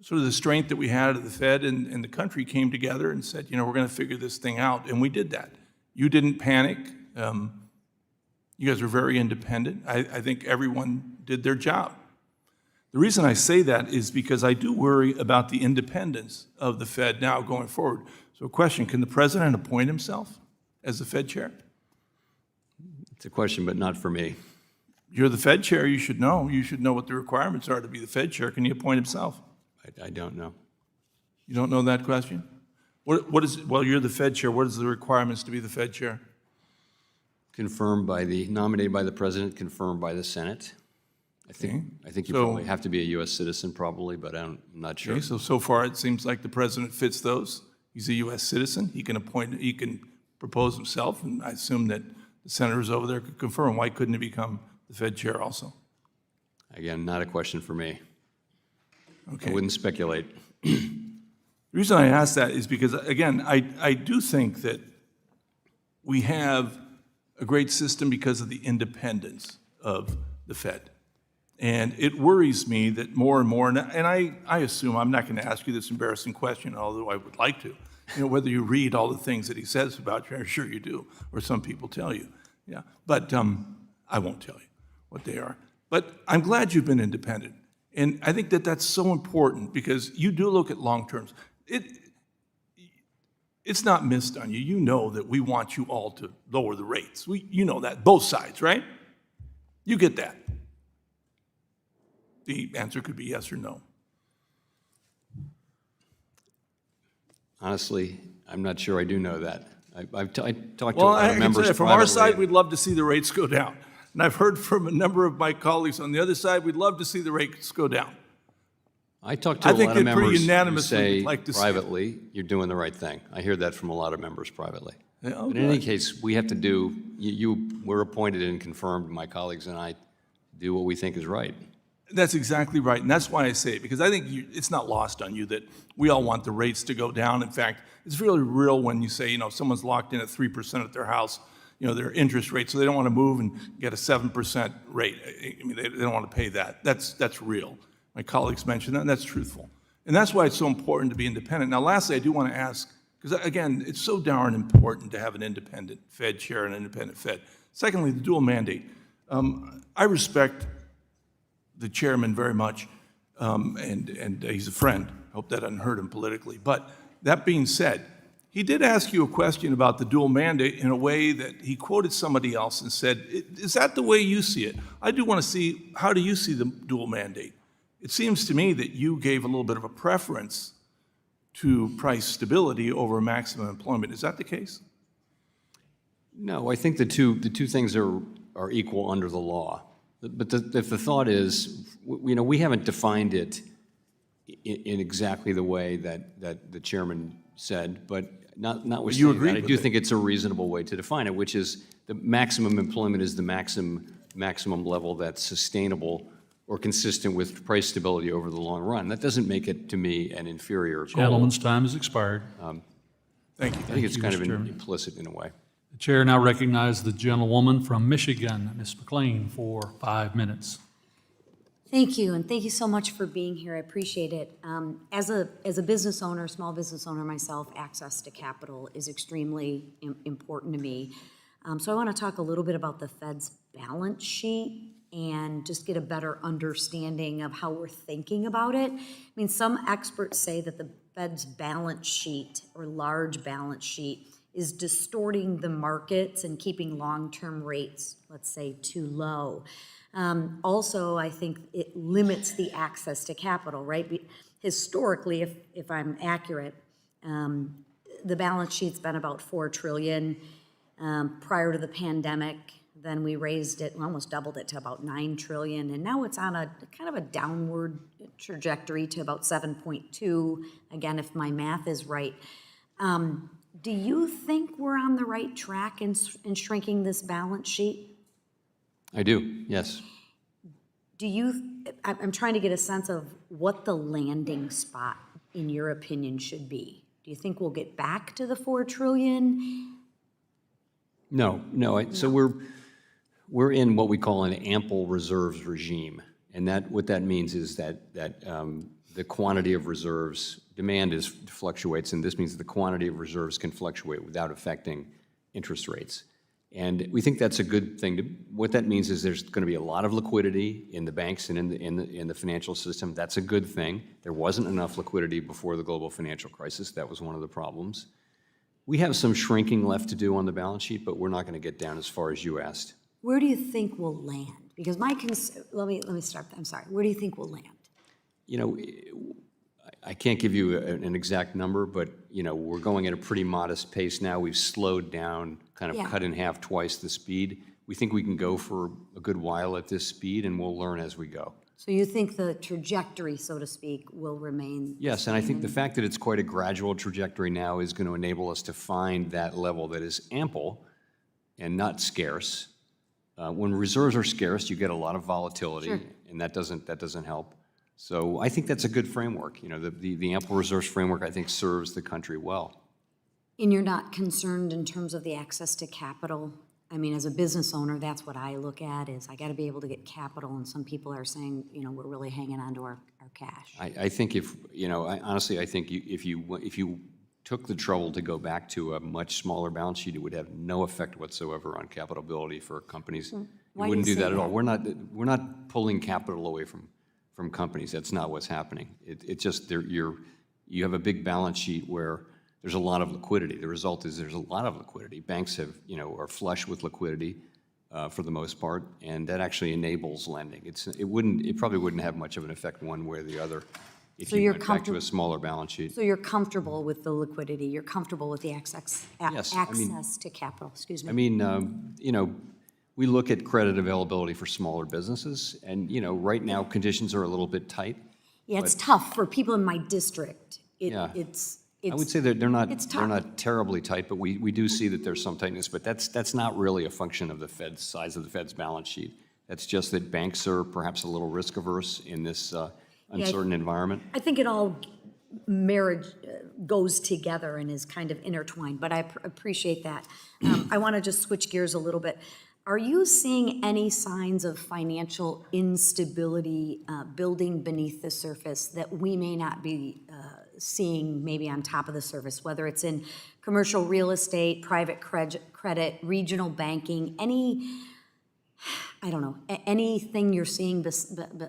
sort of the strength that we had at the Fed, and the country came together and said, we're going to figure this thing out. And we did that. You didn't panic. You guys were very independent. I think everyone did their job. The reason I say that is because I do worry about the independence of the Fed now going forward. So question, can the president appoint himself as the Fed chair? It's a question, but not for me. You're the Fed chair, you should know. You should know what the requirements are to be the Fed chair. Can he appoint himself? I don't know. You don't know that question? What is, well, you're the Fed chair, what is the requirements to be the Fed chair? Nominated by the president, confirmed by the Senate. I think you probably have to be a U.S. citizen probably, but I'm not sure. Okay, so far it seems like the president fits those. He's a U.S. citizen. He can propose himself, and I assume that the senators over there could confirm. Why couldn't he become the Fed chair also? Again, not a question for me. Okay. I wouldn't speculate. The reason I ask that is because, again, I do think that we have a great system because of the independence of the Fed. And it worries me that more and more, and I assume, I'm not going to ask you this embarrassing question, although I would like to, whether you read all the things that he says about you. I'm sure you do, or some people tell you. Yeah, but I won't tell you what they are. But I'm glad you've been independent. And I think that that's so important because you do look at long terms. It's not missed on you. You know that we want you all to lower the rates. You know that, both sides, right? You get that. The answer could be yes or no. Honestly, I'm not sure I do know that. I talked to a Well, lot I of can members say from our privately. side, we'd love to see the rates go down. And I've heard from a number of my colleagues on the other side, we'd love to see the rates go down. I talked to I a think lot of that pretty members who unanimously say would like to see it. privately, you're doing the right thing. I hear that from a lot of members privately. Yeah, oh, But in any good. case, we have to do, we're appointed and confirmed, my colleagues and I, do what we think is right. That's exactly right, and that's why I say it, because I think it's not lost on you that we all want the rates to go down. In fact, it's really real when you say, someone's locked in at 3% at their house, their interest rate, so they don't want to move and get a 7% rate. I mean, they don't want to pay that. That's real. My colleagues mentioned that, and that's truthful. And that's why it's so important to be independent. Now, lastly, I do want to ask, because again, it's so darn important to have an independent Fed chair and an independent Fed. Secondly, the dual mandate. I respect the chairman very much, and he's a friend. I hope that doesn't hurt him politically. But that being said, he did ask you a question about the dual mandate in a way that he quoted somebody else and said, is that the way you see it? I do want to see, how do you see the dual mandate? It seems to me that you gave a little bit of a preference to price stability over maximum employment. Is that the case? No, I think the two things are equal under the law. But if the thought is, we haven't defined it in exactly the way that the chairman said, but notwithstanding that, I do think it's a reasonable way to define it, which is the maximum employment is the maximum level that's sustainable or consistent with price stability over the long run. That doesn't make it, to me, an inferior goal. Gentleman's time has expired. Thank you. I think it's you, kind Mr. of Chairman. implicit in a way. The chair now recognizes the gentlewoman from Michigan, Ms. McLean, for 5 minutes. Thank you, and thank you so much for being here. I appreciate it. As a business owner, small business owner myself, access to capital is extremely important to me. So I want to talk a little bit about the Fed's balance sheet and just get a better understanding of how we're thinking about it. I mean, some experts say that the Fed's balance sheet or large balance sheet is distorting the markets and keeping long-term rates, let's say, too low. Also, I think it limits the access to capital, right? Historically, if I'm accurate, the balance sheet's been about $4 trillion prior to the pandemic. Then we raised it, we almost doubled it to about $9 trillion, and now it's on a kind of a downward trajectory to about 7.2, again, if my math is right. Do you think we're on the right track in shrinking this balance sheet? I do, yes. I'm trying to get a sense of what the landing spot, in your opinion, should be. Do you think we'll get back to the $4 trillion? No. So we're in what we call an ample reserves regime, and what that means is that the quantity of reserves, demand fluctuates, and this means the quantity of reserves can fluctuate without affecting interest rates. And we think that's a good thing. What that means is there's going to be a lot of liquidity in the banks and in the financial system. That's a good thing. There wasn't enough liquidity before the global financial crisis. That was one of the problems. We have some shrinking left to do on the balance sheet, but we're not going to get down as far as you asked. Where do you think we'll land? Because let me start. I'm sorry. Where do you think we'll land? You know, I can't give you an exact number, but, you know, we're going at a pretty modest pace now. We've slowed down, kind of cut in half twice the speed. We think we can go for a good while at this speed, and we'll learn as we go. So you think the trajectory, so to speak, will remain? Yes, and I think the fact that it's quite a gradual trajectory now is going to enable us to find that level that is ample and not scarce. When reserves are scarce, you get a lot of volatility, and that doesn't help. So I think that's a good framework. You know, the ample reserves framework, I think, serves the country well. And you're not concerned in terms of the access to capital? I mean, as a business owner, that's what I look at, is I got to be able to get capital, and some people are saying, you know, we're really hanging on to our cash. I think if, you know, honestly, I think if you took the trouble to go back to a much smaller balance sheet, it would have no effect whatsoever on capitalability for companies. It wouldn't do that at all. We're not pulling capital away from companies. That's not what's happening. It's just you have a big balance sheet where there's a lot of liquidity. The result is there's a lot of liquidity. Banks have, you know, are flush with liquidity for the most part, and that actually enables lending. It probably wouldn't have much of an effect one way or the other if you went back to a smaller balance sheet. So you're comfortable with the liquidity? You're comfortable with the access to capital? Excuse me. I mean, you know, we look at credit availability for smaller businesses, and, you know, right now conditions are a little bit tight. Yeah, it's tough for people in my district. I would say that they're not terribly tight, but we do see that there's some tightness, but that's not really a function of the Fed's size of the Fed's balance sheet. That's just that banks are perhaps a little risk averse in this uncertain environment. I think it all goes together and is kind of intertwined, but I appreciate that. I want to just switch gears a little bit. Are you seeing any signs of financial instability building beneath the surface that we may not be seeing maybe on top of the surface, whether it's in commercial real estate, private credit, regional banking, anything you're seeing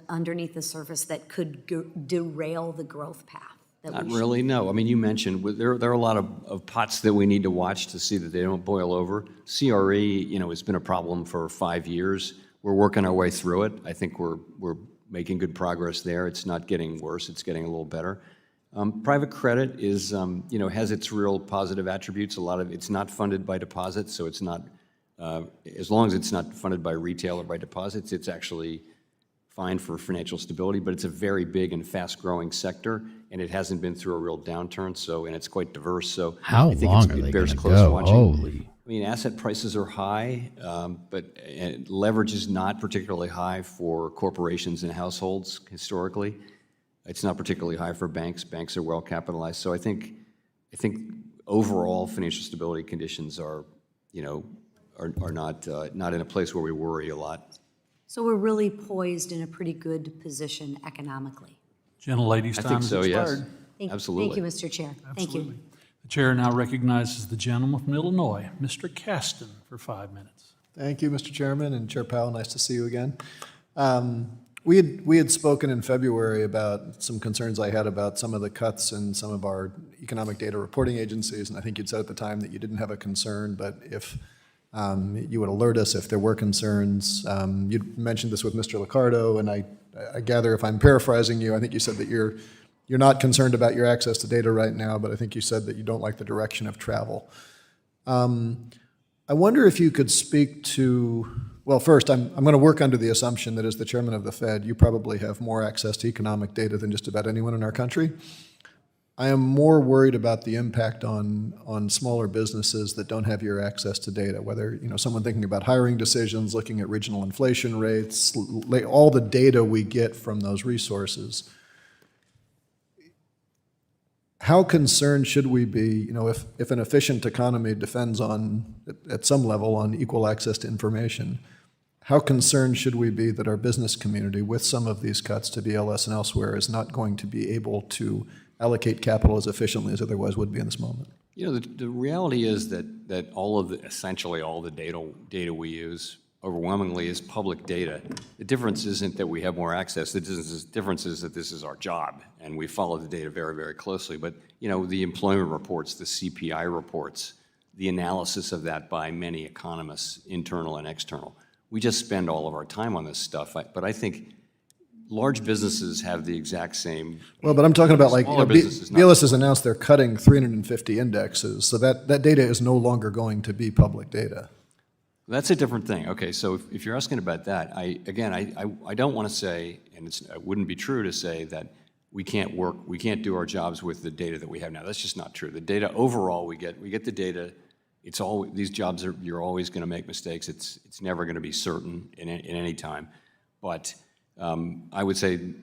underneath the surface that could derail the growth path? Not really, no. I mean, you mentioned there are a lot of pots that we need to watch to see that they don't boil over. CRE, you know, has been a problem for 5 years. We're working our way through it. I think we're making good progress there. It's not getting worse. It's getting a little better. Private credit is, you know, has its real positive attributes. It's not funded by deposits, so it's not, as long as it's not funded by retail or by deposits, it's actually fine for financial stability, but it's a very big and fast-growing sector, and it hasn't been through a real downturn, and it's quite diverse, so how I think long are it they bears gonna close go? watching. Holy. I mean, asset prices are high, but leverage is not particularly high for corporations and households historically. It's not particularly high for banks. Banks are well capitalized, so I think overall financial stability conditions are, you know, are not in a place where we worry a lot. So we're really poised in a pretty good position economically. Gentlelady's I time think has so, expired. yes. Absolutely. Thank you, Mr. Chair. Thank you. The chair now recognizes the gentleman from Illinois, Mr. Caston, for 5 minutes. Thank you, Mr. Chairman, and Chair Powell, nice to see you again. We had spoken in February about some concerns I had about some of the cuts in some of our economic data reporting agencies, and I think you'd said at the time that you didn't have a concern, but if you would alert us if there were concerns. You'd mentioned this with Mr. Liccardo, and I gather, if I'm paraphrasing you, I think you said that you're not concerned about your access to data right now, but I think you said that you don't like the direction of travel. I wonder if you could speak to, well, first, I'm going to work under the assumption that as the chairman of the Fed, you probably have more access to economic data than just about anyone in our country. I am more worried about the impact on smaller businesses that don't have your access to data, whether, you know, someone thinking about hiring decisions, looking at regional inflation rates, all the data we get from those resources. How concerned should we be, you know, if an efficient economy depends on, at some level, on equal access to information? How concerned should we be that our business community, with some of these cuts to BLS and elsewhere, is not going to be able to allocate capital as efficiently as otherwise would be in this moment? You know, the reality is that essentially all the data we use overwhelmingly is public data. The difference isn't that we have more access. The difference is that this is our job, and we follow the data very, very closely. But, you know, the employment reports, the CPI reports, the analysis of that by many economists, internal and external. We just spend all of our time on this stuff. But I think large businesses have the exact same. Well, but I'm talking about like, smaller businesses, not- BLS has announced they're cutting 350 indexes, so that data is no longer going to be public data. That's a different thing. Okay, so if you're asking about that, I don't want to say, and it wouldn't be true to say that we can't do our jobs with the data that we have now. That's just not true. The data overall, we get the data. It's all, these jobs you're always going to make mistakes. It's never going to be certain in any time. But I would say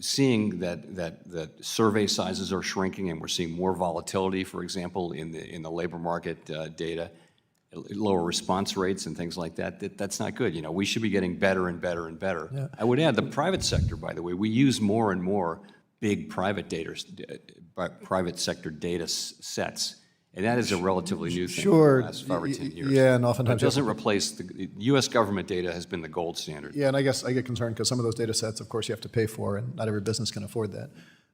seeing that survey sizes are shrinking and we're seeing more volatility, for example, in the labor market data, lower response rates and things like that, that's not good. You know, we should be getting better and better and better. Yeah. I would add the private sector, by the way, we use more and more big private sector data sets. And that is a relatively new thing for the last 5 or 10 years. Yeah, and oftentimes it doesn't replace the U.S. government data has been the gold standard. Yeah, and I guess I get concerned because some of those data sets, of course, you have to pay for, and not every business can afford that.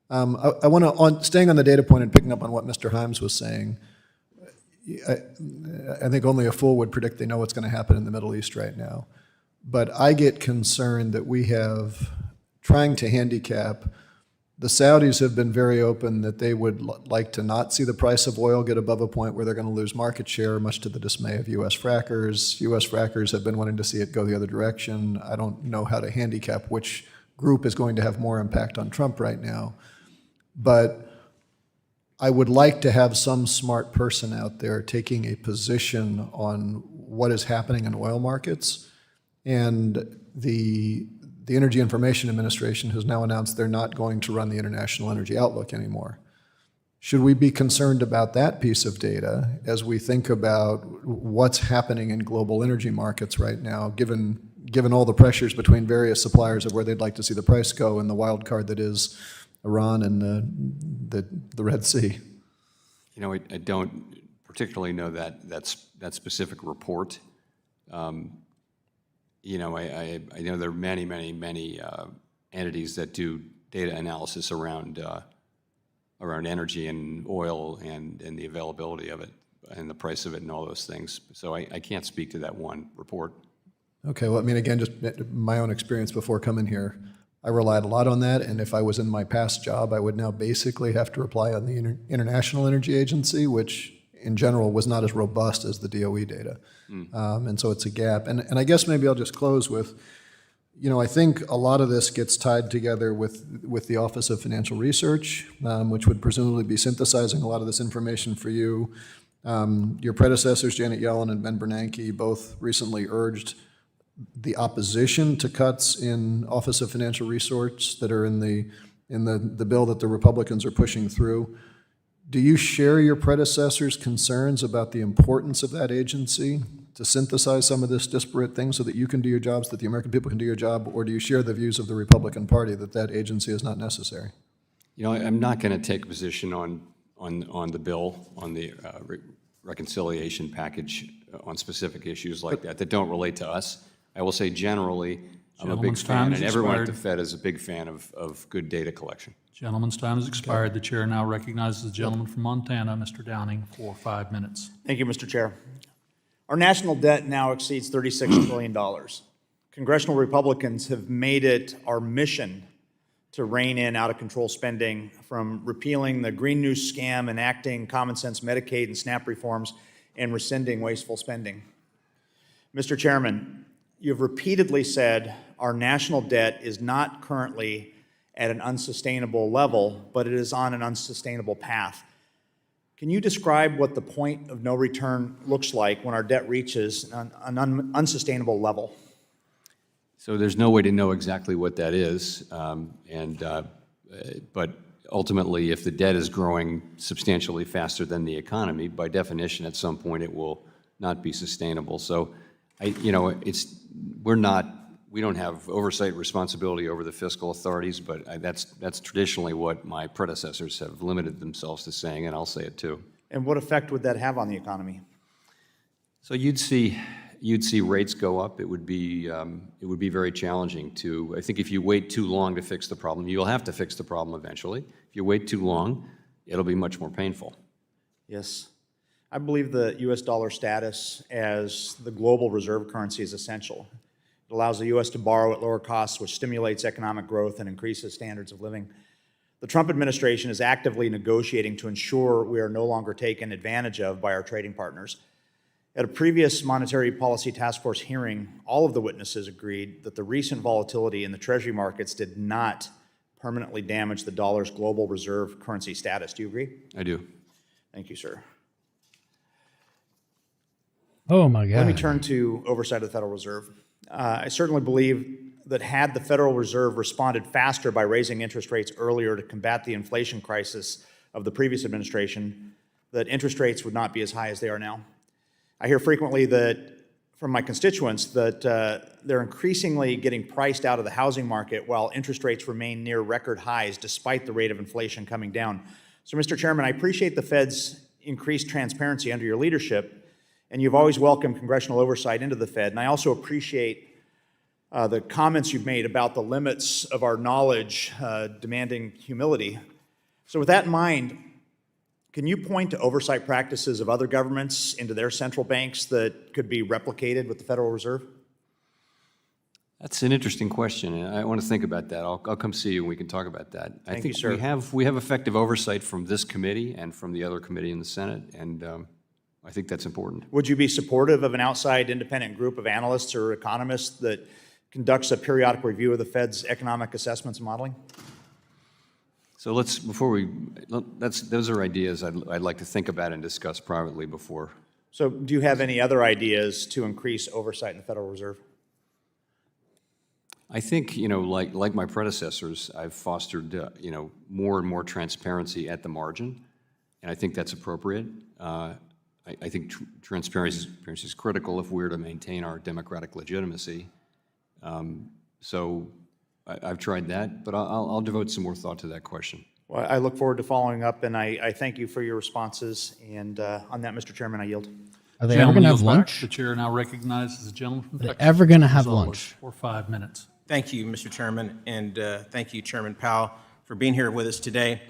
I want to, staying on the data point and picking up on what Mr. 𝐒𝐲𝐬𝐬s was saying, I think only a fool would predict they know what's going to happen in the Middle East right now. But I get concerned that we have, trying to handicap, the Saudis have been very open that they would like to not see the price of oil get above a point where they're going to lose market share, much to the dismay of U.S. frackers. U.S. frackers have been wanting to see it go the other direction. I don't know how to handicap which group is going to have more impact on Trump right now. But I would like to have some smart person out there taking a position on what is happening in oil markets. And the Energy Information Administration has now announced they're not going to run the International Energy Outlook anymore. Should we be concerned about that piece of data as we think about what's happening in global energy markets right now, given all the pressures between various suppliers of where they'd like to see the price go and the wild card that is Iran and the Red Sea? You know, I don't particularly know that specific report. You know, I know there are many entities that do data analysis around energy and oil and the availability of it and the price of it and all those things. So I can't speak to that one report. Okay, well, I mean, again, just my own experience before coming here, I relied a lot on that, and if I was in my past job, I would now basically have to rely on the International Energy Agency, which in general was not as robust as the DOE data. And so it's a gap. And I guess maybe I'll just close with, you know, I think a lot of this gets tied together with the Office of Financial Research, which would presumably be synthesizing a lot of this information for you. Your predecessors, Janet Yellen and Ben Bernanke, both recently urged the opposition to cuts in Office of Financial Research that are in the bill that the Republicans are pushing through. Do you share your predecessors' concerns about the importance of that agency to synthesize some of this disparate things so that you can do your jobs, that the American people can do your job, or do you share the views of the Republican Party that that agency is not necessary? You know, I'm not going to take a position on the bill, on the reconciliation package on specific issues like that don't relate to us. I will say generally, I'm a big fan, and everyone at the Fed is a big fan of good data collection. Gentleman's time has expired. The chair now recognizes the gentleman from Montana, Mr. Downing, for 5 minutes. Thank you, Mr. Chair. Our national debt now exceeds $36 trillion. Congressional Republicans have made it our mission to rein in out-of-control spending, from repealing the Green New scam, enacting common sense Medicaid and SNAP reforms, and rescinding wasteful spending. Mr. Chairman, you have repeatedly said our national debt is not currently at an unsustainable level, but it is on an unsustainable path. Can you describe what the point of no return looks like when our debt reaches an unsustainable level? So there's no way to know exactly what that is, but ultimately, if the debt is growing substantially faster than the economy, by definition, at some point, it will not be sustainable. So, we don't have oversight responsibility over the fiscal authorities, but that's traditionally what my predecessors have limited themselves to saying, and I'll say it too. And what effect would that have on the economy? So you'd see, you'd see rates go up. It would be very challenging to, I think if you wait too long to fix the problem, you'll have to fix the problem eventually. If you wait too long, it'll be much more painful. Yes. I believe the U.S. dollar status as the global reserve currency is essential. It allows the U.S. to borrow at lower costs, which stimulates economic growth and increases standards of living. The Trump administration is actively negotiating to ensure we are no longer taken advantage of by our trading partners. At a previous Monetary Policy Task Force hearing, all of the witnesses agreed that the recent volatility in the Treasury markets did not permanently damage the dollar's global reserve currency status. Do you agree? I do. Thank you, sir. Oh, my God. Let me turn to oversight of the Federal Reserve. I certainly believe that had the Federal Reserve responded faster by raising interest rates earlier to combat the inflation crisis of the previous administration, that interest rates would not be as high as they are now. I hear frequently that from my constituents that they're increasingly getting priced out of the housing market while interest rates remain near record highs despite the rate of inflation coming down. So, Mr. Chairman, I appreciate the Fed's increased transparency under your leadership, and you've always welcomed congressional oversight into the Fed. And I also appreciate the comments you've made about the limits of our knowledge demanding humility. So with that in mind, can you point to oversight practices of other governments into their central banks that could be replicated with the Federal Reserve? That's an interesting question, and I want to think about that. I'll come see you and we can talk about that. I think you, sir. we have effective oversight from this committee and from the other committee in the Senate, and I think that's important. Would you be supportive of an outside independent group of analysts or economists that conducts a periodic review of the Fed's economic assessments and modeling? So those are ideas I'd like to think about and discuss privately before. So do you have any other ideas to increase oversight in the Federal Reserve? I think, like my predecessors, I've fostered, more and more transparency at the margin, and I think that's appropriate. I think transparency is critical if we're to maintain our democratic legitimacy. So I've tried that, but I'll devote some more thought to that question. Well, I look forward to following up, and I thank you for your responses. And on that, Mr. Chairman, I yield. Are they ever going to have Gentleman yields back. lunch? The chair now recognizes the gentleman from Are they Texas. ever going to have Gonzalez lunch? For 5 minutes. Thank you, Mr. Chairman, and thank you, Chairman Powell, for being here with us today.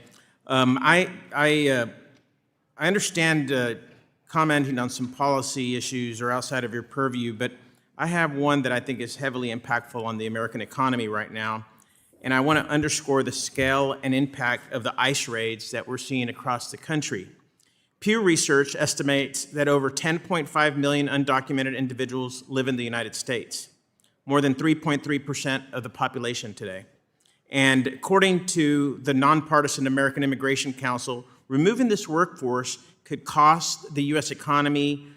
I understand commenting on some policy issues are outside of your purview, but I have one that I think is heavily impactful on the American economy right now, and I want to underscore the scale and impact of the ICE raids that we're seeing across the country. Pew Research estimates that over 10.5 million undocumented individuals live in the United States, more than 3.3% of the population today. And according to the nonpartisan American Immigration Council, removing this workforce could cost the U.S. economy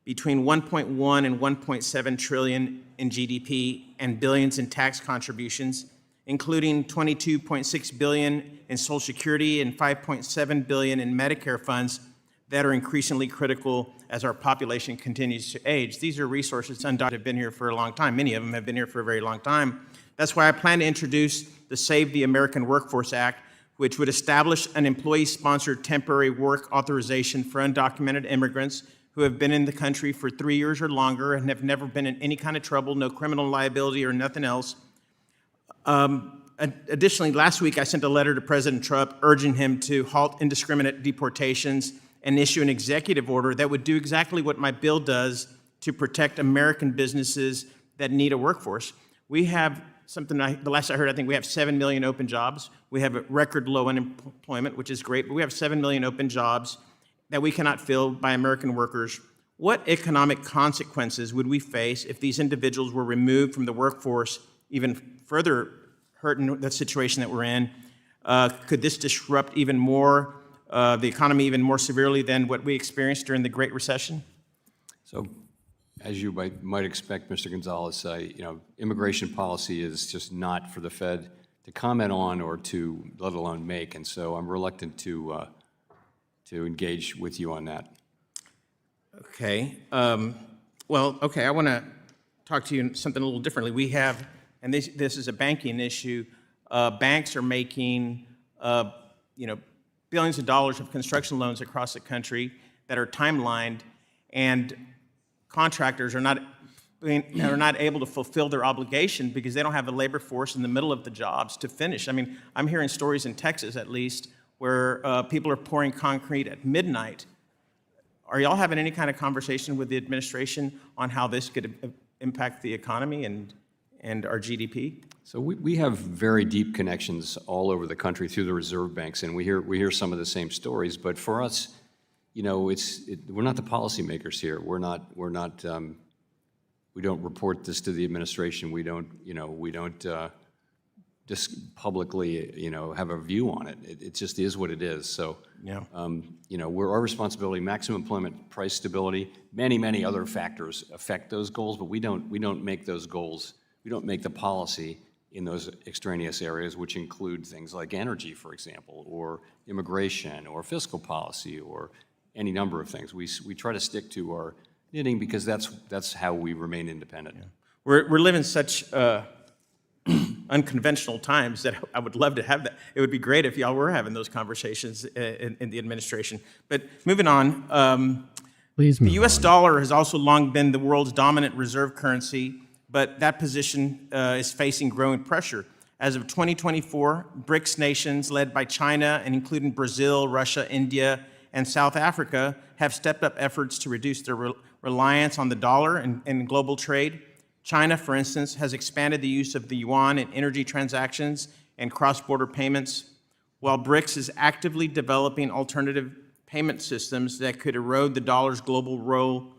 between 1.1 and 1.7 trillion in GDP and billions in tax contributions, including 22.6 billion in Social Security and 5.7 billion in Medicare funds that are increasingly critical as our population continues to age. These are resources undocumented have been here for a long time. Many of them have been here for a very long time. That's why I plan to introduce the Save the American Workforce Act, which would establish an employee-sponsored temporary work authorization for undocumented immigrants who have been in the country for 3 years or longer and have never been in any kind of trouble, no criminal liability or nothing else. Additionally, last week I sent a letter to President Trump urging him to halt indiscriminate deportations and issue an executive order that would do exactly what my bill does to protect American businesses that need a workforce. We have the last I heard, I think we have 7 million open jobs. We have a record low unemployment, which is great, but we have 7 million open jobs that we cannot fill by American workers. What economic consequences would we face if these individuals were removed from the workforce, even further hurting the situation that we're in? Could this disrupt even more the economy even more severely than what we experienced during the Great Recession? So, as you might expect, Mr. Gonzalez, immigration policy is just not for the Fed to comment on or to, let alone make, and so I'm reluctant to engage with you on that. Okay. Okay, I want to talk to you something a little differently. We have, and this is a banking issue, banks are making, billions of dollars of construction loans across the country that are timelined, and contractors are not are not able to fulfill their obligation because they don't have a labor force in the middle of the jobs to finish. I mean, I'm hearing stories in Texas, at least, where people are pouring concrete at midnight. Are y'all having any kind of conversation with the administration on how this could impact the economy and our GDP? So we have very deep connections all over the country through the reserve banks, and we hear some of the same stories. But for us, you know, we're not the policymakers here. We're not. We don't report this to the administration. We don't just publicly, have a view on it. It just is what it is. So, yeah. Our responsibility, maximum employment, price stability, many other factors affect those goals, but we don't make those goals. We don't make the policy in those extraneous areas, which include things like energy, for example, or immigration, or fiscal policy, or any number of things. We try to stick to our knitting because that's how we remain independent. Yeah. We're living such unconventional times that I would love to have that. It would be great if y'all were having those conversations in the administration. But moving on, Please move the U.S. on. dollar has also long been the world's dominant reserve currency, but that position is facing growing pressure. As of 2024, BRICS nations led by China and including Brazil, Russia, India, and South Africa have stepped up efforts to reduce their reliance on the dollar in global trade. China, for instance, has expanded the use of the yuan in energy transactions and cross-border payments, while BRICS is actively developing alternative payment systems that could erode the dollar's global role.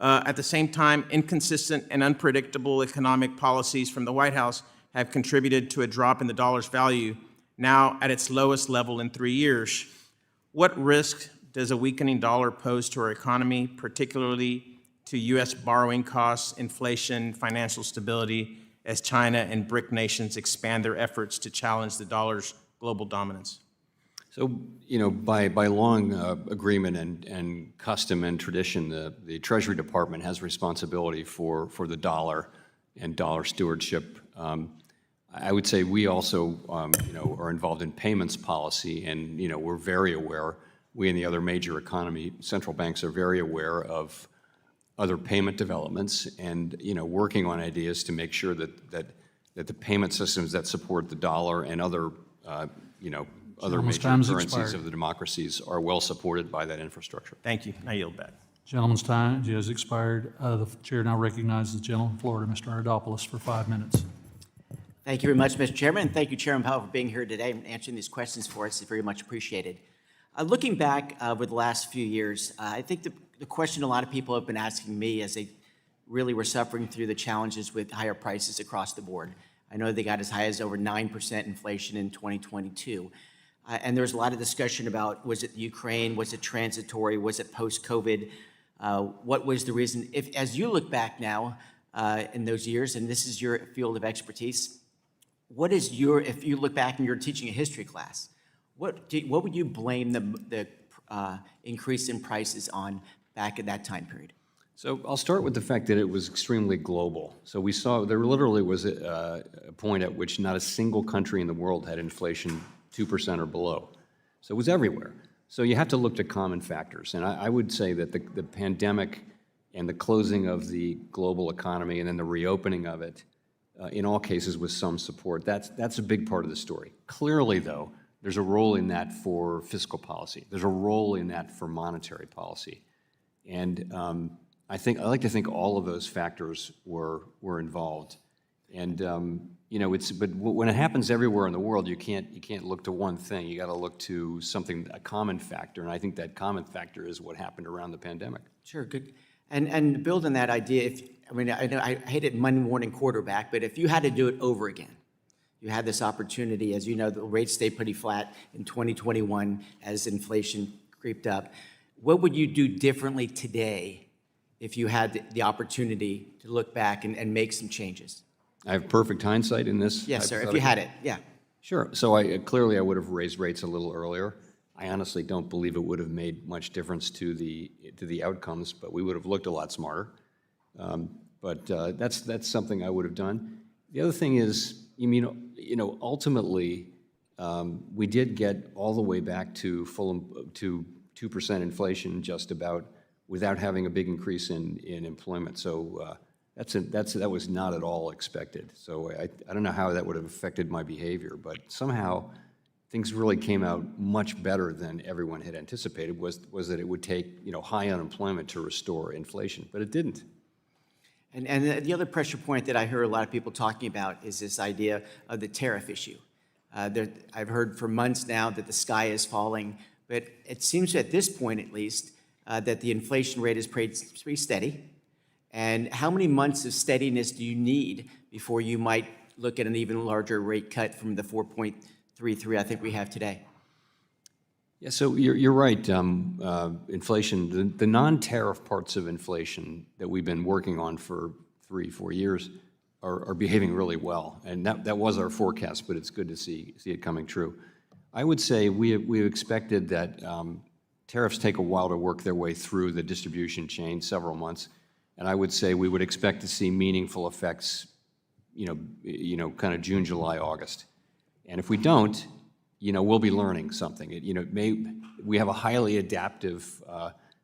At the same time, inconsistent and unpredictable economic policies from the White House have contributed to a drop in the dollar's value, now at its lowest level in 3 years. What risk does a weakening dollar pose to our economy, particularly to U.S. borrowing costs, inflation, financial stability, as China and BRIC nations expand their efforts to challenge the dollar's global dominance? So, by long agreement and custom and tradition, the Treasury Department has responsibility for the dollar and dollar stewardship. I would say we also, are involved in payments policy, and we're very aware. We and the other major economy central banks are very aware of other payment developments, and working on ideas to make sure that the payment systems that support the dollar and other other Gentleman's major time has currencies expired. of the democracies are well supported by that infrastructure. Thank you. I yield back. Gentleman's time has expired. The chair now recognizes the gentleman from Florida, Mr. Ardopoulos, for 5 minutes. Thank you very much, Mr. Chairman, and thank you, Chairman Powell, for being here today and answering these questions for us. It's very much appreciated. Looking back over the last few years, I think the question a lot of people have been asking me as they really were suffering through the challenges with higher prices across the board. I know they got as high as over 9% inflation in 2022. And there was a lot of discussion about, was it Ukraine, was it transitory, was it post-COVID? What was the reason? As you look back now in those years, and this is your field of expertise, if you look back and you're teaching a history class, what would you blame the increase in prices on back at that time period? So I'll start with the fact that it was extremely global. So we saw there literally was a point at which not a single country in the world had inflation 2% or below. So it was everywhere. So you have to look to common factors. And I would say that the pandemic and the closing of the global economy and then the reopening of it, in all cases with some support, that's a big part of the story. Clearly, though, there's a role in that for fiscal policy. There's a role in that for monetary policy. And I like to think all of those factors were involved. And but when it happens everywhere in the world, you can't look to one thing. You got to look to a common factor, and I think that common factor is what happened around the pandemic. Sure, good. And to build on that idea, I hate it Monday morning quarterback, but if you had to do it over again, you had this opportunity, as you know, the rates stayed pretty flat in 2021 as inflation creeped up. What would you do differently today if you had the opportunity to look back and make some changes? I have perfect hindsight in this. Yes, sir, if you had it, yeah. Sure. So I would have raised rates a little earlier. I honestly don't believe it would have made much difference to the outcomes, but we would have looked a lot smarter. But that's something I would have done. The other thing is, ultimately, we did get all the way back to 2% inflation just about without having a big increase in employment. So That was not at all expected. So I don't know how that would have affected my behavior, but somehow things really came out much better than everyone had anticipated, was that it would take, high unemployment to restore inflation, but it didn't. And the other pressure point that I hear a lot of people talking about is this idea of the tariff issue. I've heard for months now that the sky is falling, but it seems at this point at least that the inflation rate is pretty steady. And how many months of steadiness do you need before you might look at an even larger rate cut from the 4.33 I think we have today? Yeah, so you're right. Inflation, the non-tariff parts of inflation that we've been working on for 3-4 years are behaving really well. And that was our forecast, but it's good to see it coming true. I would say we expected that tariffs take a while to work their way through the distribution chain, several months. And I would say we would expect to see meaningful effects, kind of June, July, August. And if we don't, we'll be learning something. We have a highly adaptive,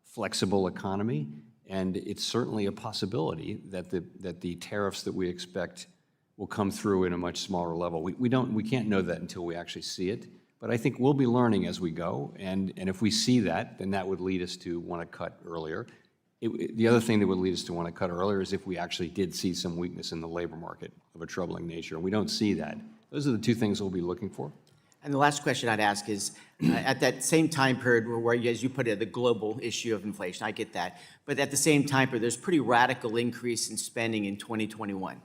flexible economy, and it's certainly a possibility that the tariffs that we expect will come through in a much smaller level. We can't know that until we actually see it, but I think we'll be learning as we go, and if we see that, then that would lead us to want to cut earlier. The other thing that would lead us to want to cut earlier is if we actually did see some weakness in the labor market of a troubling nature, and we don't see that. Those are the two things we'll be looking for. And the last question I'd ask is, at that same time period where, as you put it, the global issue of inflation, I get that, but at the same time period, there's pretty radical increase in spending in 2021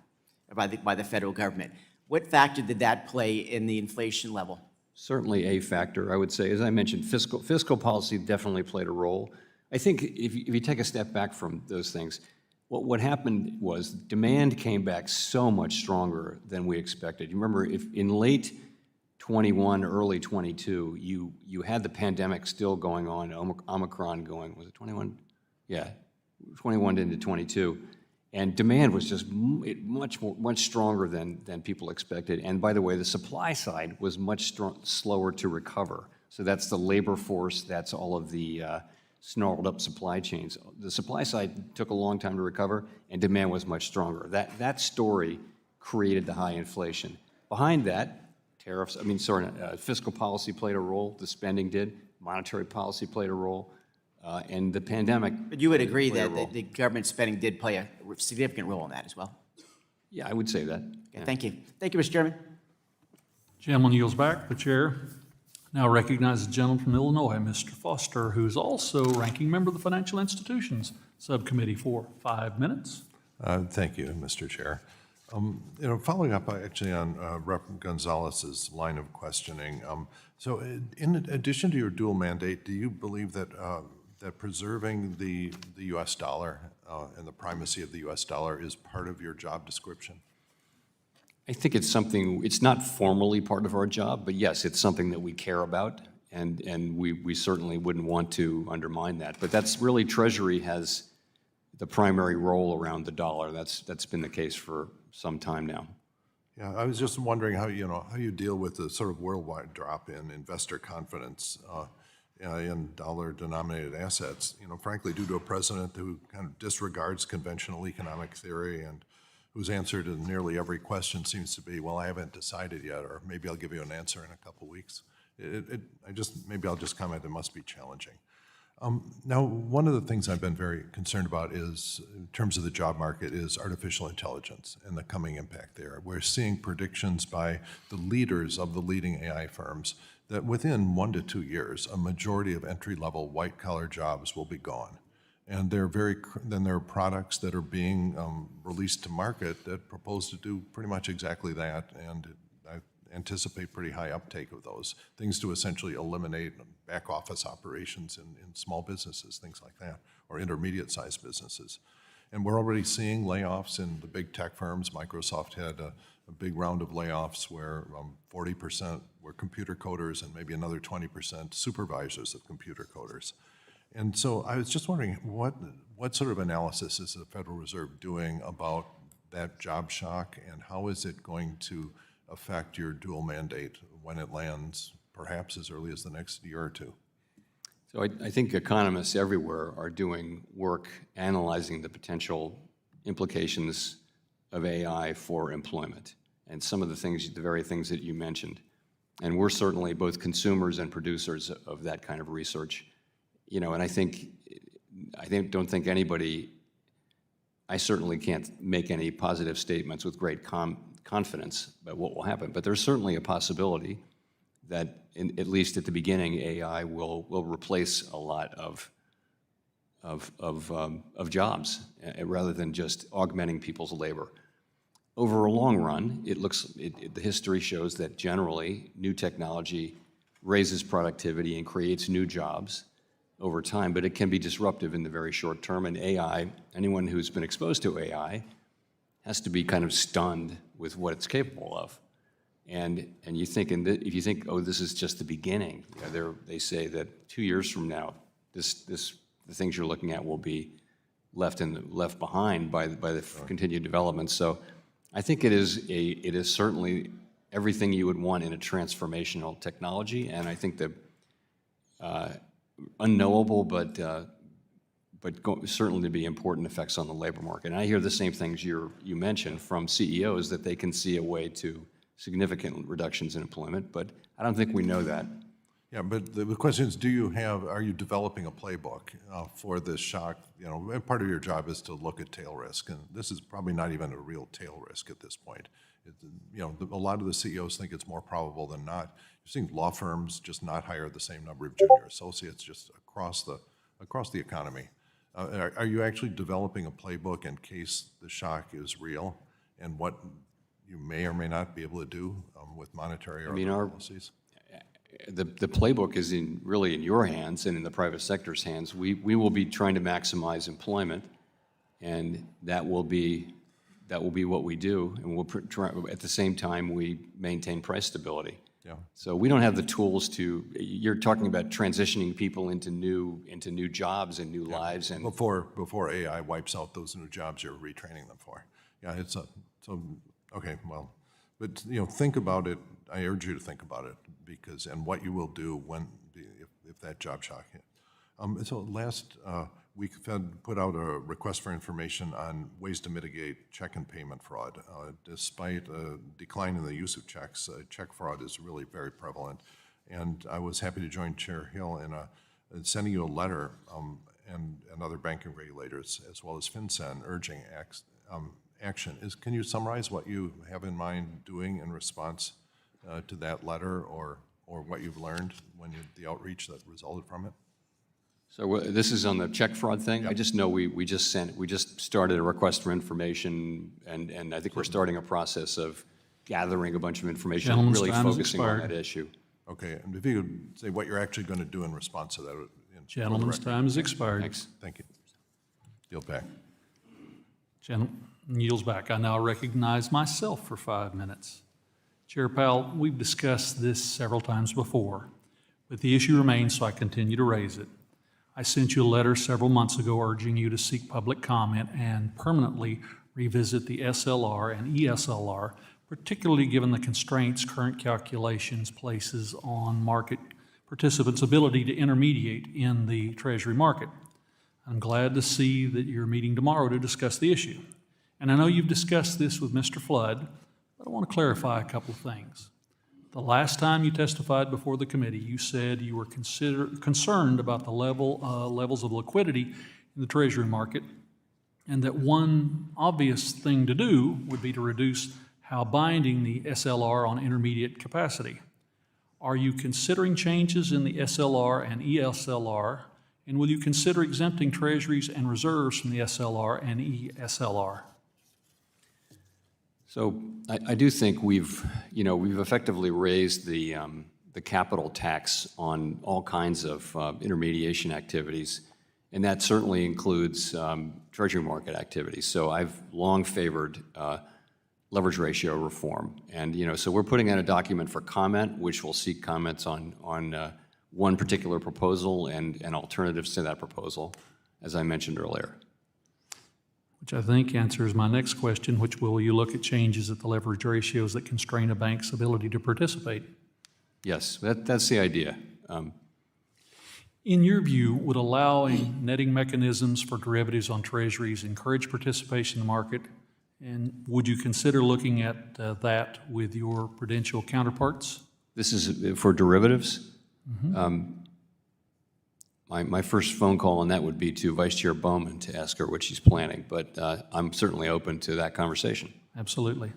by the federal government. What factor did that play in the inflation level? Certainly a factor, I would say. As I mentioned, fiscal policy definitely played a role. I think if you take a step back from those things, what happened was demand came back so much stronger than we expected. You remember, if in late 21, early 22, you had the pandemic still going on, Omicron going, was it 21? Yeah, 21 into 22. And demand was just much stronger than people expected. And by the way, the supply side was much slower to recover. So that's the labor force, that's all of the snarled up supply chains. The supply side took a long time to recover, and demand was much stronger. That story created the high inflation. Behind that, fiscal policy played a role, the spending did, monetary policy played a role, and the pandemic. But you would agree that the government spending did play a significant role in that as well? Yeah, I would say that. Okay, Yeah. Thank you. Thank you, Mr. Chairman. Gentleman yields back. The chair now recognizes the gentleman from Illinois, Mr. Foster, who's also ranking member of the Financial Institutions Subcommittee for 5 minutes. Thank you, Mr. Chair. Following up actually on Rep. Gonzalez's line of questioning, so in addition to your dual mandate, do you believe that that preserving the U.S. dollar and the primacy of the U.S. dollar is part of your job description? I think it's not formally part of our job, but yes, it's something that we care about, and we certainly wouldn't want to undermine that. But that's really, Treasury has the primary role around the dollar. That's been the case for some time now. Yeah, I was just wondering how you deal with the sort of worldwide drop in investor confidence in dollar-denominated assets. Frankly, due to a president who kind of disregards conventional economic theory and whose answer to nearly every question seems to be, well, I haven't decided yet, or maybe I'll give you an answer in a couple weeks. Maybe I'll just comment, it must be challenging. Now, one of the things I've been very concerned about is, in terms of the job market, is artificial intelligence and the coming impact there. We're seeing predictions by the leaders of the leading AI firms that within 1 to 2 years, a majority of entry-level white-collar jobs will be gone. And there are products that are being released to market that propose to do pretty much exactly that, and I anticipate pretty high uptake of those, things to essentially eliminate back office operations in small businesses, things like that, or intermediate-sized businesses. And we're already seeing layoffs in the big tech firms. Microsoft had a big round of layoffs where 40% were computer coders and maybe another 20% supervisors of computer coders. And so I was just wondering, what sort of analysis is the Federal Reserve doing about that job shock, and how is it going to affect your dual mandate when it lands, perhaps as early as the next year or two? So I think economists everywhere are doing work analyzing the potential implications of AI for employment and some of the very things that you mentioned. And we're certainly both consumers and producers of that kind of research. You know, and don't think anybody, I certainly can't make any positive statements with great confidence about what will happen, but there's certainly a possibility that, at least at the beginning, AI will replace a lot of jobs rather than just augmenting people's labor. Over a long run, the history shows that generally new technology raises productivity and creates new jobs over time, but it can be disruptive in the very short term. And AI, anyone who's been exposed to AI has to be kind of stunned with what it's capable of. And you think, if you think, oh, this is just the beginning, they say that 2 years from now, the things you're looking at will be left behind by the continued development. So I think it is certainly everything you would want in a transformational technology, and I think the unknowable, but certainly to be important effects on the labor market. And I hear the same things you mentioned from CEOs, that they can see a way to significant reductions in employment, but I don't think we know that. Yeah, but the question is, are you developing a playbook for this shock? You know, and part of your job is to look at tail risk, and this is probably not even a real tail risk at this point. You know, a lot of the CEOs think it's more probable than not. You're seeing law firms just not hire the same number of junior associates just across the economy. Are you actually developing a playbook in case the shock is real, and what you may or may not be able to do with monetary or other policies? The playbook is really in your hands and in the private sector's hands. We will be trying to maximize employment, and that will be what we do. And we'll try, at the same time, we maintain price stability. Yeah. So we don't have the tools to. You're talking about transitioning people into new jobs and new lives, and before AI wipes out those new jobs you're retraining them for. Yeah, okay. Well, but you know, think about it. I urge you to think about it, and what you will do if that job shock hit. So last week, Fed put out a request for information on ways to mitigate check and payment fraud. Despite a decline in the use of checks, check fraud is really very prevalent. And I was happy to join Chair Hill in sending you a letter and other banking regulators, as well as FinCEN, urging action. Can you summarize what you have in mind doing in response to that letter, or what you've learned the outreach that resulted from it? So this is on the check fraud thing. I just know we just started a request for information, and I think we're starting a process of gathering a bunch of information, and really focusing on that issue. Okay, and if you could say what you're actually going to do in response to that. Gentleman's time has expired. Thanks. Thank you. Yield back. Gentleman yields back. I now recognize myself for 5 minutes. Chair Powell, we've discussed this several times before, but the issue remains, so I continue to raise it. I sent you a letter several months ago urging you to seek public comment and permanently revisit the SLR and ESLR, particularly given the constraints current calculations places on market participants' ability to intermediate in the Treasury market. I'm glad to see that you're meeting tomorrow to discuss the issue. And I know you've discussed this with Mr. Flood, but I want to clarify a couple of things. The last time you testified before the committee, you said you were concerned about the levels of liquidity in the Treasury market, and that one obvious thing to do would be to reduce how binding the SLR on intermediate capacity. Are you considering changes in the SLR and ESLR, and will you consider exempting treasuries and reserves from the SLR and ESLR? So I do think we've effectively raised the capital tax on all kinds of intermediation activities, and that certainly includes Treasury market activities. So I've long favored leverage ratio reform, and so we're putting out a document for comment, which will seek comments on one particular proposal and alternatives to that proposal, as I mentioned earlier. Which I think answers my next question, which will you look at changes at the leverage ratios that constrain a bank's ability to participate? Yes, that's the idea. In your view, would allowing netting mechanisms for derivatives on treasuries encourage participation in the market? And would you consider looking at that with your prudential counterparts? This is for derivatives? My first phone call on that would be to Vice Chair Bowman to ask her what she's planning, but I'm certainly open to that conversation. Absolutely.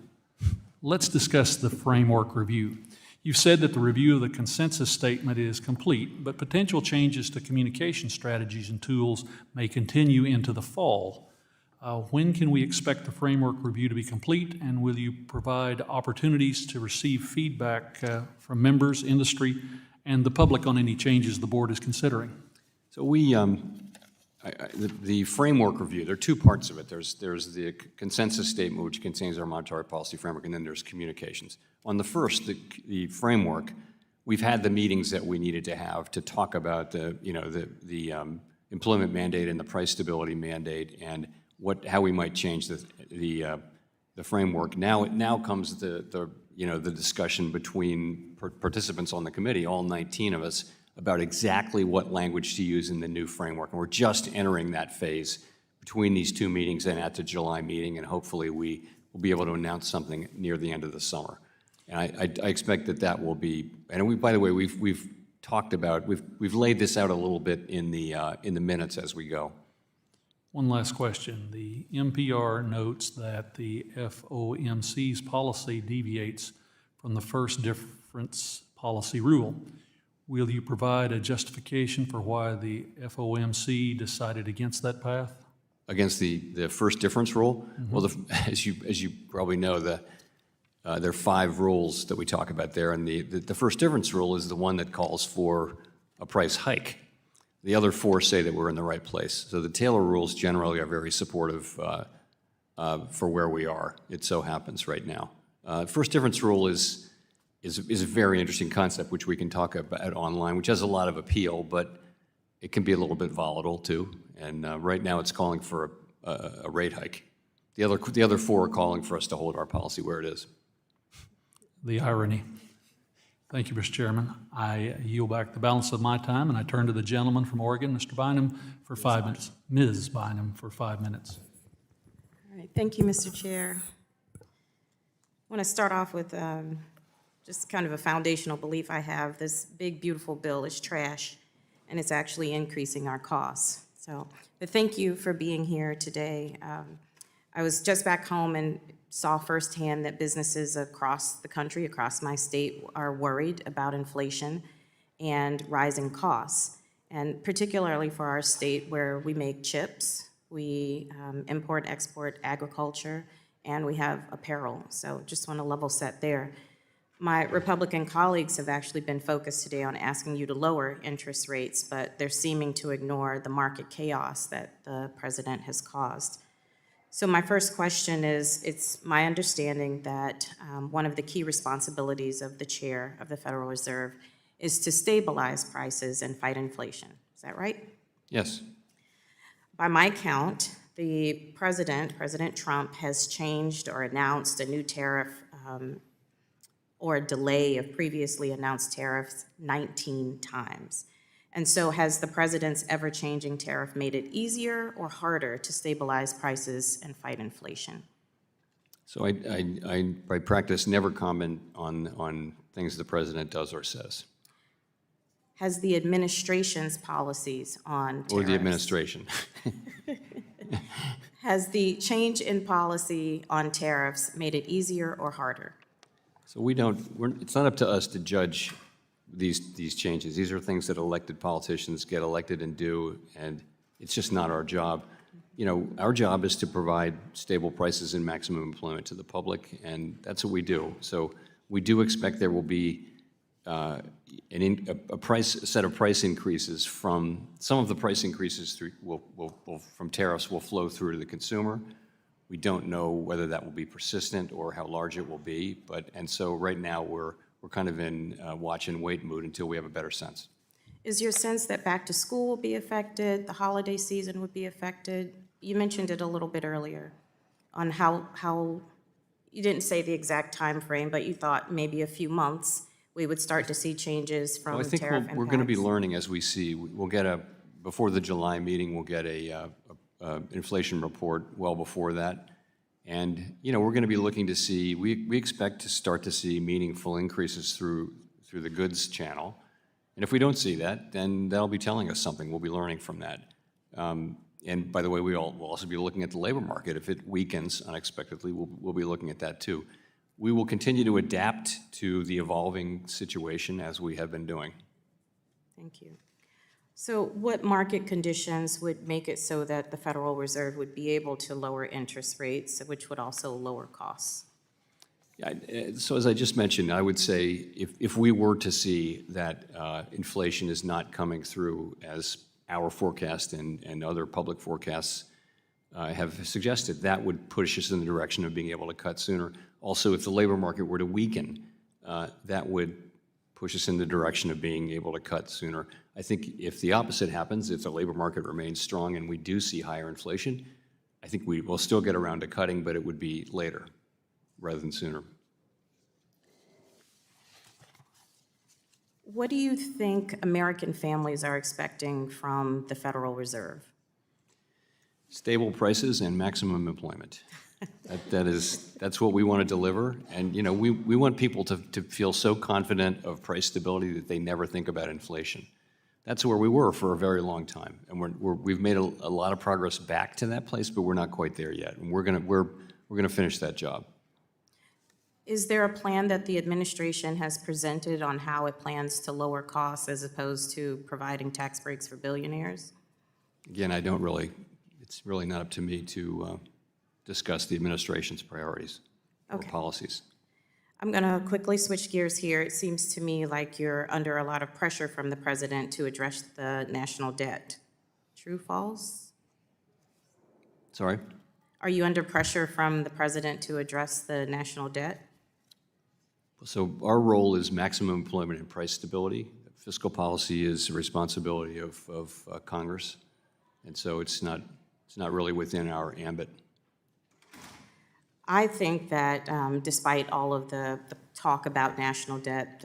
Let's discuss the framework review. You've said that the review of the consensus statement is complete, but potential changes to communication strategies and tools may continue into the fall. When can we expect the framework review to be complete, and will you provide opportunities to receive feedback from members, industry, and the public on any changes the board is considering? So the framework review, there are two parts of it. There's the consensus statement, which contains our monetary policy framework, and then there's communications. On the first, the framework, we've had the meetings that we needed to have to talk about the employment mandate and the price stability mandate and how we might change the framework. Now comes the discussion between participants on the committee, all 19 of us, about exactly what language to use in the new framework. And we're just entering that phase between these two meetings and at the July meeting, and hopefully we will be able to announce something near the end of the summer. And I expect that will be, and by the way, we've talked about, we've laid this out a little bit in the minutes as we go. One last question. The NPR notes that the FOMC's policy deviates from the first difference policy rule. Will you provide a justification for why the FOMC decided against that path? Against the first difference rule? Mm-hmm. Well, as you probably know, there are 5 rules that we talk about there, and the first difference rule is the one that calls for a price hike. The other 4 say that we're in the right place. So the Taylor rules generally are very supportive for where we are. It so happens right now. First difference rule is a very interesting concept, which we can talk about online, which has a lot of appeal, but it can be a little bit volatile too. And right now it's calling for a rate hike. The other 4 are calling for us to hold our policy where it is. The irony. Thank you, Mr. Chairman. I yield back the balance of my time, and I turn to the gentleman from Oregon, Mr. Bynum, for 5 minutes. Ms. Bynum for 5 minutes. All right, thank you, Mr. Chair. I want to start off with just kind of a foundational belief I have. This big, beautiful bill is trash, and it's actually increasing our costs. But thank you for being here today. I was just back home and saw firsthand that businesses across the country, across my state, are worried about inflation and rising costs, and particularly for our state where we make chips, we import, export agriculture, and we have apparel. So just want to level set there. My Republican colleagues have actually been focused today on asking you to lower interest rates, but they're seeming to ignore the market chaos that the president has caused. So my first question is, it's my understanding that one of the key responsibilities of the chair of the Federal Reserve is to stabilize prices and fight inflation. Is that right? Yes. By my count, the President Trump, has changed or announced a new tariff or a delay of previously announced tariffs 19 times. And so has the president's ever-changing tariff made it easier or harder to stabilize prices and fight inflation? So I by practice, never comment on things the president does or says. Has the administration's policies on tariffs... Or the administration. Has the change in policy on tariffs made it easier or harder? So it's not up to us to judge these changes. These are things that elected politicians get elected and do, and it's just not our job. You know, our job is to provide stable prices and maximum employment to the public, and that's what we do. So we do expect there will be a set of price increases from, some of the price increases from tariffs will flow through to the consumer. We don't know whether that will be persistent or how large it will be, and so right now we're kind of in watch and wait mood until we have a better sense. Is your sense that back to school will be affected, the holiday season would be affected? You mentioned it a little bit earlier on how you didn't say the exact time frame, but you thought maybe a few months we would start to see changes from Well, I think tariff impacts? we're going to be learning as we see. We'll get before the July meeting, we'll get a inflation report well before that. And, we're going to be looking to see, we expect to start to see meaningful increases through the goods channel. And if we don't see that, then that'll be telling us something. We'll be learning from that. And by the way, we'll also be looking at the labor market. If it weakens unexpectedly, we'll be looking at that too. We will continue to adapt to the evolving situation as we have been doing. Thank you. So what market conditions would make it so that the Federal Reserve would be able to lower interest rates, which would also lower costs? Yeah, so as I just mentioned, I would say if we were to see that inflation is not coming through as our forecast and other public forecasts have suggested, that would push us in the direction of being able to cut sooner. Also, if the labor market were to weaken, that would push us in the direction of being able to cut sooner. I think if the opposite happens, if the labor market remains strong and we do see higher inflation, I think we will still get around to cutting, but it would be later rather than sooner. What do you think American families are expecting from the Federal Reserve? Stable prices and maximum employment. That's what we want to deliver. And we want people to feel so confident of price stability that they never think about inflation. That's where we were for a very long time, and we've made a lot of progress back to that place, but we're not quite there yet. And we're gonna finish that job. Is there a plan that the administration has presented on how it plans to lower costs as opposed to providing tax breaks for billionaires? Again, it's really not up to me to discuss the administration's priorities or policies. I'm going to quickly switch gears here. It seems to me like you're under a lot of pressure from the president to address the national debt. True, false? Sorry? Are you under pressure from the president to address the national debt? So our role is maximum employment and price stability. Fiscal policy is the responsibility of Congress, and so it's not really within our ambit. I think that despite all of the talk about national debt,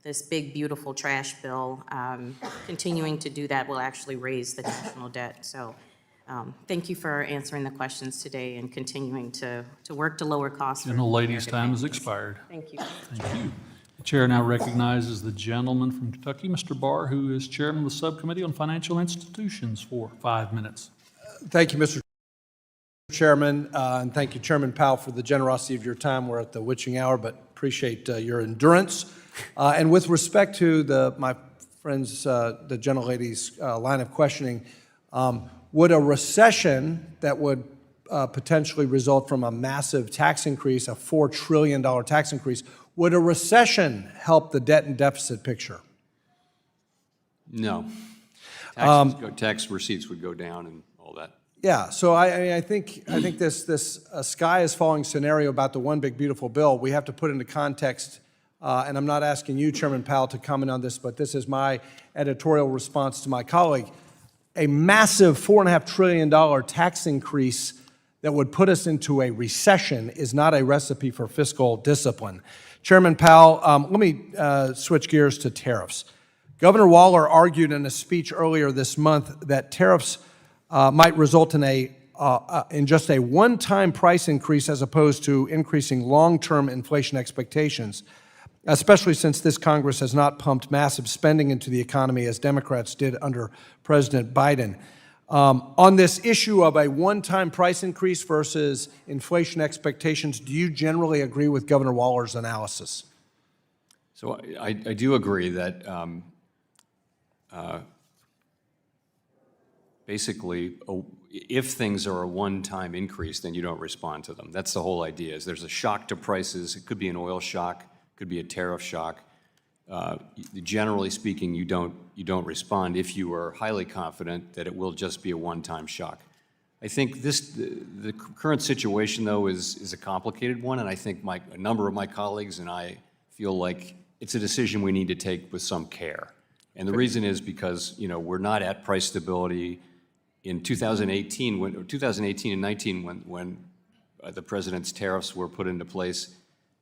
this big, beautiful trash bill, continuing to do that will actually raise the national debt. So thank you for answering the questions today and continuing to work to lower costs. And the lady's time has expired. Thank you. Thank you. The chair now recognizes the gentleman from Kentucky, Mr. Barr, who is chairman of the Subcommittee on Financial Institutions, for 5 minutes. Thank you, Mr. Chairman, and thank you, Chairman Powell, for the generosity of your time. We're at the witching hour, but appreciate your endurance. And with respect to my friends, the gentlelady's line of questioning, would a recession that would potentially result from a massive tax increase, a $4 trillion tax increase, would a recession help the debt and deficit picture? No. Tax receipts would go down and all that. Yeah, so I think this sky is falling scenario about the one big beautiful bill, we have to put into context, and I'm not asking you, Chairman Powell, to comment on this, but this is my editorial response to my colleague. A massive $4.5 trillion tax increase that would put us into a recession is not a recipe for fiscal discipline. Chairman Powell, let me switch gears to tariffs. Governor Waller argued in a speech earlier this month that tariffs might result in just a one-time price increase as opposed to increasing long-term inflation expectations, especially since this Congress has not pumped massive spending into the economy as Democrats did under President Biden. On this issue of a one-time price increase versus inflation expectations, do you generally agree with Governor Waller's analysis? So I do agree that basically, if things are a one-time increase, then you don't respond to them. That's the whole idea, is there's a shock to prices. It could be an oil shock, could be a tariff shock. Generally speaking, you don't respond if you are highly confident that it will just be a one-time shock. I think the current situation, though, is a complicated one, and I think a number of my colleagues and I feel like it's a decision we need to take with some care. And the reason is because we're not at price stability in 2018 and 19 when the president's tariffs were put into place.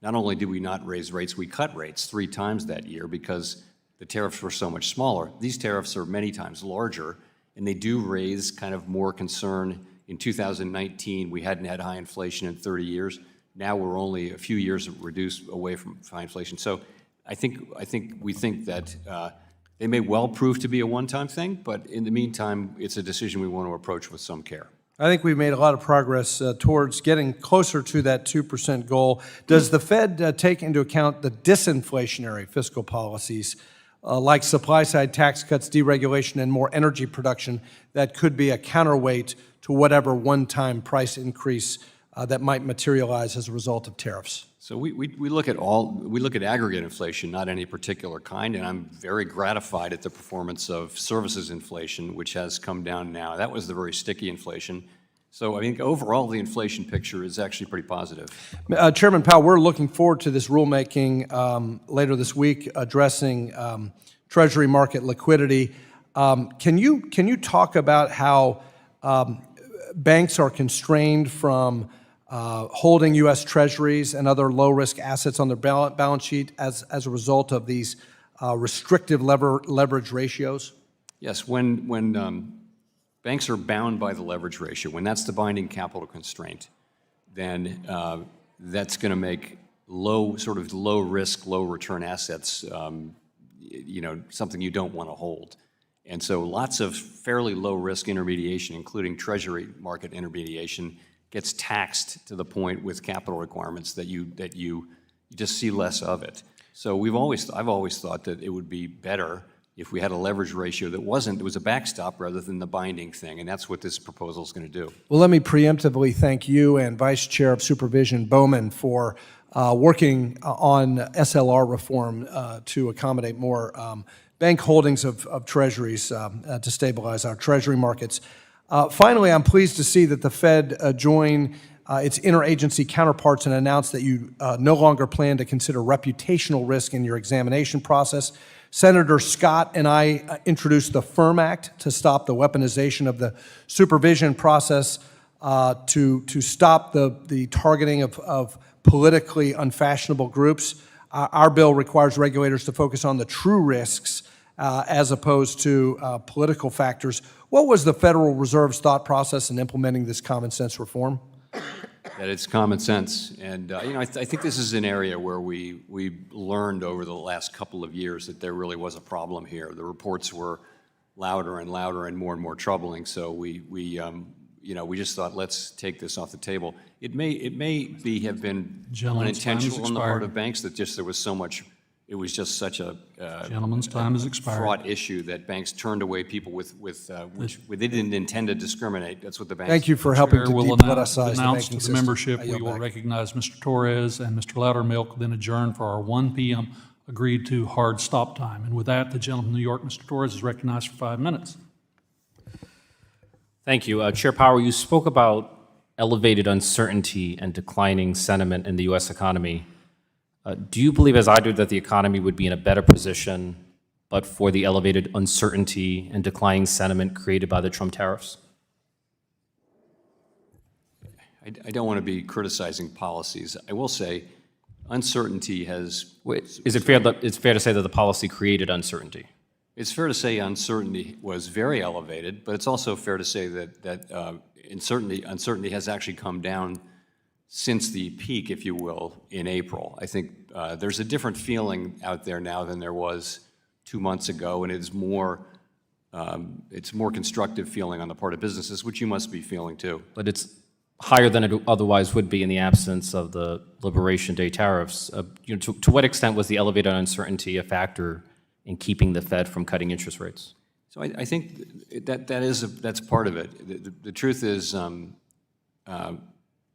not only did we not raise rates, we cut rates 3 times that year because the tariffs were so much smaller. These tariffs are many times larger, and they do raise kind of more concern. In 2019, we hadn't had high inflation in 30 years. Now we're only a few years reduced away from high inflation. So we think that they may well prove to be a one-time thing, but in the meantime, it's a decision we want to approach with some care. I think we've made a lot of progress towards getting closer to that 2% goal. Does the Fed take into account the disinflationary fiscal policies like supply-side tax cuts, deregulation, and more energy production that could be a counterweight to whatever one-time price increase that might materialize as a result of tariffs? So we look at aggregate inflation, not any particular kind, and I'm very gratified at the performance of services inflation, which has come down now. That was the very sticky inflation. So I think overall the inflation picture is actually pretty positive. Chairman Powell, we're looking forward to this rulemaking later this week addressing Treasury market liquidity. Can you talk about how banks are constrained from holding U.S. Treasuries and other low-risk assets on their balance sheet as a result of these restrictive leverage ratios? Yes, when banks are bound by the leverage ratio, when that's the binding capital constraint, then that's going to make low-risk, low-return assets, something you don't want to hold. And so lots of fairly low-risk intermediation, including Treasury market intermediation, gets taxed to the point with capital requirements that you just see less of it. So I've always thought that it would be better if we had a leverage ratio that it was a backstop rather than the binding thing, and that's what this proposal is going to do. Well, let me preemptively thank you and Vice Chair of Supervision Bowman for working on SLR reform to accommodate more bank holdings of treasuries to stabilize our treasury markets. Finally, I'm pleased to see that the Fed join its interagency counterparts and announce that you no longer plan to consider reputational risk in your examination process. Senator Scott and I introduced the FIRM Act to stop the weaponization of the supervision process, to stop the targeting of politically unfashionable groups. Our bill requires regulators to focus on the true risks as opposed to political factors. What was the Federal Reserve's thought process in implementing this common sense reform? That it's common sense. And I think this is an area where we learned over the last couple of years that there really was a problem here. The reports were louder and louder and more troubling. So we just thought, let's take this off the table. It may have been unintentional on the part of banks that there was so much. It was just such a gentleman's time has expired. Fraught issue that banks turned away people which they didn't intend to discriminate. That's what the banks. Thank you for helping to depoliticize the announce banking to the system. membership we will recognize Mr. Torres and Mr. Loudermilk, then adjourn for our 1 p.m. agreed to hard stop time. And with that, the gentleman from New York, Mr. Torres, is recognized for 5 minutes. Thank you. Chair Powell, you spoke about elevated uncertainty and declining sentiment in the U.S. economy. Do you believe, as I do, that the economy would be in a better position but for the elevated uncertainty and declining sentiment created by the Trump tariffs? I don't want to be criticizing policies. I will say uncertainty has... Is it fair to say that the policy created uncertainty? It's fair to say uncertainty was very elevated, but it's also fair to say that uncertainty has actually come down since the peak, if you will, in April. I think there's a different feeling out there now than there was 2 months ago, and it's more constructive feeling on the part of businesses, which you must be feeling too. But it's higher than it otherwise would be in the absence of the Liberation Day tariffs. To what extent was the elevated uncertainty a factor in keeping the Fed from cutting interest rates? So I think that's part of it. The truth is,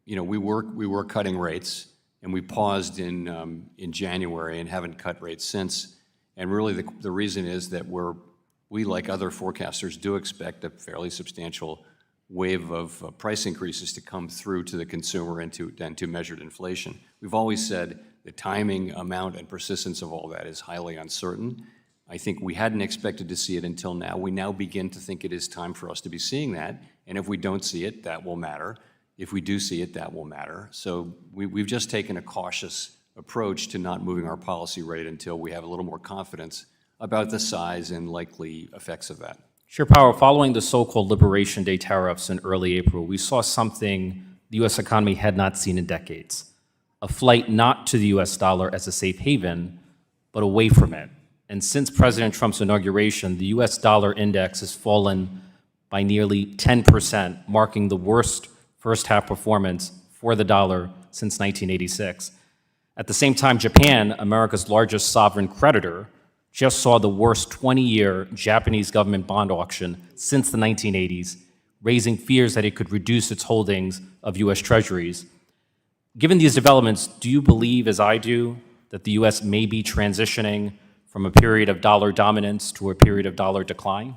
we were cutting rates, and we paused in January and haven't cut rates since. And really, the reason is that we, like other forecasters, do expect a fairly substantial wave of price increases to come through to the consumer and to measured inflation. We've always said the timing, amount, and persistence of all that is highly uncertain. I think we hadn't expected to see it until now. We now begin to think it is time for us to be seeing that, and if we don't see it, that will matter. If we do see it, that will matter. So we've just taken a cautious approach to not moving our policy rate until we have a little more confidence about the size and likely effects of that. Chair Powell, following the so-called Liberation Day tariffs in early April, we saw something the U.S. economy had not seen in decades, a flight not to the U.S. dollar as a safe haven, but away from it. And since President Trump's inauguration, the U.S. dollar index has fallen by nearly 10%, marking the worst first-half performance for the dollar since 1986. At the same time, Japan, America's largest sovereign creditor, just saw the worst 20-year Japanese government bond auction since the 1980s, raising fears that it could reduce its holdings of U.S. Treasuries. Given these developments, do you believe, as I do, that the U.S. may be transitioning from a period of dollar dominance to a period of dollar decline?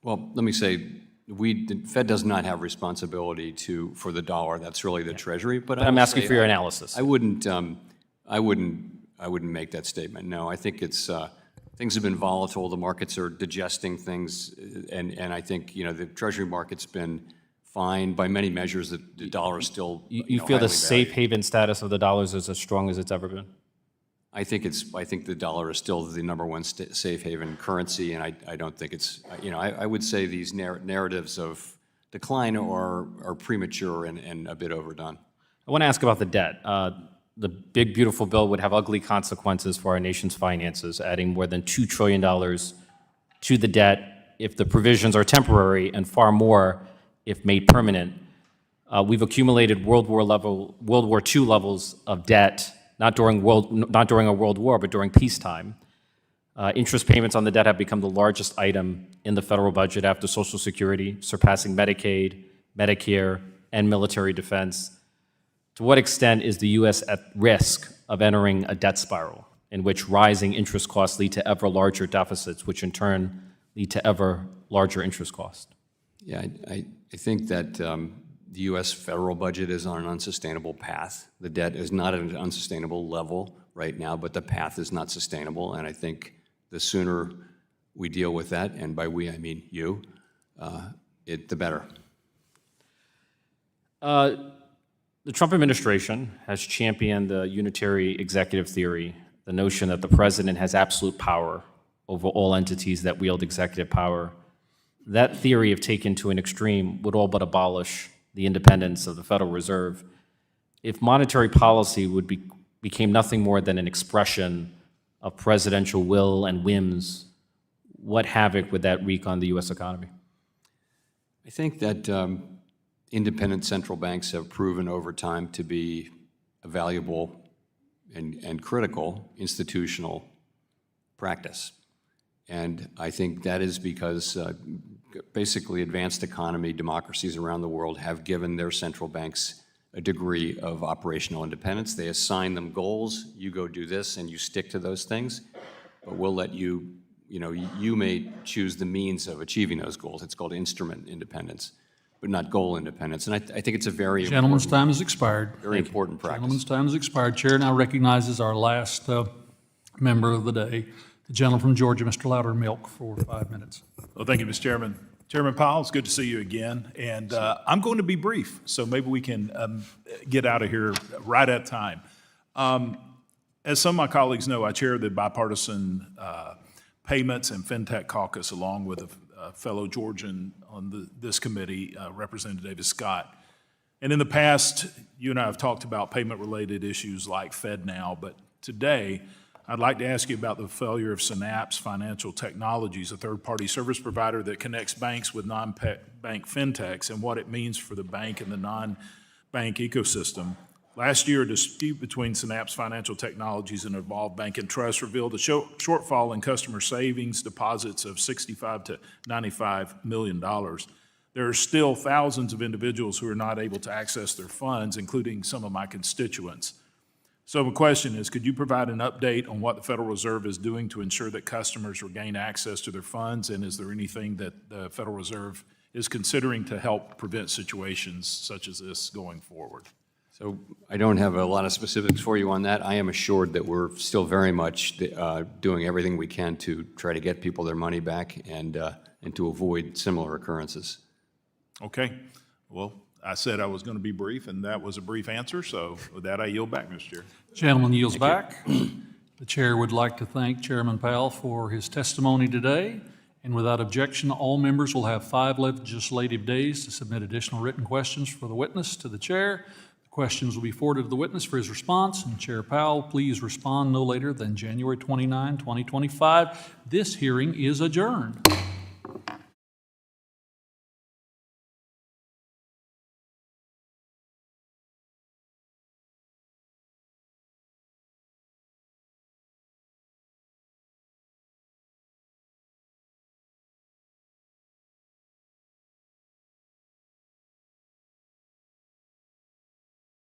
Well, let me say, the Fed does not have responsibility for the dollar. That's really the Treasury. But I'm asking for your analysis. I wouldn't make that statement. No, I think it's things have been volatile. The markets are digesting things, and I think the Treasury market's been fine by many measures. The dollar is still You feel the safe haven status of the dollar is as strong as it's ever been? I think the dollar is still the number one safe haven currency, and I don't think it's I would say these narratives of decline are premature and a bit overdone. I want to ask about the debt. The big, beautiful bill would have ugly consequences for our nation's finances, adding more than $2 trillion to the debt if the provisions are temporary, and far more if made permanent. We've accumulated World War II levels of debt, not during a world war, but during peacetime. Interest payments on the debt have become the largest item in the federal budget after Social Security, surpassing Medicaid, Medicare, and military defense. To what extent is the U.S. at risk of entering a debt spiral in which rising interest costs lead to ever larger deficits, which in turn lead to ever larger interest costs? Yeah, I think that the U.S. federal budget is on an unsustainable path. The debt is not at an unsustainable level right now, but the path is not sustainable, and I think the sooner we deal with that, and by we I mean you, the better. The Trump administration has championed the unitary executive theory, the notion that the president has absolute power over all entities that wield executive power. That theory, if taken to an extreme, would all but abolish the independence of the Federal Reserve. If monetary policy became nothing more than an expression of presidential will and whims, what havoc would that wreak on the U.S. economy? I think that independent central banks have proven over time to be a valuable and critical institutional practice. And I think that is because basically advanced economy democracies around the world have given their central banks a degree of operational independence. They assign them goals. You go do this and you stick to those things, but we'll let you, you may choose the means of achieving those goals. It's called instrument independence, but not goal independence. And I think it's a very Gentleman's time has expired. Very important practice. Gentleman's time has expired. Chair now recognizes our last member of the day, the gentleman from Georgia, Mr. Loudermilk, for 5 minutes. Well, thank you, Mr. Chairman. Chairman Powell, it's good to see you again. And I'm going to be brief, so maybe we can get out of here right at time. As some of my colleagues know, I chair the bipartisan Payments and FinTech Caucus, along with a fellow Georgian on this committee, Representative David Scott. And in the past, you and I have talked about payment-related issues like FedNow, but today, I'd like to ask you about the failure of Synapse Financial Technologies, a third-party service provider that connects banks with non-bank fintechs, and what it means for the bank and the non-bank ecosystem. Last year, a dispute between Synapse Financial Technologies and Evolve Bank and Trust revealed a shortfall in customer savings deposits of $65 to $95 million. There are still thousands of individuals who are not able to access their funds, including some of my constituents. So the question is, could you provide an update on what the Federal Reserve is doing to ensure that customers regain access to their funds? And is there anything that the Federal Reserve is considering to help prevent situations such as this going forward? So I don't have a lot of specifics for you on that. I am assured that we're still very much doing everything we can to try to get people their money back and to avoid similar occurrences. Okay. Well, I said I was going to be brief, and that was a brief answer, so with that, I yield back, Mr. Chair. Gentleman yields back. The chair would like to thank Chairman Powell for his testimony today, and without objection, all members will have 5 legislative days to submit additional written questions for the witness to the chair. The questions will be forwarded to the witness for his response, and Chair Powell, please respond no later than January 29, 2025. This hearing is adjourned.